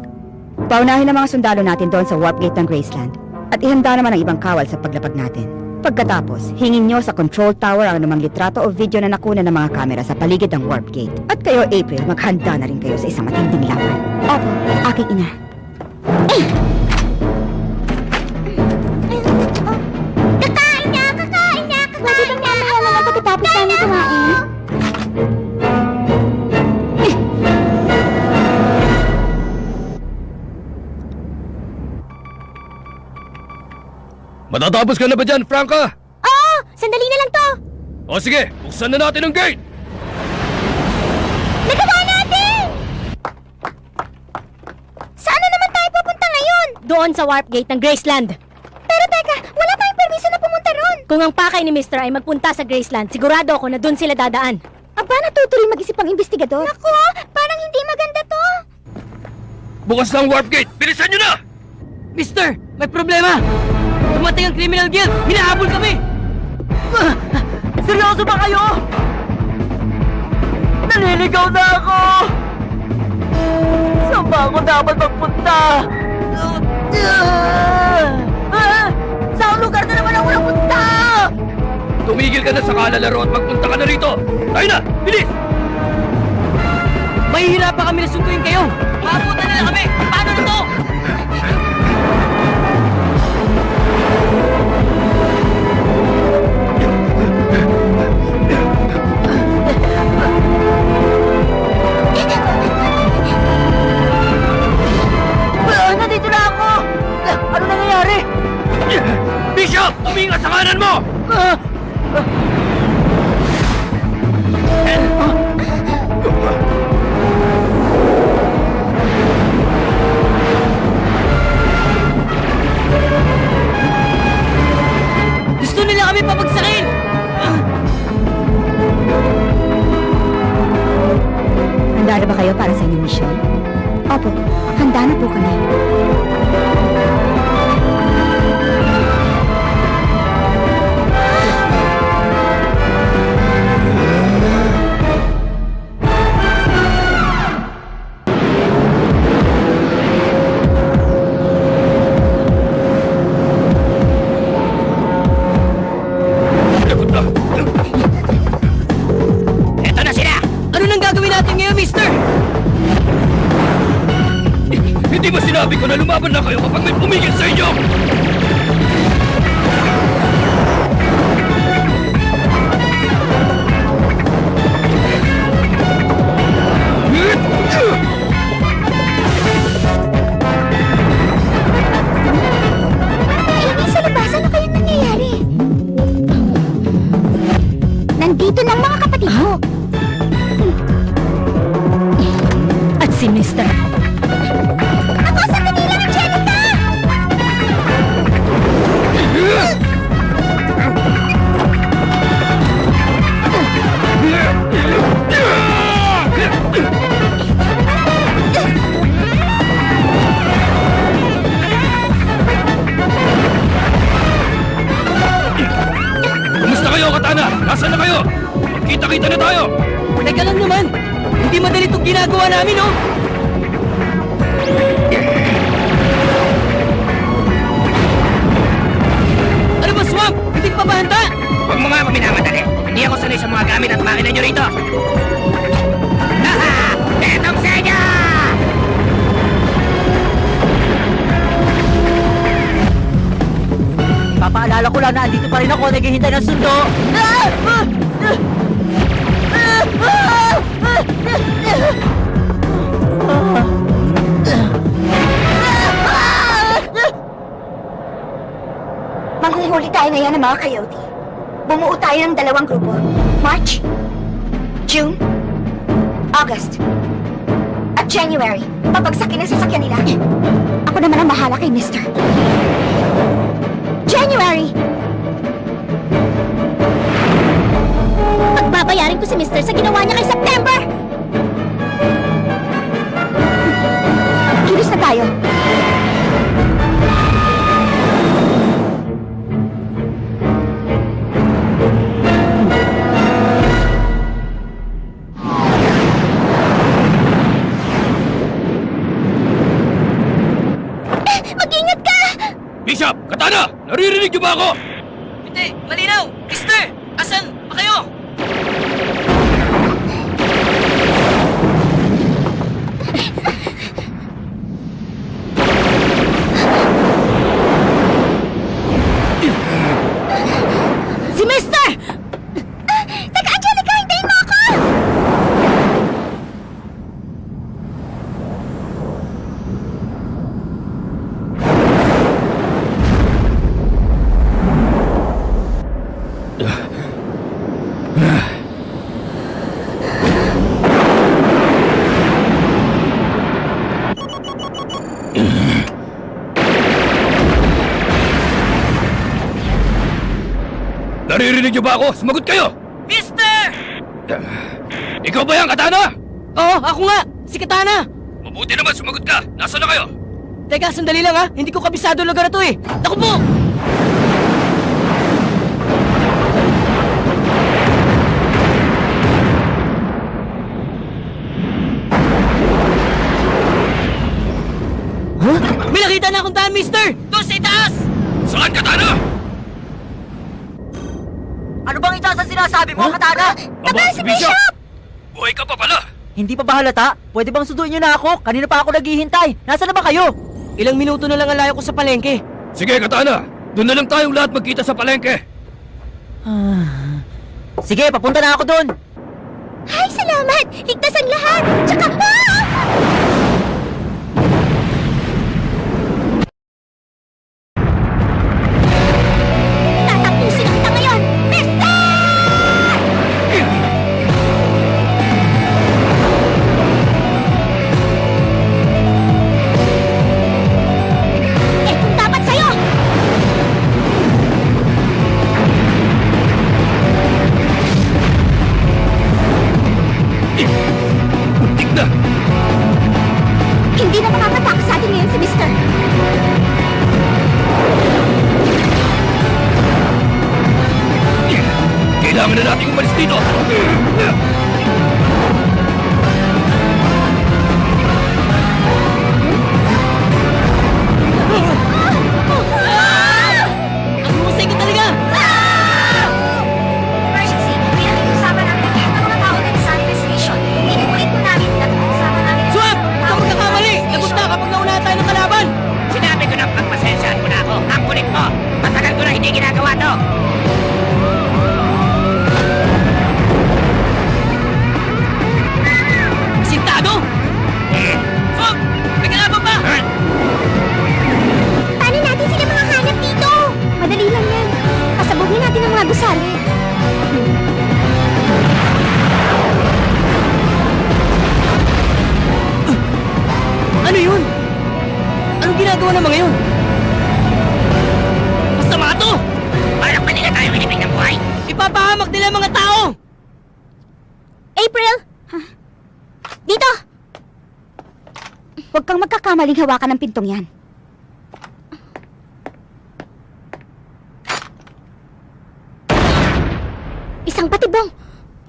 [SPEAKER 7] Paunahin ang mga sundalo natin doon sa warp gate ng Graceland. At ihanda naman ang ibang kawal sa paglapag natin. Pagkatapos, hingin nyo sa control tower ang anumang litrato o video na nakuna ng mga kamera sa paligid ng warp gate. At kayo, April, maghanda na rin kayo sa isang matinding laban.
[SPEAKER 1] Opo, aking ina. Kakain na! Kakain na! Pwede bang mamaya na lang pagkatapos namin kumain?
[SPEAKER 4] Matatapos ka na ba dyan, Franca?
[SPEAKER 1] Oo! Sandali na lang to!
[SPEAKER 4] O sige, buksan na natin ang gate!
[SPEAKER 1] Nagawa natin! Saan na naman tayo pupunta ngayon?
[SPEAKER 2] Doon sa Warp Gate ng Graceland.
[SPEAKER 1] Pero teka, wala tayong permiso na pumunta ron.
[SPEAKER 2] Kung ang pakay ni Mr. ay magpunta sa Graceland, sigurado ako na doon sila dadaan.
[SPEAKER 1] Aba, natutuloy mag-isip ang investigador. Naku, parang hindi maganda to.
[SPEAKER 4] Bukas na ang warp gate! Bilisan nyo na!
[SPEAKER 10] Mister, may problema! Dumating ang criminal guild! Hinahabol kami!
[SPEAKER 6] Seryoso ba kayo? Naliligaw na ako! Saan ba ako dapat magpunta? Saan lugar na naman ako napunta?
[SPEAKER 4] Tumigil ka na sa kalalaro at magpunta ka na rito! Tayo na! Bilis!
[SPEAKER 10] Mahihirapan kami na sunduin kayo! Maabutan nila kami! Paano na to? natin ngayon, mister?
[SPEAKER 3] Hindi ba sinabi ko na lumaban na kayo kapag may pumigil sa inyo?
[SPEAKER 1] Maingay sa labas, ano kayong nangyayari? Nandito ng mga kapatid mo.
[SPEAKER 2] At si Mr.
[SPEAKER 1] Ako sa kanila, Angelica!
[SPEAKER 3] Kumusta kayo, Katana? Nasaan na kayo? Magkita-kita na tayo!
[SPEAKER 10] Teka lang naman! Hindi madali itong ginagawa namin, oh! Ano ba, Swamp? Hindi ka pa ba handa?
[SPEAKER 9] Huwag mo nga ako minamadali. Hindi ako sanay sa mga gamit at makina nyo rito. Haha! Etong senya!
[SPEAKER 6] Papaalala ko lang na andito pa rin ako, naghihintay ng sundo.
[SPEAKER 12] Manghuhuli tayo ngayon ng mga coyote. Bumuo tayo ng 2 grupo. March, June, August, at January. Pabagsakin ang sasakyan nila.
[SPEAKER 1] Ako naman ang bahala kay Mr. January! Pagbabayarin ko si Mr. sa ginawa niya kay September! Kilos na tayo. Mag-ingat ka!
[SPEAKER 3] Bishop! Katana! Naririnig niyo ba ako?
[SPEAKER 10] Hindi! Malinaw! Mister! Asan pa kayo?
[SPEAKER 2] Si Mr.
[SPEAKER 1] Teka, Angelica! Hintayin mo ako!
[SPEAKER 3] Naririnig niyo ba ako? Sumagot kayo!
[SPEAKER 10] Mister!
[SPEAKER 3] Ikaw ba yan, Katana?
[SPEAKER 10] Oo, ako nga! Si Katana!
[SPEAKER 3] Mabuti naman, sumagot ka! Nasaan na kayo?
[SPEAKER 10] Teka, sandali lang ha! Hindi ko kabisado ang lugar na to eh! Naku po! Huh? May nakita na akong daan, mister! Doon sa itaas!
[SPEAKER 3] Saan, Katana?
[SPEAKER 6] Ano bang itaas ang sinasabi mo, Katana?
[SPEAKER 3] Aba, si Bishop! Buhay ka pa pala!
[SPEAKER 6] Hindi pa ba halata? Pwede bang sunduin niyo na ako? Kanina pa ako naghihintay. Nasaan na ba kayo?
[SPEAKER 10] Ilang minuto na lang ang layo ko sa palengke.
[SPEAKER 3] Sige, Katana! Doon na lang tayong lahat magkita sa palengke!
[SPEAKER 6] Sige, papunta na ako doon.
[SPEAKER 1] Ay, salamat! Ligtas ang lahat! Tsaka... Tatapusin kita ngayon! Mister! Eh, kung dapat sa'yo!
[SPEAKER 3] Muntik na!
[SPEAKER 1] Hindi na makakatakas sa atin ngayon si Mister.
[SPEAKER 3] Kailangan na nating umalis dito!
[SPEAKER 10] Ang husay ko talaga!
[SPEAKER 12] Emergency! May nakikiusapan ang ng mga tao ng San Station. Inuulit
[SPEAKER 10] ng mga yun? Masama to!
[SPEAKER 9] Parang pwede na tayo ilipin ng buhay.
[SPEAKER 10] Ipapahamak nila ang mga tao!
[SPEAKER 1] April! Dito! Huwag kang magkakamaling hawakan ng pintong yan. Isang patibong!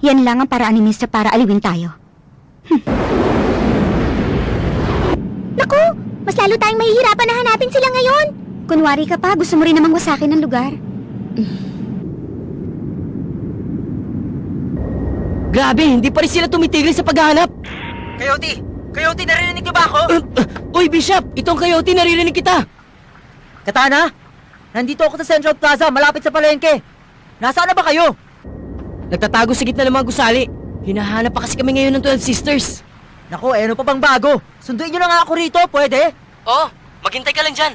[SPEAKER 1] Yan lang ang paraan ni Mr. para aliwin tayo. Naku! Mas lalo tayong mahihirapan na hanapin sila ngayon! Kunwari ka pa, gusto mo rin namang wasakin ng lugar.
[SPEAKER 10] Grabe, hindi pa rin sila tumitigil sa paghahanap!
[SPEAKER 6] Coyote! Coyote, narinig niyo ba ako?
[SPEAKER 10] Uy, Bishop! Itong Coyote, naririnig kita!
[SPEAKER 6] Katana, nandito ako sa Central Plaza, malapit sa palengke. Nasaan na ba kayo?
[SPEAKER 10] Nagtatago sa gitna ng mga gusali. Hinahanap pa kasi kami ngayon ng 12 Sisters.
[SPEAKER 6] Naku, ano pa bang bago? Sunduin niyo na nga ako rito, pwede?
[SPEAKER 10] Oo, maghintay ka lang dyan.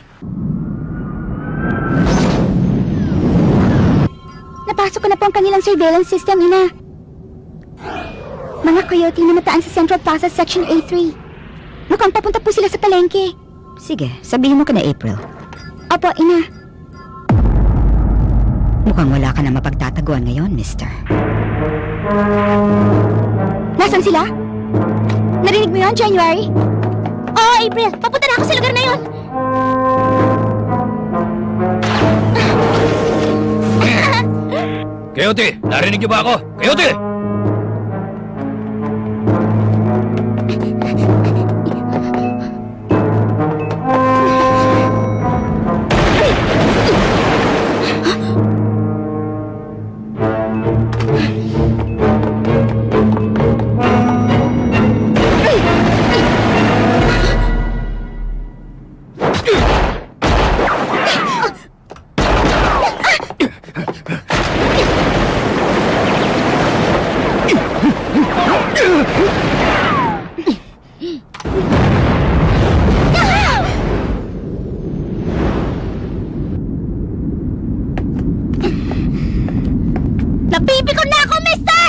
[SPEAKER 1] Napasok ko na po ang kanilang surveillance system, Ina. Mga coyote na nataan sa Central Plaza Section A3. Mukhang papunta po sila sa palengke.
[SPEAKER 7] Sige, sabihin mo ka na, April.
[SPEAKER 1] Opo, Ina.
[SPEAKER 7] Mukhang wala ka na mapagtataguan ngayon, mister.
[SPEAKER 1] Nasaan sila? Narinig mo yun, January? Oo, April. Papunta na ako sa lugar na yun.
[SPEAKER 3] Coyote, narinig niyo ba ako? Coyote!
[SPEAKER 1] Napipikon na ako, mister!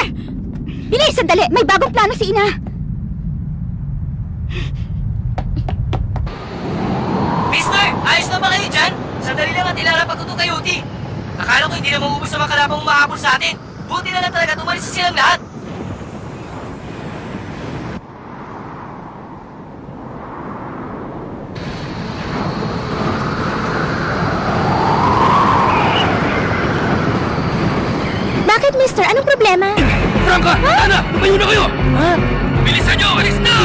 [SPEAKER 1] Bilis, sandali. May bagong plano si Ina.
[SPEAKER 10] Mister, ayos na ba kayo dyan? Sandali lang at ilalapag ko itong Coyote. Akala ko hindi na maubos sa mga kalabang umahabol sa atin. Buti na lang talaga tumalis sa silang lahat.
[SPEAKER 1] Bakit, mister? Anong problema?
[SPEAKER 3] Franca! Ana! Lumayo na kayo!
[SPEAKER 10] Ha?
[SPEAKER 3] Bilisan niyo! Alis na!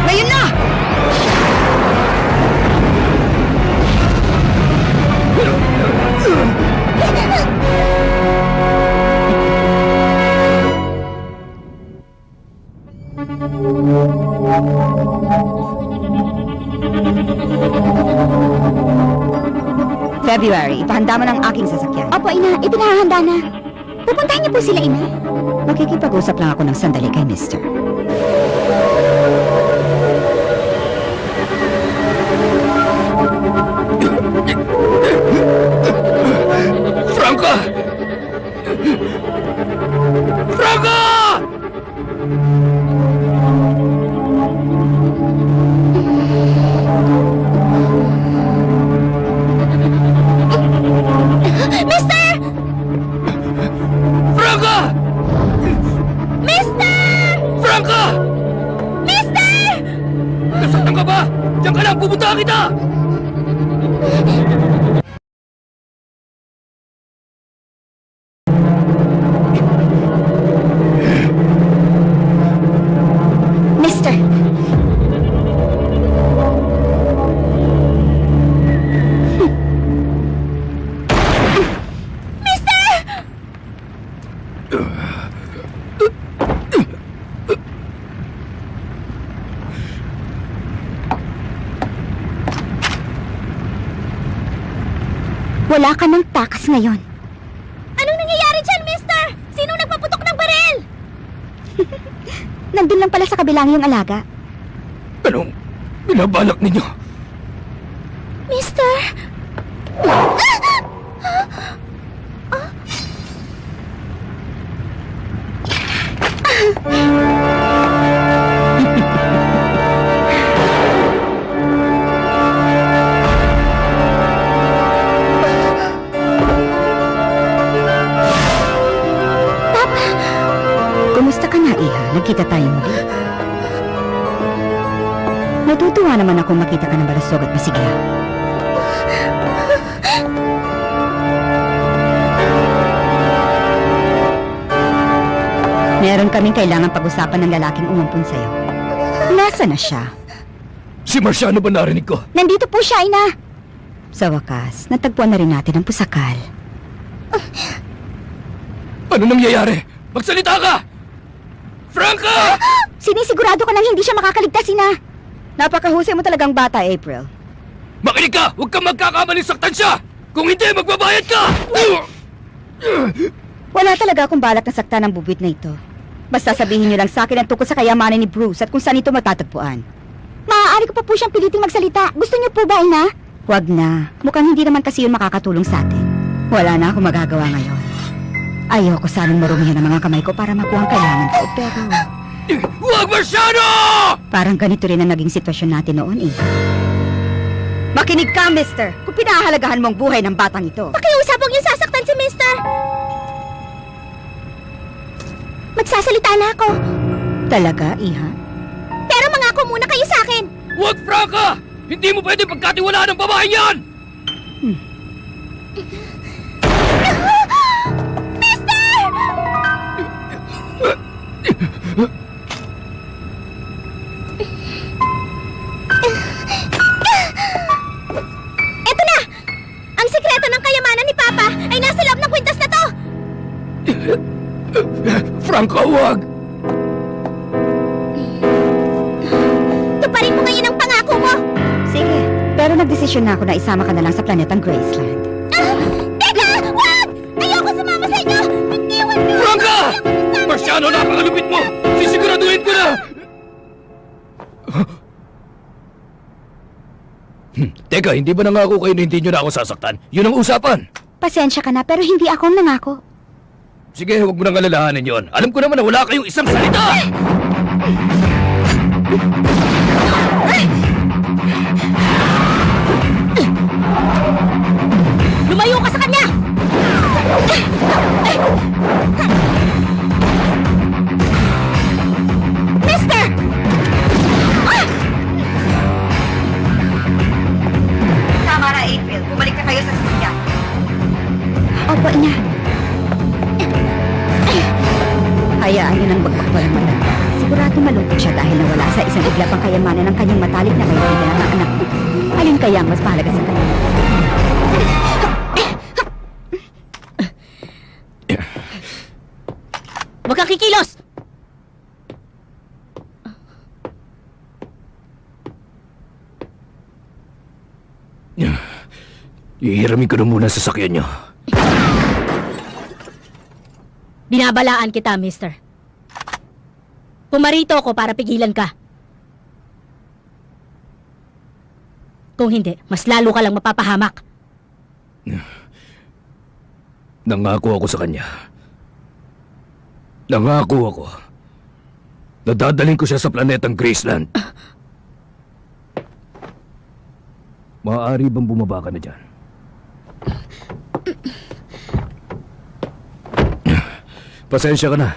[SPEAKER 1] Ngayon na!
[SPEAKER 7] February, ipahanda mo ng aking sasakyan.
[SPEAKER 1] Opo, Ina. Ipinahahanda na. Pupuntahan niyo po sila, Ina.
[SPEAKER 7] Makikipag-usap lang ako ng sandali kay mister.
[SPEAKER 3] Franca! Franca!
[SPEAKER 1] Mister!
[SPEAKER 3] Franca!
[SPEAKER 1] Mister!
[SPEAKER 3] Franca!
[SPEAKER 1] Mister!
[SPEAKER 3] Nasaktan ka ba? Diyan ka lang! Pupunta kita!
[SPEAKER 1] Mister! Wala ka ng takas ngayon. Anong nangyayari dyan, mister? Sino nagpaputok ng baril? Nandun lang pala sa kabilang yung alaga.
[SPEAKER 3] Anong binabalak ninyo?
[SPEAKER 1] Mister?
[SPEAKER 7] nagkita tayo muli. Natutuwa naman akong makita ka ng balasog at masigla. Meron kaming kailangan pag-usapan ng lalaking umumpun sa'yo. Nasaan na siya?
[SPEAKER 4] Si Marciano ba narinig ko?
[SPEAKER 1] Nandito po siya, Ina.
[SPEAKER 7] Sa wakas, natagpuan na rin natin ang pusakal.
[SPEAKER 4] Ano nangyayari? Magsalita ka! Franca!
[SPEAKER 1] Sinisigurado ko nang hindi siya makakaligtas, Ina.
[SPEAKER 7] Napakahusay mo talagang bata, April.
[SPEAKER 4] Makinig ka! Huwag kang magkakamaling saktan siya! Kung hindi, magbabayad ka!
[SPEAKER 7] Wala talaga akong balak na saktan ng bubwit na ito. Basta sabihin niyo lang sa akin ang tungkol sa kayamanan ni Bruce at kung saan ito matatagpuan.
[SPEAKER 1] Maaari ko pa po siyang piliting magsalita. Gusto niyo po ba, Ina?
[SPEAKER 7] Huwag na. Mukhang hindi naman kasi yun makakatulong sa atin. Wala na akong magagawa ngayon. Ayoko sanang marumihan ang mga kamay ko para makuha ang kailangan ko, pero...
[SPEAKER 4] Huwag Marciano!
[SPEAKER 7] Parang ganito rin ang naging sitwasyon natin noon, eh. Makinig ka, mister! Kung pinahalagahan mo ang buhay ng batang ito.
[SPEAKER 1] Pakiusap, huwag niyo sasaktan si Mister. Magsasalita na ako.
[SPEAKER 7] Talaga, Iha?
[SPEAKER 1] Pero mangako muna kayo sa akin.
[SPEAKER 3] Huwag, Franca! Hindi mo pwede pagkatiwalaan ng babae yan!
[SPEAKER 1] Eto na! Ang sikreto ng kayamanan ni Papa ay nasa loob ng kwintas na to!
[SPEAKER 4] Franca, huwag!
[SPEAKER 1] Tuparin mo ngayon ang pangako mo!
[SPEAKER 7] Sige, pero nagdesisyon na ako na isama ka na lang sa planetang Graceland.
[SPEAKER 1] Teka! Wag! Ayoko sumama sa inyo! Iniwan niyo!
[SPEAKER 3] Franca! Marciano, napakalupit mo! Sisiguraduhin ko na!
[SPEAKER 4] Teka, hindi ba nangako kayo na hindi nyo na ako sasaktan? Yun ang usapan!
[SPEAKER 1] Pasensya ka na pero hindi ako ang nangako.
[SPEAKER 4] Sige, huwag mo nang alalahanin yon. Alam ko naman na wala kayong isang salita!
[SPEAKER 2] Lumayo ka sa kanya!
[SPEAKER 1] Mister!
[SPEAKER 12] Tama na, April. Bumalik na kayo sa sasakyan.
[SPEAKER 1] Opo, Ina.
[SPEAKER 7] Hayaan niyo nang magpakpal ng matanda. Sigurado malungkot siya dahil nawala sa isang iglap ang kayamanan ng kanyang matalik na kaibigan ng anak mo. Alin kaya ang mas mahalaga sa kanya?
[SPEAKER 2] Huwag kang kikilos!
[SPEAKER 4] Ihiramin ko na muna sa sakyan nyo.
[SPEAKER 2] Binabalaan kita, mister. Pumarito ako para pigilan ka. Kung hindi, mas lalo ka lang mapapahamak.
[SPEAKER 4] Nangako ako sa kanya. Nangako ako. Nadadalhin ko siya sa planetang Graceland. Maaari bang bumaba ka na dyan? Pasensya ka na.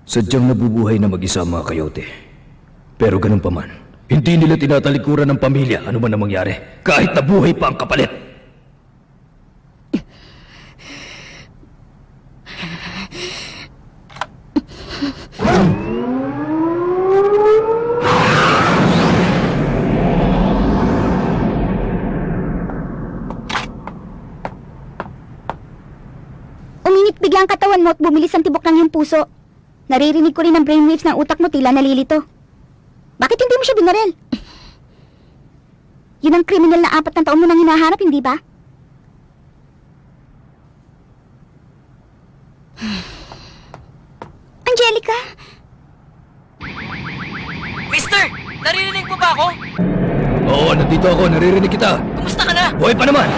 [SPEAKER 4] Sadyang nabubuhay na mag-isa ang mga kayote. Pero ganun pa man, hindi nila tinatalikuran ng pamilya ano man ang mangyari. Kahit nabuhay pa ang kapalit.
[SPEAKER 1] Uminit bigla ang katawan mo at bumilis ang tibok ng iyong puso. Naririnig ko rin ang brainwaves ng utak mo tila nalilito. Bakit hindi mo siya binaril? Yun ang kriminal na 4 na taon mo nang hinahanap, hindi ba? Angelica?
[SPEAKER 10] Mister! Naririnig mo ba ako?
[SPEAKER 4] Oo, nandito ako. Naririnig kita.
[SPEAKER 10] Kumusta ka na?
[SPEAKER 4] Buhay pa naman.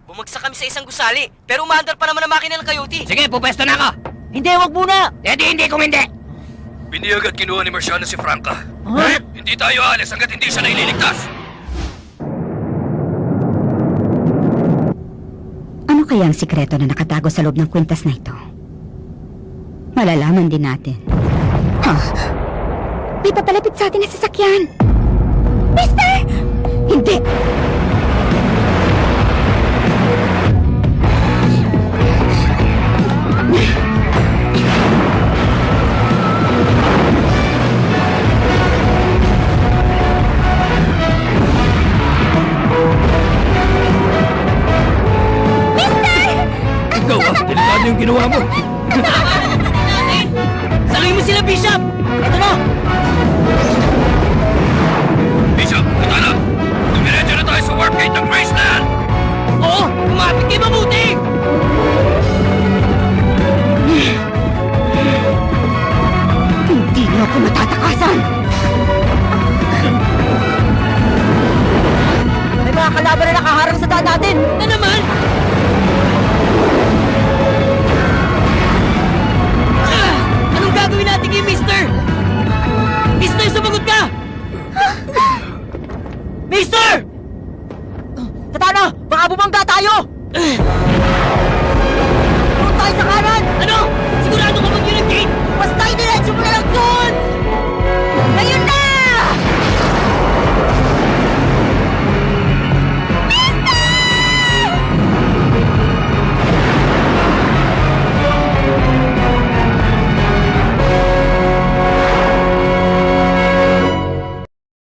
[SPEAKER 10] Bumagsak kami sa isang gusali, pero umaandar pa naman ang makina ng coyote.
[SPEAKER 3] Sige, pupesto na ako!
[SPEAKER 10] Hindi, wag muna!
[SPEAKER 3] Hindi kung hindi!
[SPEAKER 4] Piniyag at kinuha ni Marciano si Franca.
[SPEAKER 3] Huh?
[SPEAKER 4] Hindi tayo alis hanggat hindi siya naililigtas.
[SPEAKER 1] Ano?
[SPEAKER 7] Ano kaya ang sikreto na nakatago sa loob ng kwintas na ito? Malalaman din natin.
[SPEAKER 1] May papalapit sa atin na sasakyan. Mister!
[SPEAKER 7] Hindi!
[SPEAKER 3] Ikaw delikado yung ginawa mo.
[SPEAKER 10] Saluhin mo sila, Bishop! Ito na!
[SPEAKER 3] Bishop, Katana! Dumiretso na tayo sa warp gate ng Graceland!
[SPEAKER 10] Oo! Kumapit kayo mabuti!
[SPEAKER 7] Hindi niyo ako matatakasan!
[SPEAKER 6] May mga kalaban na nakaharang sa daan natin!
[SPEAKER 10] Na naman! Anong gagawin natin kay Mister? Mister, sumagot ka! Mister!
[SPEAKER 6] Katana! Baka bumangga tayo! Doon tayo sa kanan!
[SPEAKER 10] Ano?